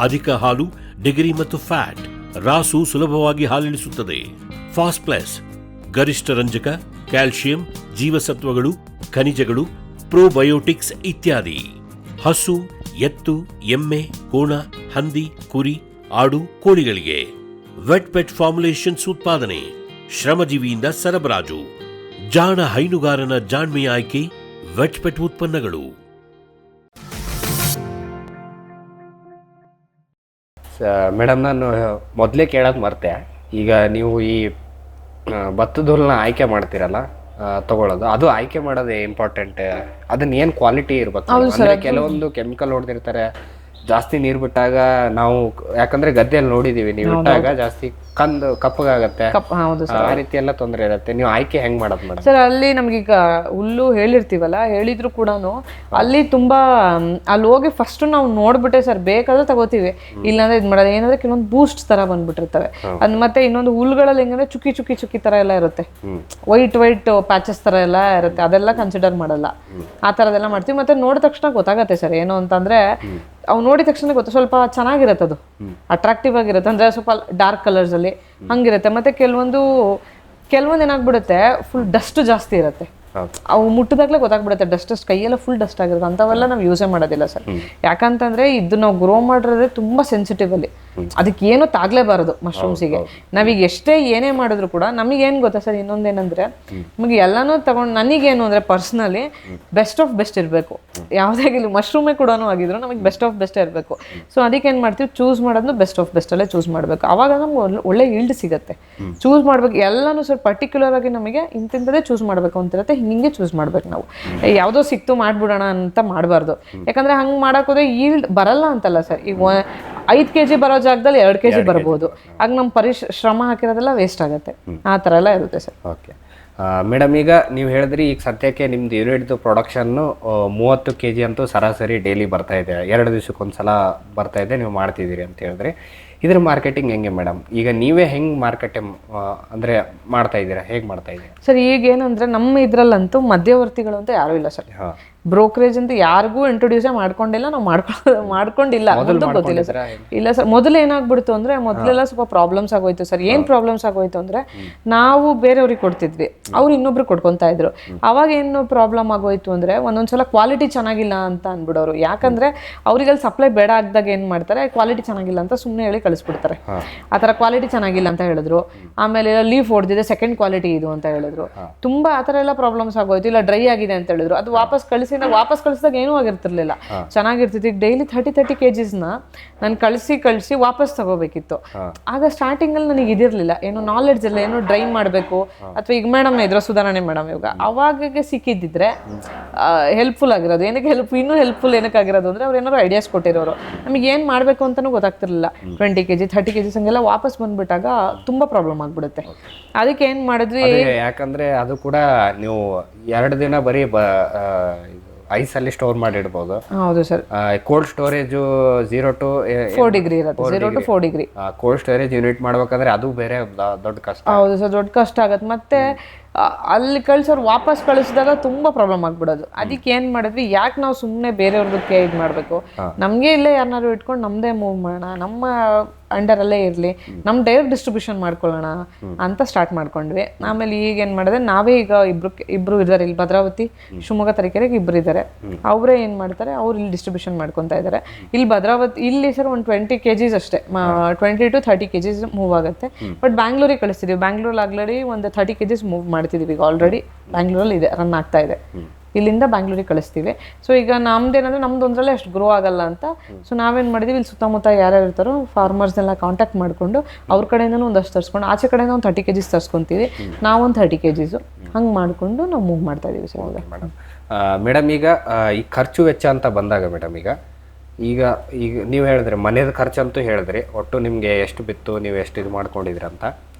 ಅಧಿಕ ಹಾಲು, ಡಿಗ್ರಿ ಮತ್ತು ಫ್ಯಾಟ್, ರಾಸು ಸುಲಭವಾಗಿ ಹಾಲಿಳಿಸುತ್ತದೆ. ಫಾಸ್ಟ್ ಪ್ಲಸ್ ಗರಿಷ್ಠ ರಂಜಕ, ಕ್ಯಾಲ್ಸಿಯಂ, ಜೀವಸತ್ವಗಳು, ಖನಿಜಗಳು, ಪ್ರೋಬಯೋಟಿಕ್ಸ್ ಇತ್ಯಾದಿ. ಹಸು, ಎತ್ತು, ಎಮ್ಮೆ, ಕೋಣ, ಹಂದಿ, ಕುರಿ, ಆಡು, ಕೋಳಿಗಳಿಗೆ ವೆಟ್ ಪೆಟ್ ಫಾರ್ಮುಲೇಷನ್ಸ್ ಉತ್ಪಾದನೆ, ಶ್ರಮಜೀವಿಯಿಂದ ಸರಬರಾಜು. ಜಾಣ ಹೈನುಗಾರನ ಜಾಣ್ಮೆಯ ಆಯ್ಕೆ ವೆಟ್ ಪೆಟ್ ಉತ್ಪನ್ನಗಳು. ಮೇಡಮ್, ನಾನು ಮೊದಲೇ ಕೇಳೋದು ಮರ್ತೆ. ಈಗ ನೀವು ಈ ಭತ್ತದ ಹುಲ್ಲನ್ನ ಆಯ್ಕೆ ಮಾಡ್ತೀರಲ್ಲ, ತಗೊಳ್ಳೋದು, ಅದು ಆಯ್ಕೆ ಮಾಡೋದು ಇಂಪಾರ್ಟೆಂಟ್. ಅದನ್ನ ಏನು ಕ್ವಾಲಿಟಿ ಇರ್ಬೇಕು? ಅಂದ್ರೆ ಕೆಲವೊಂದು ಕೆಮಿಕಲ್ ಹೊಡೆದಿರ್ತಾರೆ, ಜಾಸ್ತಿ ನೀರು ಬಿಟ್ಟಾಗ ನಾವು, ಯಾಕಂದ್ರೆ ಗದ್ದೆಯಲ್ಲಿ ನೋಡಿದೀವಿ, ನೀವು ಇಟ್ಟಾಗ ಜಾಸ್ತಿ ಕಪ್ಪಗಾಗತ್ತೆ, ಆ ರೀತಿ ಎಲ್ಲ ತೊಂದರೆ ಇರುತ್ತೆ. ನೀವು ಆಯ್ಕೆ ಹೆಂಗ್ ಮಾಡೋದು ಮೇಡಮ್? ಸರ್, ಅಲ್ಲಿ ನಮ್ಗೀಗ ಹುಲ್ಲು ಹೇಳಿರ್ತೀವಲ್ಲ, ಹೇಳಿದ್ರು ಕೂಡ ಅಲ್ಲಿ ತುಂಬಾ ಅಲ್ಲಿ ಹೋಗಿ ಫಸ್ಟ್ ನಾವು ನೋಡ್ಬಿಟ್ಟೆ ಸರ್ ಬೇಕಾದ್ರೆ ತಗೋತೀವಿ, ಇಲ್ಲಾಂದ್ರೆ ಇದ್ ಮಾಡೋದು. ಏನಂದ್ರೆ ಕೆಲವೊಂದು ಬೂಸ್ಟ್ ತರ ಬಂದ್ಬಿಟ್ಟಿರ್ತವೆ. ಅದ್ ಮತ್ತೆ ಇನ್ನೊಂದು ಹುಲ್ಗಳಲ್ಲಿ ಹೆಂಗಂದ್ರೆ ಚುಕ್ಕಿ ಚುಕ್ಕಿ ಚುಕ್ಕಿ ತರ ಎಲ್ಲ ಇರುತ್ತೆ, ವೈಟ್ ಪ್ಯಾಚಸ್ ತರ ಎಲ್ಲ ಇರುತ್ತೆ, ಅದೆಲ್ಲ ಕನ್ಸಿಡರ್ ಮಾಡಲ್ಲ. ಆ ತರದೆಲ್ಲ ಮಾಡ್ತೀವಿ. ಮತ್ತೆ ನೋಡಿದ ತಕ್ಷಣ ಗೊತ್ತಾಗತ್ತೆ ಸರ್, ಏನು ಅಂತಂದ್ರೆ ಅವು ನೋಡಿದ ತಕ್ಷಣ ಗೊತ್ತ, ಸ್ವಲ್ಪ ಚೆನ್ನಾಗಿರುತ್ತೆ, ಅದು ಅಟ್ರಾಕ್ಟಿವ್ ಆಗಿರುತ್ತೆ. ಅಂದ್ರೆ ಸ್ವಲ್ಪ ಡಾರ್ಕ್ ಕಲರ್ಸ್ ಅಲ್ಲಿ ಹಂಗಿರುತ್ತೆ. ಮತ್ತೆ ಕೆಲವೊಂದು ಏನಾಗ್ಬಿಡುತ್ತೆ, ಫುಲ್ ಡಸ್ಟ್ ಜಾಸ್ತಿ ಇರುತ್ತೆ, ಅವು ಮುಟ್ಟಿದಾಗ್ಲೇ ಗೊತ್ತಾಗ್ಬಿಡುತ್ತೆ, ಡಸ್ಟ್ ಕೈಯೆಲ್ಲ ಫುಲ್ ಡಸ್ಟ್ ಆಗಿರುತ್ತೆ. ಅಂಥವೆಲ್ಲ ನಾವು ಯೂಸೇ ಮಾಡೋದಿಲ್ಲ ಸರ್. ಯಾಕಂತಂದ್ರೆ ಇದು ನಾವು ಗ್ರೋ ಮಾಡಿರೋದೇ ತುಂಬಾ ಸೆನ್ಸಿಟಿವ್ ಅಲ್ಲಿ, ಅದಕ್ಕೆ ಏನು ತಾಗ್ಲೇಬಾರದು ಮಶ್ರೂಮ್ಸಿಗೆ. ನಾವೀಗ ಎಷ್ಟೇ ಏನೇ ಮಾಡಿದ್ರು ಕೂಡ ನಮಗೇನು ಗೊತ್ತಾ ಸರ್, ಇನ್ನೊಂದೇನಂದ್ರೆ ನಮಗೆ ಎಲ್ಲಾನು ತಗೊಂಡು, ನನಗೇನು ಅಂದ್ರೆ ಪರ್ಸ್ನಲಿ ಬೆಸ್ಟ್ ಆಫ್ ಬೆಸ್ಟ್ ಇರಬೇಕು. ಯಾವುದೇ ಮಶ್ರೂಮೇ ಕೂಡ ಆಗಿದ್ರು ನಮಗೆ ಬೆಸ್ಟ್ ಆಫ್ ಬೆಸ್ಟ್ ಇರಬೇಕು. ಸೊ ಅದಕ್ಕೆ ಏನು ಮಾಡ್ತೀವಿ, ಚೂಸ್ ಮಾಡೋದು ಬೆಸ್ಟ್ ಆಫ್ ಬೆಸ್ಟ್ ಅಲ್ಲೇ ಚೂಸ್ ಮಾಡಬೇಕು. ಅವಾಗ ನಮ್ಗೆ ಒಳ್ಳೆ ಈಲ್ಡ್ ಸಿಗುತ್ತೆ. ಚೂಸ್ ಮಾಡ್ಬೇಕು ಎಲ್ಲಾನು ಸರ್, ಪರ್ಟಿಕ್ಯುಲರ್ ಆಗಿ ನಮಗೆ ಇಂತಿಂಥದ್ದೇ ಚೂಸ್ ಮಾಡಬೇಕು ಅಂತಿರುತ್ತೆ, ಹಿಂಗೆ ಚೂಸ್ ಮಾಡ್ಬೇಕು. ನಾವು ಯಾವುದೋ ಸಿಕ್ತು ಮಾಡ್ಬಿಡೋಣ ಅಂತ ಮಾಡಬಾರ್ದು. ಯಾಕಂದ್ರೆ ಹಂಗೆ ಮಾಡೋಕೋದ್ರೆ ಈಲ್ಡ್ ಬರಲ್ಲ ಅಂತಲ್ಲ ಸರ್. ಈಗ 5 kg ಬರೋ ಜಾಗದಲ್ಲಿ 2 kg ಬರ್ಬೋದು. ಆಗ ನಮ್ಮ ಶ್ರಮ ಹಾಕಿರೋದೆಲ್ಲ ವೇಸ್ಟ್ ಆಗುತ್ತೆ. ಆ ಥರ ಎಲ್ಲ ಇರುತ್ತೆ ಸರ್. ಓಕೆ ಮೇಡಮ್, ಈಗ ನೀವು ಹೇಳಿದ್ರಿ, ಈಗ ಸದ್ಯಕ್ಕೆ ನಿಮ್ದು ಯೂನಿಟ್ದು ಪ್ರೊಡಕ್ಷನ್ನು 30 kg ಅಂತೂ ಸರಾಸರಿ ಡೈಲಿ ಬರ್ತಾ ಇದೆ, 2 ದಿವಸಕ್ಕೊಂದ್ಸಲ ಬರ್ತಾ ಇದೆ, ನೀವು ಮಾಡ್ತಿದ್ದೀರಿ ಅಂತ ಹೇಳಿದ್ರಿ. ಇದ್ರ ಮಾರ್ಕೆಟಿಂಗ್ ಹೆಂಗೆ ಮೇಡಮ್? ಈಗ ನೀವೇ ಹೆಂಗೆ ಮಾರ್ಕೆಟಿಂಗ್ ಅಂದರೆ ಮಾಡ್ತಾ ಇದ್ದೀರಾ, ಹೇಗೆ ಮಾಡ್ತಾ ಇದ್ದೀರಾ ಸರ್? ಈಗ ಏನಂದ್ರೆ ನಮ್ಮ ಇದ್ರಲ್ಲಂತೂ ಮಧ್ಯವರ್ತಿಗಳು ಅಂತ ಯಾರೂ ಇಲ್ಲ ಸರ್. ಬ್ರೋಕರೇಜ್ ಅಂತ ಯಾರಿಗೂ ಇಂಟ್ರೊಡ್ಯೂಸೇ ಮಾಡ್ಕೊಂಡಿಲ್ಲ, ನಾವು ಮಾಡ್ಕೊಂಡಿಲ್ಲ, ಗೊತ್ತಿಲ್ಲ ಸರ್. ಇಲ್ಲ ಸರ್, ಮೊದಲು ಏನಾಗ್ಬಿಡ್ತು ಅಂದ್ರೆ, ಮೊದಲೆಲ್ಲ ಸ್ವಲ್ಪ ಪ್ರಾಬ್ಲಮ್ಸ್ ಆಗೋಯ್ತು ಸರ್. ಏನ್ ಪ್ರಾಬ್ಲಮ್ಸ್ ಆಗೋಯ್ತು ಅಂದ್ರೆ, ನಾವು ಬೇರೆಯವ್ರಿಗೆ ಕೊಡ್ತಿದ್ವಿ, ಅವ್ರು ಇನ್ನೊಬ್ರು ಕೊಡ್ಕೊಂತಾ ಇದ್ರು. ಅವಾಗ ಏನು ಪ್ರಾಬ್ಲಮ್ ಆಗೋಯ್ತು ಅಂದ್ರೆ, ಒಂದೊಂದ್ಸಲ ಕ್ವಾಲಿಟಿ ಚೆನ್ನಾಗಿಲ್ಲ ಅಂತ ಅನ್ಬಿಡೋರು. ಯಾಕಂದ್ರೆ ಅವ್ರಿಗೆ ಅಲ್ಲಿ ಸಪ್ಲೈ ಬೇಡ ಆಗ್ದಾಗ ಏನ್ ಮಾಡ್ತಾರೆ, ಕ್ವಾಲಿಟಿ ಚೆನ್ನಾಗಿಲ್ಲ ಅಂತ ಸುಮ್ಮನೆ ಹೇಳಿ ಕಳಿಸ್ಬಿಡ್ತಾರೆ. ಆ ಥರ ಕ್ವಾಲಿಟಿ ಚೆನ್ನಾಗಿಲ್ಲ ಅಂತ ಹೇಳಿದ್ರು. ಆಮೇಲೆ ಲೀಫ್ ಹೊಡೆದಿದೆ, ಸೆಕೆಂಡ್ ಕ್ವಾಲಿಟಿ ಇದು ಅಂತ ಹೇಳಿದ್ರು. ತುಂಬಾ ಆ ಥರ ಎಲ್ಲ ಪ್ರಾಬ್ಲಮ್ಸ್ ಆಗೋಯ್ತು. ಇಲ್ಲ ಡ್ರೈ ಆಗಿದೆ ಅಂತ ಹೇಳಿದ್ರು, ಅದು ವಾಪಸ್ ಕಳಿಸಿದಾಗ ಏನೂ ಆಗಿರ್ತಿರ್ಲಿಲ್ಲ, ಚೆನ್ನಾಗಿರ್ತಿತ್ತು. ಈಗ ಡೈಲಿ 30 kgsನ ನಾನು ಕಳಿಸಿ ವಾಪಸ್ ತಗೋಬೇಕಿತ್ತು. ಆಗ ಸ್ಟಾರ್ಟಿಂಗ್ ಅಲ್ಲಿ ನನಗೆ ಇದಿರ್ಲಿಲ್ಲ, ಏನೋ ನಾಲೆಡ್ಜ್ ಇಲ್ಲ, ಏನೋ ಡ್ರೈ ಮಾಡಬೇಕು, ಅಥವಾ ಈಗ ಮೇಡಮ್ ಇದ್ರು ಸುಧಾರಣೆ ಮೇಡಮ್, ಇವಾಗ ಅವಾಗ ಸಿಕ್ಕಿದ್ದಿದ್ರೆ ಹೆಲ್ಪ್ಫುಲ್ ಆಗಿರೋದು. ಏನಕ್ಕೆ ಇನ್ನೂ ಹೆಲ್ಪ್ಫುಲ್ ಏನಕ್ಕಾಗಿರೋದು ಅಂದ್ರೆ, ಅವ್ರು ಏನಾದ್ರು ಐಡಿಯಾಸ್ ಕೊಟ್ಟಿರೋರು, ನಮಗೆ ಏನು ಮಾಡಬೇಕು ಅಂತಲೂ ಗೊತ್ತಾಗ್ತಿರ್ಲಿಲ್ಲ. 20 kg 30 kg ಹಂಗೆಲ್ಲ ವಾಪಸ್ ಬಂದ್ಬಿಟ್ಟಾಗ ತುಂಬಾ ಪ್ರಾಬ್ಲಮ್ ಆಗ್ಬಿಡುತ್ತೆ. ಅದಕ್ಕೆ ಏನ್ ಮಾಡಿದ್ವಿ, ಯಾಕಂದ್ರೆ ಅದು ಕೂಡ ನೀವು 2 ದಿನ ಬರೀ ಐಸಲ್ಲಿ ಸ್ಟೋರ್ ಮಾಡಿ ಇಡ್ಬೋದು. ಹೌದು sir. Cold storage 0 to 4 degree ಇರುತ್ತೆ, 0 to 4 degree. Cold storage unit ಮಾಡ್ಬೇಕಂದ್ರೆ ಅದು ಬೇರೆ ದೊಡ್ಡ ಕಷ್ಟ. ಹೌದು ಸರ್, ದೊಡ್ಡ ಕಷ್ಟ ಆಗತ್ತೆ. ಮತ್ತೆ ಅಲ್ಲಿ ಕಳ್ಸೋರು ವಾಪಸ್ ಕಳಿಸಿದಾಗ ತುಂಬಾ ಪ್ರಾಬ್ಲಮ್ ಆಗ್ಬಿಡೋದು. ಅದಕ್ಕೆ ಏನ್ ಮಾಡಿದ್ವಿ, ಯಾಕೆ ನಾವು ಸುಮ್ಮನೆ ಬೇರೆಯವ್ರದಕ್ಕೆ ಇದು ಮಾಡಬೇಕು, ನಮಗೆ ಇಲ್ಲೇ ಯಾರನ್ನಾರು ಇಟ್ಕೊಂಡು ನಮ್ದೇ ಮೂವ್ ಮಾಡೋಣ, ನಮ್ಮ ಅಂಡರ್ ಅಲ್ಲೇ ಇರಲಿ, ನಮ್ಮ ಡೈರೆಕ್ಟ್ ಡಿಸ್ಟ್ರಿಬ್ಯೂಷನ್ ಮಾಡ್ಕೊಳ್ಳೋಣ ಅಂತ ಸ್ಟಾರ್ಟ್ ಮಾಡ್ಕೊಂಡ್ವಿ. ಆಮೇಲೆ ಈಗ ಏನ್ ಮಾಡಿದ್ರೆ, ನಾವೇ ಈಗ ಇಬ್ರು ಇದ್ದಾರೆ ಇಲ್ಲಿ, ಭದ್ರಾವತಿ ಶಿವಮೊಗ್ಗ ತರೀಕೆರೆಗೆ ಇಬ್ರು ಇದ್ದಾರೆ. ಅವರೇ ಏನ್ ಮಾಡ್ತಾರೆ, ಅವ್ರು ಇಲ್ಲಿ ಡಿಸ್ಟ್ರಿಬ್ಯೂಷನ್ ಮಾಡ್ಕೊತಾ ಇದ್ದಾರೆ. ಇಲ್ಲಿ ಭದ್ರಾವತಿ ಇಲ್ಲಿ ಸರ್ ಒಂದು 20 kgs ಅಷ್ಟೇ, 20 to 30 kgs ಮೂವ್ ಆಗುತ್ತೆ. ಬಟ್ ಬ್ಯಾಂಗ್ಳೂರಿಗೆ ಕಳಿಸ್ತಿದೀವಿ. ಬ್ಯಾಂಗ್ಳೂರಲ್ಲಿ ಆಲ್ರೆಡಿ ಒಂದು 30 kgs ಮೂವ್ ಮಾಡ್ತಿದೀವಿ. ಈಗ ಆಲ್ರೆಡಿ ಬ್ಯಾಂಗ್ಳೂರಲ್ಲಿ ಇದೆ, ರನ್ ಆಗ್ತಾ ಇದೆ. ಇಲ್ಲಿಂದ ಬ್ಯಾಂಗ್ಳೂರಿಗೆ ಕಳಿಸ್ತೀವಿ. ಸೊ ಈಗ ನಮ್ದೇನಂದ್ರೆ ನಮ್ದು ಒಂದ್ರಲ್ಲೇ ಅಷ್ಟು ಗ್ರೋ ಆಗಲ್ಲ ಅಂತ ಸೊ ನಾವೇನು ಮಾಡಿದ್ವಿ, ಇಲ್ಲಿ ಸುತ್ತಮುತ್ತ ಯಾರ್ಯಾರು ಇರ್ತಾರೋ ಫಾರ್ಮರ್ಸ್ನೆಲ್ಲ ಕಾಂಟ್ಯಾಕ್ಟ್ ಮಾಡಿಕೊಂಡು ಅವ್ರ ಕಡೆಯಿಂದನೂ ಒಂದಷ್ಟು ತರಿಸ್ಕೊಂಡು ಆಚೆ ಕಡೆಯಿಂದ ಒಂದು 30 kgs ತರಿಸ್ಕೊತೀವಿ, ನಾವೊಂದು 30 kgs ಹಂಗೆ ಮಾಡಿಕೊಂಡು ನಾವು ಮೂವ್ ಮಾಡ್ತಾ ಇದೀವಿ ಸರ್. ಮೇಡಮ್ ಮೇಡಮ್ ಈಗ ಈ ಖರ್ಚು ವೆಚ್ಚ ಅಂತ ಬಂದಾಗ ಮೇಡಮ್ ಈಗ ನೀವು ಹೇಳಿದ್ರಿ ಮನೆಯದ ಖರ್ಚಂತೂ ಹೇಳಿದ್ರಿ, ಒಟ್ಟು ನಿಮಗೆ ಎಷ್ಟು ಬಿತ್ತು, ನೀವು ಎಷ್ಟು ಇದು ಮಾಡ್ಕೊಂಡಿದ್ರಿ ಅಂತ.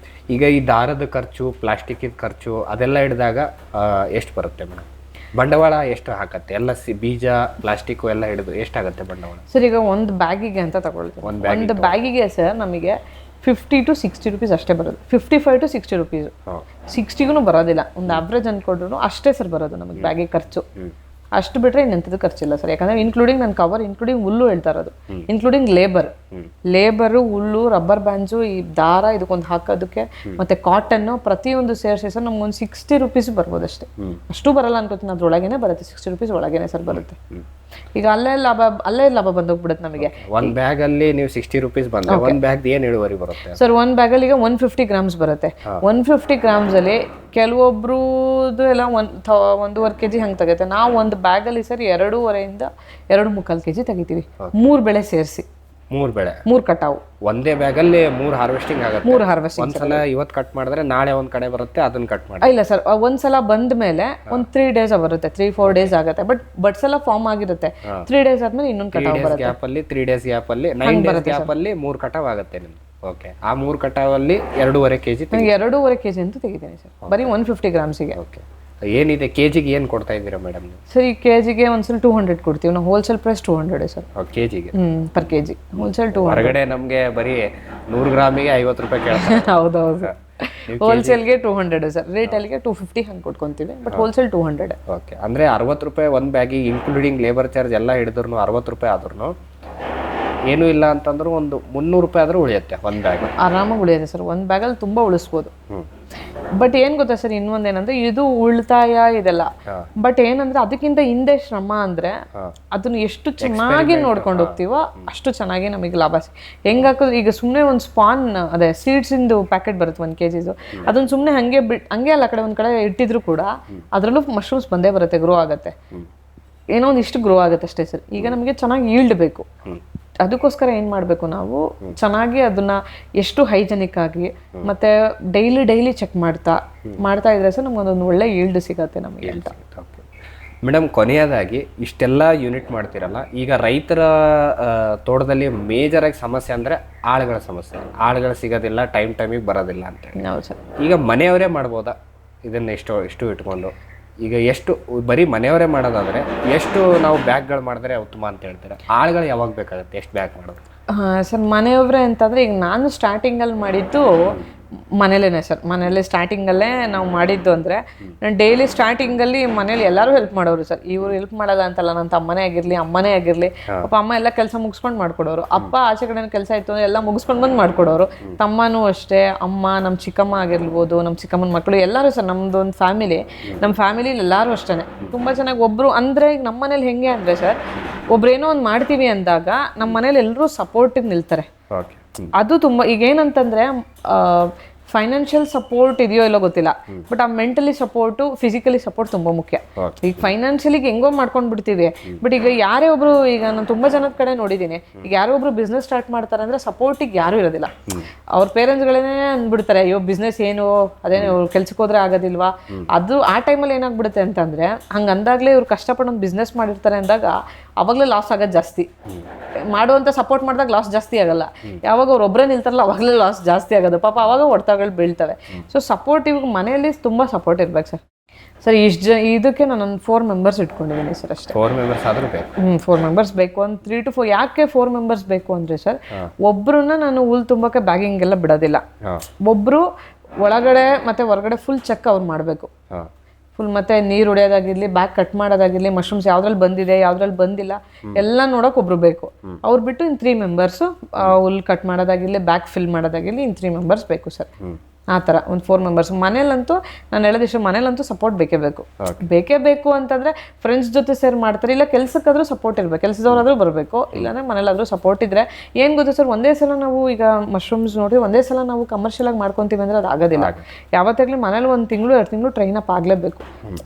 ಈಗ ಈ ದಾರದ ಖರ್ಚು, ಪ್ಲಾಸ್ಟಿಕ್ಕಿದ ಖರ್ಚು ಅದೆಲ್ಲ ಹಿಡಿದಾಗ ಎಷ್ಟು ಬರುತ್ತೆ ಮೇಡಮ್? ಬಂಡವಾಳ ಎಷ್ಟು ಹಾಕತ್ತೆ? ಎಲ್ಲ ಬೀಜ ಪ್ಲಾಸ್ಟಿಕ್ ಎಲ್ಲ ಹಿಡಿದು ಎಷ್ಟಾಗುತ್ತೆ ಬಂಡವಾಳ? ಸರ್ ಈಗ ಒಂದು ಬ್ಯಾಗಿಗೆ ಅಂತ ತಗೊಳ್ತೀವಿ, ಒಂದು ಬ್ಯಾಗಿಗೆ ಸರ್ ನಮಗೆ 50 to 60 rupees ಅಷ್ಟೇ ಬರೋದು. 55 to 60 rupees, 60ಗೂ ಬರೋದಿಲ್ಲ. ಒಂದು ಆವ್ರೇಜ್ ಅನ್ಕೊಂಡ್ರು ಅಷ್ಟೇ ಸರ್ ಬರೋದು ನಮಗೆ ಬ್ಯಾಗಿಗೆ ಖರ್ಚು. ಅಷ್ಟು ಬಿಟ್ಟರೆ ಇನ್ನೆಂಥದ್ದು ಖರ್ಚಿಲ್ಲ ಸರ್. ಯಾಕಂದರೆ ಇನ್ಕ್ಲೂಡಿಂಗ್ ನನ್ನ ಕವರ್, ಇನ್ಕ್ಲೂಡಿಂಗ್ ಹುಲ್ಲು ಹೇಳ್ತಾ ಇರೋದು, ಇನ್ಕ್ಲೂಡಿಂಗ್ ಲೇಬರು, ಹುಲ್ಲು, ರಬ್ಬರ್ ಬ್ಯಾಂಡ್ಸು, ಈ ದಾರ ಇದಕ್ಕೊಂದು ಹಾಕೋದಕ್ಕೆ ಮತ್ತು ಕಾಟನ್ನು ಪ್ರತಿಯೊಂದು ಸೇರಿಸಿ ಸರ್ ನಮ್ಗೊಂದು 60 rupees ಬರ್ಬೋದು ಅಷ್ಟೇ. ಅಷ್ಟು ಬರಲ್ಲ ಅನ್ಕೋತೀನಿ, ಅದ್ರೊಳಗೇನೆ ಬರುತ್ತೆ, 60 rupees ಒಳಗೇನೆ ಸರ್ ಬರುತ್ತೆ. ಈಗ ಅಲ್ಲೇ ಲಾಭ ಬಂದೋಗ್ಬಿಡುತ್ತೆ ನಮಗೆ. ಒಂದು ಬ್ಯಾಗಲ್ಲಿ ನೀವು 60 rupees ಬಂದರೆ ಒಂದು ಬ್ಯಾಗ್ ಏನು ಇಳುವರಿ ಬರುತ್ತೆ ಸರ್? ಒಂದು ಬ್ಯಾಗಲ್ಲಿ ಈಗ 150 grams ಬರುತ್ತೆ. 150 grams ಅಲ್ಲಿ ಕೆಲವೊಬ್ರದ್ದು ಎಲ್ಲ 1.5 kg ಹಂಗೆ ತೆಗುತ್ತೆ. ನಾವು ಒಂದು ಬ್ಯಾಗಲ್ಲಿ ಸರ್ 2.5 to 2.25 kg ತೆಗಿತೀವಿ, 3 ಬೆಳೆ ಸೇರಿಸಿ. 3 ಬೆಳೆ, 3 ಕಟಾವು ಒಂದೇ ಬ್ಯಾಗಲ್ಲಿ 3 ಹಾರ್ವೆಸ್ಟಿಂಗ್ ಆಗುತ್ತೆ. 3 ಹಾರ್ವೆಸ್ಟಿಂಗ್. ಒಂದ್ಸಲ ಇವತ್ತು ಕಟ್ ಮಾಡಿದ್ರೆ ನಾಳೆ ಒಂದ್ ಕಡೆ ಬರುತ್ತೆ, ಅದನ್ನ ಕಟ್ ಮಾಡಿ. ಇಲ್ಲ ಸರ್, ಒಂದ್ಸಲ ಬಂದ ಮೇಲೆ ಒಂದು 3 days ಬರುತ್ತೆ, 3-4 days ಆಗುತ್ತೆ. ಬಟ್ ಬಡ್ಸ್ ಎಲ್ಲ ಫಾರ್ಮ್ ಆಗಿರುತ್ತೆ. 3 days ಆದ್ಮೇಲೆ ಇನ್ನೊಂದು ಕಟಾವು ಬರುತ್ತೆ. ಗ್ಯಾಪ್ ಅಲ್ಲಿ 3 days ಗ್ಯಾಪ್ ಅಲ್ಲಿ 9 days ಗ್ಯಾಪ್ ಅಲ್ಲಿ 3 ಕಟಾವ್ ಆಗುತ್ತೆ ನಿಮ್ದು. ಓಕೆ, ಆ 3 ಕಟಾವಲ್ಲಿ 2.5 kg 2.5 kg ಅಂತ ತೆಗಿತೀನಿ ಸರ್, ಬರೀ 150 grams-ಗೆ. ಓಕೆ, ಏನಿದೆ ಕೆಜಿಗೆ ಏನು ಕೊಡ್ತಾ ಇದ್ದೀರಾ ಮೇಡಮ್ ನೀವು? ಸರ್ ಈ ಕೆಜಿಗೆ ಒಂದ್ಸಲ 200 ಕೊಡ್ತೀವಿ ನಾವು. ಹೋಲ್ಸೇಲ್ ಪ್ರೈಸ್ 200 ಸರ್ ಕೆಜಿಗೆ. Per KG wholesale 200. ಹೊರಗಡೆ ನಮಗೆ ಬರೀ 100 ಗ್ರಾಮಿಗೆ 50 ರೂಪಾಯಿ ಕೇಳ್ತಾರೆ. ಹೌದೌದು, ಹೋಲ್ಸೇಲ್ಗೆ 200 ಸರ್, ರೇಟಲ್ಲಿಗೆ 250 ಹಂಗೆ ಕೊಟ್ಕೊಂತೀವಿ, ಬಟ್ ಹೋಲ್ಸೇಲ್ 200. ಓಕೆ, ಅಂದರೆ 60 ರೂಪಾಯಿ ಒಂದು ಬ್ಯಾಗಿಗೆ ಇನ್ಕ್ಲೂಡಿಂಗ್ ಲೇಬರ್ ಚಾರ್ಜ್ ಎಲ್ಲ ಹಿಡಿದ್ರು 60 ರೂಪಾಯಿ ಆದ್ರೂ ಏನೂ ಇಲ್ಲ ಅಂತಂದ್ರೂ ಒಂದು 300 ರೂಪಾಯಿ ಆದರೂ ಉಳಿಯುತ್ತೆ ಒಂದು ಬ್ಯಾಗ್. ಆರಾಮಾಗಿ ಉಳಿಯುತ್ತೆ ಸರ್, ಒಂದು ಬ್ಯಾಗಲ್ಲಿ ತುಂಬ ಉಳಿಸ್ಬೋದು. ಬಟ್ ಏನು ಗೊತ್ತಾ ಸರ್, ಇನ್ನೊಂದೇನಂದ್ರೆ ಇದು ಉಳಿತಾಯ ಇದೆಲ್ಲ, ಬಟ್ ಏನಂದ್ರೆ ಅದಕ್ಕಿಂತ ಹಿಂದೆ ಶ್ರಮ ಅಂದ್ರೆ ಅದನ್ನ ಎಷ್ಟು ಚೆನ್ನಾಗಿ ನೋಡ್ಕೊಂಡು ಹೋಗ್ತೀವೋ ಅಷ್ಟು ಚೆನ್ನಾಗಿ ನಮಗೆ ಲಾಭ. ಹೆಂಗ್ ಹಾಕೋದು, ಈಗ ಸುಮ್ಮನೆ ಒಂದು ಸ್ಪಾನ್ ಅದೇ ಸೀಡ್ಸ್ ಇಂದು ಪ್ಯಾಕೆಟ್ ಬರುತ್ತೆ 1 kg, ಅದನ್ನ ಸುಮ್ಮನೆ ಹಂಗೆ ಅಲ್ಲ ಕಡೆ ಒಂದ್ ಕಡೆ ಇಟ್ಟಿದ್ರು ಕೂಡ ಅದರಲ್ಲೂ ಮಶ್ರೂಮ್ಸ್ ಬಂದೇ ಬರುತ್ತೆ, ಗ್ರೋ ಆಗುತ್ತೆ. ಏನೋ ಒಂದಿಷ್ಟು ಗ್ರೋ ಆಗುತ್ತೆ ಅಷ್ಟೇ ಸರ್. ಈಗ ನಮಗೆ ಚೆನ್ನಾಗಿ ಈಲ್ಡ್ ಬೇಕು, ಅದಕ್ಕೋಸ್ಕರ ಏನು ಮಾಡಬೇಕು ನಾವು, ಚೆನ್ನಾಗಿ ಅದನ್ನ ಎಷ್ಟು ಹೈಜೆನಿಕ್ ಆಗಿ ಮತ್ತೆ ಡೈಲಿ ಚೆಕ್ ಮಾಡ್ತಾ ಇದ್ರೆ ಸರ್ ನಮ್ಗೊಂದೊಂದು ಒಳ್ಳೆ ಈಲ್ಡ್ ಸಿಗತ್ತೆ ನಮಗೆ ಅಂತ. ಮೇಡಮ್, ಕೊನೆಯದಾಗಿ ಇಷ್ಟೆಲ್ಲ ಯೂನಿಟ್ ಮಾಡ್ತಿರಲ್ಲ, ಈಗ ರೈತರ ತೋಟದಲ್ಲಿ ಮೇಜರ್ ಆಗಿ ಸಮಸ್ಯೆ ಅಂದರೆ ಆಳುಗಳ ಸಮಸ್ಯೆ. ಆಳುಗಳು ಸಿಗೋದಿಲ್ಲ, ಟೈಮಿಗೆ ಬರೋದಿಲ್ಲ ಅಂತ. ಹೌದು ಸರ್. ಈಗ ಮನೆಯವರೇ ಮಾಡ್ಬೋದಾ ಇದನ್ನ ಎಷ್ಟು ಇಟ್ಕೊಂಡು? ಈಗ ಎಷ್ಟು ಬರೀ ಮನೆಯವರೇ ಮಾಡೋದಾದ್ರೆ ಎಷ್ಟು ನಾವು ಬ್ಯಾಗ್ಗಳು ಮಾಡಿದ್ರೆ ಉತ್ತಮ ಅಂತ ಹೇಳ್ತಾರೆ? ಆಳುಗಳು ಯಾವಾಗ ಬೇಕಾಗುತ್ತೆ, ಎಷ್ಟು ಬ್ಯಾಗ್ ಮಾಡೋದು? ಸರ್ ಮನೆಯವ್ರೆ ಅಂತಂದ್ರೆ ಈಗ ನಾನು ಸ್ಟಾರ್ಟಿಂಗಲ್ಲಿ ಮಾಡಿದ್ದು ಮನೇಲೇನೆ ಸರ್. ಮನೇಲಿ ಸ್ಟಾರ್ಟಿಂಗಲ್ಲೇ ನಾವು ಮಾಡಿದ್ದು ಅಂದರೆ ನಾನು ಡೈಲಿ ಸ್ಟಾರ್ಟಿಂಗಲ್ಲಿ ಮನೇಲಿ ಎಲ್ಲರೂ ಹೆಲ್ಪ್ ಮಾಡೋರು ಸರ್. ಇವರು ಹೆಲ್ಪ್ ಮಾಡಲ್ಲ ಅಂತಲ್ಲ, ನನ್ನ ತಮ್ಮನೇ ಆಗಿರಲಿ ಅಮ್ಮನೇ ಆಗಿರಲಿ, ಪಾಪ ಅಮ್ಮ ಎಲ್ಲ ಕೆಲಸ ಮುಗಿಸ್ಕೊಂಡು ಮಾಡ್ಕೊಡೋರು. ಅಪ್ಪ ಆಚೆ ಕಡೆ ಕೆಲಸ ಇತ್ತು ಅಂದರೆ ಎಲ್ಲ ಮುಗಿಸ್ಕೊಂಡು ಬಂದು ಮಾಡ್ಕೊಡೋರು. ತಮ್ಮನೂ ಅಷ್ಟೇ, ಅಮ್ಮ, ನಮ್ಮ ಚಿಕ್ಕಮ್ಮ ಆಗಿರ್ಬೋದು, ನಮ್ಮ ಚಿಕ್ಕಮ್ಮನ ಮಕ್ಕಳು ಎಲ್ಲರೂ ಸರ್. ನಮ್ಮದೊಂದು ನಮ್ಮ ಫ್ಯಾಮಿಲಿಲಿ ಎಲ್ಲರೂ ಅಷ್ಟೇ ತುಂಬ ಚೆನ್ನಾಗಿ. ಒಬ್ಬರು ಅಂದರೆ ಈಗ ನಮ್ಮ ಮನೇಲಿ ಹೆಂಗೆ ಅಂದರೆ ಸರ್, ಒಬ್ರೇನೋ ಒಂದು ಮಾಡ್ತೀವಿ ಅಂದಾಗ ನಮ್ಮ ಮನೇಲಿ ಎಲ್ಲರೂ ಸಪೋರ್ಟಿಗೆ ನಿಲ್ತಾರೆ. ಅದು ತುಂಬ ಈಗ ಏನಂತಂದರೆ ಫೈನಾನ್ಷಿಯಲ್ ಸಪೋರ್ಟ್ ಇದೆಯೋ ಇಲ್ಲೋ ಗೊತ್ತಿಲ್ಲ, ಬಟ್ ಆ ಮೆಂಟಲಿ ಸಪೋರ್ಟು, ಫಿಸಿಕಲಿ ಸಪೋರ್ಟ್ ತುಂಬ ಮುಖ್ಯ. ಈಗ ಫೈನಾನ್ಷಿಯಲಿಗೆ ಹೆಂಗೋ ಮಾಡ್ಕೊಂಡು ಬಿಡ್ತೀವಿ, ಬಟ್ ಈಗ ಯಾರೇ ಒಬ್ರು, ಈಗ ನಾನು ತುಂಬ ಜನದ ಕಡೆ ನೋಡಿದ್ದೀನಿ, ಈಗ ಯಾರೋ ಒಬ್ರು ಬಿಸ್ನೆಸ್ ಸ್ಟಾರ್ಟ್ ಮಾಡ್ತಾರೆ ಅಂದರೆ ಸಪೋರ್ಟಿಗೆ ಯಾರೂ ಇರೋದಿಲ್ಲ. ಅವ್ರ ಪೇರೆಂಟ್ಸ್ಗಳೇ ಅಂದ್ಬಿಡ್ತಾರೆ, ಅಯ್ಯೋ ಬಿಸ್ನೆಸ್ ಏನು, ಅದೇನು ಅವ್ರು ಕೆಲ್ಸಕ್ಕೆ ಹೋದ್ರೆ ಆಗೋದಿಲ್ವಾ. ಅದು ಆ ಟೈಮಲ್ಲಿ ಏನಾಗ್ಬಿಡುತ್ತೆ ಅಂತಂದರೆ, ಹಂಗೆ ಅಂದಾಗಲೇ ಇವ್ರು ಕಷ್ಟಪಟ್ಟು ಒಂದು ಬಿಸ್ನೆಸ್ ಮಾಡಿರ್ತಾರೆ ಅಂದಾಗ ಅವಾಗಲೇ ಲಾಸ್ ಆಗೋದು ಜಾಸ್ತಿ. ಮಾಡುವಂಥ ಸಪೋರ್ಟ್ ಮಾಡಿದಾಗ ಲಾಸ್ ಜಾಸ್ತಿ ಆಗಲ್ಲ. ಯಾವಾಗ ಅವ್ರು ಒಬ್ಬರೇ ನಿಲ್ತಾರಲ್ಲ ಅವಾಗಲೇ ಲಾಸ್ ಜಾಸ್ತಿ ಆಗೋದು, ಪಾಪ ಅವಾಗ ಹೊಡೆತಗಳು ಬೀಳ್ತವೆ. ಸೊ ಸಪೋರ್ಟಿವ್ ಮನೆಯಲ್ಲಿ ತುಂಬ ಸಪೋರ್ಟ್ ಇರ್ಬೇಕು ಸರ್. ಸರ್ ಇದಕ್ಕೆ ನಾನು 4 members ಇಟ್ಕೊಂಡಿದ್ದೀನಿ ಸರ್ ಅಷ್ಟೇ. 4 members ಆದರೂ ಬೇಕು. 4 members ಬೇಕು. ಒಂದು 3 to 4. ಯಾಕೆ 4 members ಬೇಕು ಅಂದರೆ ಸರ್, ಒಬ್ಬರನ್ನ ನಾನು ಹುಲ್ ತುಂಬಕ್ಕೆ ಬ್ಯಾಗಿಂಗ್ ಎಲ್ಲ ಬಿಡೋದಿಲ್ಲ. ಒಬ್ಬರು ಒಳಗಡೆ ಮತ್ತು ಹೊರಗಡೆ ಫುಲ್ ಚೆಕ್ ಅವ್ರು ಮಾಡಬೇಕು. ಫುಲ್ ಮತ್ತೆ ನೀರು ಹೊಡೆಯೋದಾಗಿರ್ಲಿ, ಬ್ಯಾಗ್ ಕಟ್ ಮಾಡೋದಾಗಿರ್ಲಿ, ಮಶ್ರೂಮ್ಸ್ ಯಾವ್ದ್ರಲ್ಲಿ ಬಂದಿದೆ ಯಾವ್ದ್ರಲ್ಲಿ ಬಂದಿಲ್ಲ ಎಲ್ಲ ನೋಡೋಕೆ ಒಬ್ರು ಬೇಕು. ಅವ್ರು ಬಿಟ್ಟು ಇನ್ನು 3 members ಹುಲ್ ಕಟ್ ಮಾಡೋದಾಗಿರ್ಲಿ, ಬ್ಯಾಗ್ ಫಿಲ್ ಮಾಡೋದಾಗಿರ್ಲಿ, ಇನ್ನು 3 members ಬೇಕು ಸರ್. ಆ ಥರ ಒಂದು 4 ಮೆಂಬರ್ಸ್. ಮನೇಲಂತೂ ನಾನು ಹೇಳೋದಿಷ್ಟು, ಮನೇಲಂತೂ ಸಪೋರ್ಟ್ ಬೇಕೇ ಬೇಕು ಅಂತಂದರೆ ಫ್ರೆಂಡ್ಸ್ ಜೊತೆ ಸೇರಿ ಮಾಡ್ತಾರೆ, ಇಲ್ಲ ಕೆಲಸಕ್ಕಾದ್ರೂ ಸಪೋರ್ಟ್ ಇರಬೇಕು, ಕೆಲಸದವರಾದ್ರೂ ಬರಬೇಕು, ಇಲ್ಲಾಂದರೆ ಮನೇಲಾದರೂ ಸಪೋರ್ಟ್ ಇದ್ದರೆ. ಏನು ಗೊತ್ತಾ ಸರ್, ಒಂದೇ ಸಲ ನಾವು ಈಗ ಮಶ್ರೂಮ್ಸ್ ನೋಡಿ ಒಂದೇ ಸಲ ನಾವು ಕಮರ್ಷಿಯಲ್ ಆಗಿ ಮಾಡ್ಕೊತೀವಿ ಅಂದರೆ ಅದು ಆಗೋದಿಲ್ಲ. ಯಾವತ್ತಾಗಲಿ ಮನೇಲಿ 1 ತಿಂಗಳು 2 ತಿಂಗಳು ಟ್ರೈನ್ ಅಪ್ ಆಗಲೇಬೇಕು.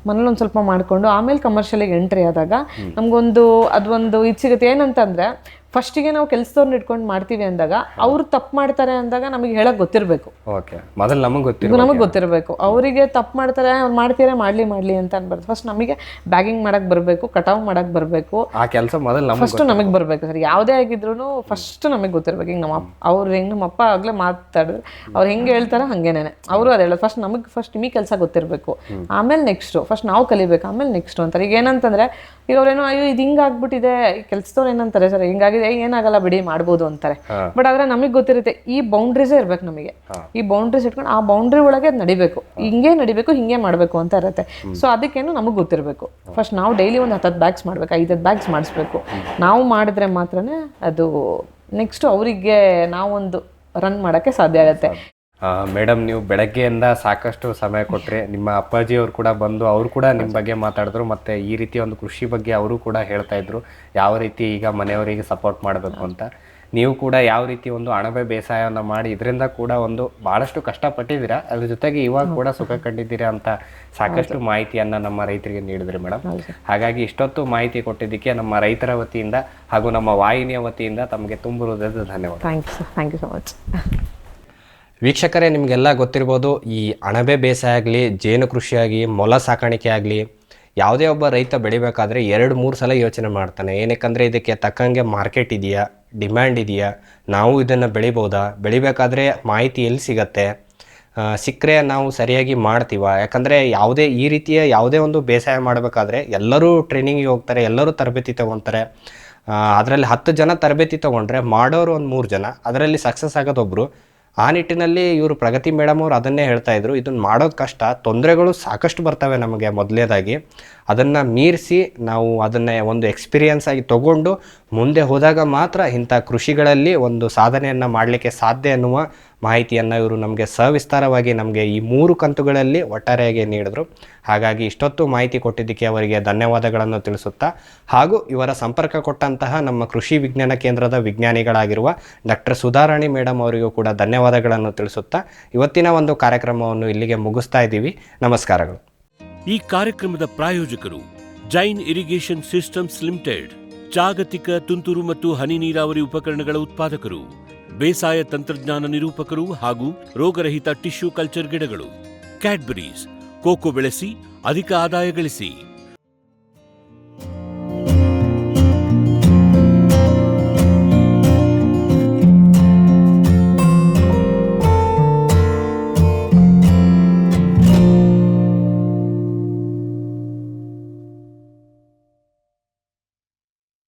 ಮನೇಲಿ ಒಂದು ಸ್ವಲ್ಪ ಮಾಡಿಕೊಂಡು ಆಮೇಲೆ ಕಮರ್ಷಿಯಲಿಗೆ ಎಂಟ್ರಿ ಆದಾಗ ನಮಗೊಂದು ಅದೊಂದು ಇದು ಸಿಗುತ್ತೆ. ಏನಂತಂದರೆ ಫಸ್ಟಿಗೆ ನಾವು ಕೆಲಸದವ್ರನ್ನ ಇಟ್ಕೊಂಡು ಮಾಡ್ತೀವಿ ಅಂದಾಗ ಅವ್ರು ತಪ್ಪು ಮಾಡ್ತಾರೆ ಅಂದಾಗ ನಮಗೆ ಹೇಳಕ್ ಗೊತ್ತಿರಬೇಕು. ಓಕೆ, ಮೊದಲು ನಮಗೆ ಗೊತ್ತಿರಬೇಕು. ಅವರಿಗೆ ತಪ್ಪು ಮಾಡ್ತಾರೆ, ಅವ್ರು ಮಾಡ್ತೀರಾ ಮಾಡ್ಲಿ ಅಂತ ಅನ್ಬಾರ್ದು. ಫಸ್ಟ್ ನಮಗೆ ಬ್ಯಾಗಿಂಗ್ ಮಾಡಕ್ ಬರಬೇಕು, ಕಟಾವ್ ಮಾಡಕ್ ಬರಬೇಕು, ಆ ಕೆಲಸ ಮೊದಲು ಫಸ್ಟ್ ನಮಗೆ ಬರಬೇಕು ಸರ್. ಯಾವುದೇ ಆಗಿದ್ರು ಫಸ್ಟ್ ನಮಗೆ ಗೊತ್ತಿರ್ಬೇಕು. ಹಿಂಗೆ ನಮ್ಮ ಅಪ್ಪ ಆಗಲೇ ಮಾತಾಡಿದ್ರು, ಅವ್ರು ಹೆಂಗೆ ಹೇಳ್ತಾರೆ ಹಂಗೇನೆ ಅವರು ಅದು ಹೇಳೋದು. ಫಸ್ಟ್ ನಿಮಗೆ ಕೆಲಸ ಗೊತ್ತಿರಬೇಕು, ಆಮೇಲೆ ನೆಕ್ಸ್ಟು ಫಸ್ಟ್ ನಾವು ಕಲಿಬೇಕು, ಆಮೇಲೆ ನೆಕ್ಸ್ಟು ಅಂತಾರೆ. ಈಗ ಏನಂತಂದ್ರೆ ಈಗ ಅವ್ರೇನೋ ಅಯ್ಯೋ ಇದು ಹಿಂಗಾಗ್ಬಿಟ್ಟಿದೆ, ಕೆಲಸದವ್ರು ಏನಂತಾರೆ ಸರ್ ಹಿಂಗಾಗಿದೆ, ಏನಾಗಲ್ಲ ಬಿಡಿ ಮಾಡ್ಬೋದು ಅಂತಾರೆ. ಬಟ್ ಆದ್ರೆ ನಮಗೆ ಗೊತ್ತಿರುತ್ತೆ ಈ ಬೌಂಡ್ರೀಸೇ ಇರ್ಬೇಕು ನಮಗೆ. ಈ ಬೌಂಡ್ರೀಸ್ ಇಟ್ಕೊಂಡು ಆ ಬೌಂಡ್ರಿ ಒಳಗೆ ಅದು ನಡಿಬೇಕು, ಹಿಂಗೆ ಮಾಡಬೇಕು ಅಂತ ಇರುತ್ತೆ. ಸೊ ಅದಕ್ಕೇನು ನಮಗೆ ಗೊತ್ತಿರಬೇಕು. ಫಸ್ಟ್ ನಾವು ಡೈಲಿ ಒಂದು 10 ಬ್ಯಾಗ್ಸ್ ಮಾಡ್ಬೇಕು, 5 ಬ್ಯಾಗ್ಸ್ ಮಾಡಿಸ್ಬೇಕು. ನಾವು ಮಾಡಿದ್ರೆ ಮಾತ್ರನೇ ಅದು ನೆಕ್ಸ್ಟ್ ಅವರಿಗೆ ನಾವೊಂದು ರನ್ ಮಾಡೋಕ್ಕೆ ಸಾಧ್ಯ ಆಗುತ್ತೆ. ಮೇಡಮ್, ನೀವು ಬೆಳಗ್ಗೆಯಿಂದ ಸಾಕಷ್ಟು ಸಮಯ ಕೊಟ್ಟರೆ, ನಿಮ್ಮ ಅಪ್ಪಾಜಿಯವರು ಕೂಡ ಬಂದು ಅವರು ಕೂಡ ನಿಮ್ಮ ಬಗ್ಗೆ ಮಾತಾಡಿದ್ರು, ಮತ್ತು ಈ ರೀತಿ ಒಂದು ಕೃಷಿ ಬಗ್ಗೆ ಅವರು ಕೂಡ ಹೇಳ್ತಾ ಇದ್ರು ಯಾವ ರೀತಿ ಈಗ ಮನೆಯವರಿಗೆ ಸಪೋರ್ಟ್ ಮಾಡಬೇಕು ಅಂತ. ನೀವು ಕೂಡ ಯಾವ ರೀತಿ ಒಂದು ಅಣಬೆ ಬೇಸಾಯವನ್ನು ಮಾಡಿ ಇದರಿಂದ ಕೂಡ ಒಂದು ಭಾಳಷ್ಟು ಕಷ್ಟಪಟ್ಟಿದ್ದೀರಾ, ಅದ್ರ ಜೊತೆಗೆ ಇವಾಗ ಕೂಡ ಸುಖ ಕಂಡಿದ್ದೀರಾ ಅಂತ ಸಾಕಷ್ಟು ಮಾಹಿತಿಯನ್ನು ನಮ್ಮ ರೈತರಿಗೆ ನೀಡಿದ್ರಿ ಮೇಡಮ್. ಹಾಗಾಗಿ ಇಷ್ಟೊತ್ತು ಮಾಹಿತಿ ಕೊಟ್ಟಿದ್ದಕ್ಕೆ ನಮ್ಮ ರೈತರ ವತಿಯಿಂದ ಹಾಗೂ ನಮ್ಮ ವಾಹಿನಿಯ ವತಿಯಿಂದ ತಮಗೆ ತುಂಬ ಹೃದಯದ ಧನ್ಯವಾದ. Thank you so much. ವೀಕ್ಷಕರೇ, ನಿಮಗೆಲ್ಲ ಗೊತ್ತಿರ್ಬೋದು, ಈ ಅಣಬೆ ಬೇಸಾಯ ಆಗಲಿ, ಜೇನು ಕೃಷಿಯಾಗಿ, ಮೊಲ ಸಾಕಾಣಿಕೆ ಆಗಲಿ, ಯಾವುದೇ ಒಬ್ಬ ರೈತ ಬೆಳಿಬೇಕಾದ್ರೆ 2-3 ಸಲ ಯೋಚನೆ ಮಾಡ್ತಾನೆ. ಏನಕ್ಕಂದರೆ ಇದಕ್ಕೆ ತಕ್ಕಂಗೆ ಮಾರ್ಕೆಟ್ ಇದೆಯಾ, ಡಿಮ್ಯಾಂಡ್ ಇದೆಯಾ, ನಾವು ಇದನ್ನು ಬೆಳಿಬೋದಾ, ಬೆಳಿಬೇಕಾದ್ರೆ ಮಾಹಿತಿ ಎಲ್ಲಿ ಸಿಗತ್ತೆ, ಸಿಕ್ಕರೆ ನಾವು ಸರಿಯಾಗಿ ಮಾಡ್ತೀವ. ಯಾಕಂದರೆ ಈ ರೀತಿಯ ಯಾವುದೇ ಒಂದು ಬೇಸಾಯ ಮಾಡಬೇಕಾದ್ರೆ ಎಲ್ಲರೂ ಟ್ರೈನಿಂಗಿಗೆ ಹೋಗ್ತಾರೆ, ಎಲ್ಲರೂ ತರಬೇತಿ ತೊಗೊತಾರೆ. ಅದರಲ್ಲಿ 10 ಜನ ತರಬೇತಿ ತೊಗೊಂಡ್ರೆ ಮಾಡೋರು ಒಂದು 3 ಜನ, ಅದರಲ್ಲಿ ಸಕ್ಸಸ್ ಆಗೋದೊಬ್ಬರು. ಆ ನಿಟ್ಟಿನಲ್ಲಿ ಇವರು ಪ್ರಗತಿ ಮೇಡಮ್ ಅವರು ಅದನ್ನೇ ಹೇಳ್ತಾ ಇದ್ರು, ಇದನ್ನು ಮಾಡೋದು ಕಷ್ಟ, ತೊಂದರೆಗಳು ಸಾಕಷ್ಟು ಬರ್ತವೆ ನಮಗೆ. ಮೊದಲನೇದಾಗಿ ಅದನ್ನು ಮೀರಿಸಿ ನಾವು ಅದನ್ನೇ ಒಂದು ಎಕ್ಸ್ಪೀರಿಯನ್ಸ್ ಆಗಿ ತಗೊಂಡು ಮುಂದೆ ಹೋದಾಗ ಮಾತ್ರ ಇಂಥ ಕೃಷಿಗಳಲ್ಲಿ ಒಂದು ಸಾಧನೆಯನ್ನು ಮಾಡಲಿಕ್ಕೆ ಸಾಧ್ಯ ಎನ್ನುವ ಮಾಹಿತಿಯನ್ನು ಇವರು ನಮಗೆ ಸವಿಸ್ತಾರವಾಗಿ ನಮಗೆ ಈ 3 ಕಂತುಗಳಲ್ಲಿ ಒಟ್ಟಾರೆಯಾಗಿ ನೀಡಿದರು. ಹಾಗಾಗಿ ಇಷ್ಟೊತ್ತು ಮಾಹಿತಿ ಕೊಟ್ಟಿದ್ದಕ್ಕೆ ಅವರಿಗೆ ಧನ್ಯವಾದಗಳನ್ನು ತಿಳಿಸುತ್ತಾ, ಹಾಗೂ ಇವರ ಸಂಪರ್ಕ ಕೊಟ್ಟಂತಹ ನಮ್ಮ ಕೃಷಿ ವಿಜ್ಞಾನ ಕೇಂದ್ರದ ವಿಜ್ಞಾನಿಗಳಾಗಿರುವ ಡಾಕ್ಟರ್ ಸುಧಾರಾಣಿ ಮೇಡಮ್ ಅವರಿಗೂ ಕೂಡ ಧನ್ಯವಾದಗಳನ್ನು ತಿಳಿಸುತ್ತಾ ಇವತ್ತಿನ ಒಂದು ಕಾರ್ಯಕ್ರಮವನ್ನು ಇಲ್ಲಿಗೆ ಮುಗಿಸ್ತಾ ಇದ್ದೀವಿ. ನಮಸ್ಕಾರಗಳು. ಈ ಕಾರ್ಯಕ್ರಮದ ಪ್ರಾಯೋಜಕರು ಜೈನ್ ಇರಿಗೇಷನ್ ಸಿಸ್ಟಮ್ಸ್ ಲಿಮಿಟೆಡ್, ಜಾಗತಿಕ ತುಂತುರು ಮತ್ತು ಹನಿ ನೀರಾವರಿ ಉಪಕರಣಗಳ ಉತ್ಪಾದಕರು, ಬೇಸಾಯ ತಂತ್ರಜ್ಞಾನ ನಿರೂಪಕರು ಹಾಗೂ ರೋಗರಹಿತ ಟಿಶ್ಯೂ ಕಲ್ಚರ್ ಗಿಡಗಳು. ಕ್ಯಾಡ್ಬರೀಸ್, ಕೋಕೋ ಬೆಳೆಸಿ ಅಧಿಕ ಆದಾಯ ಗಳಿಸಿ.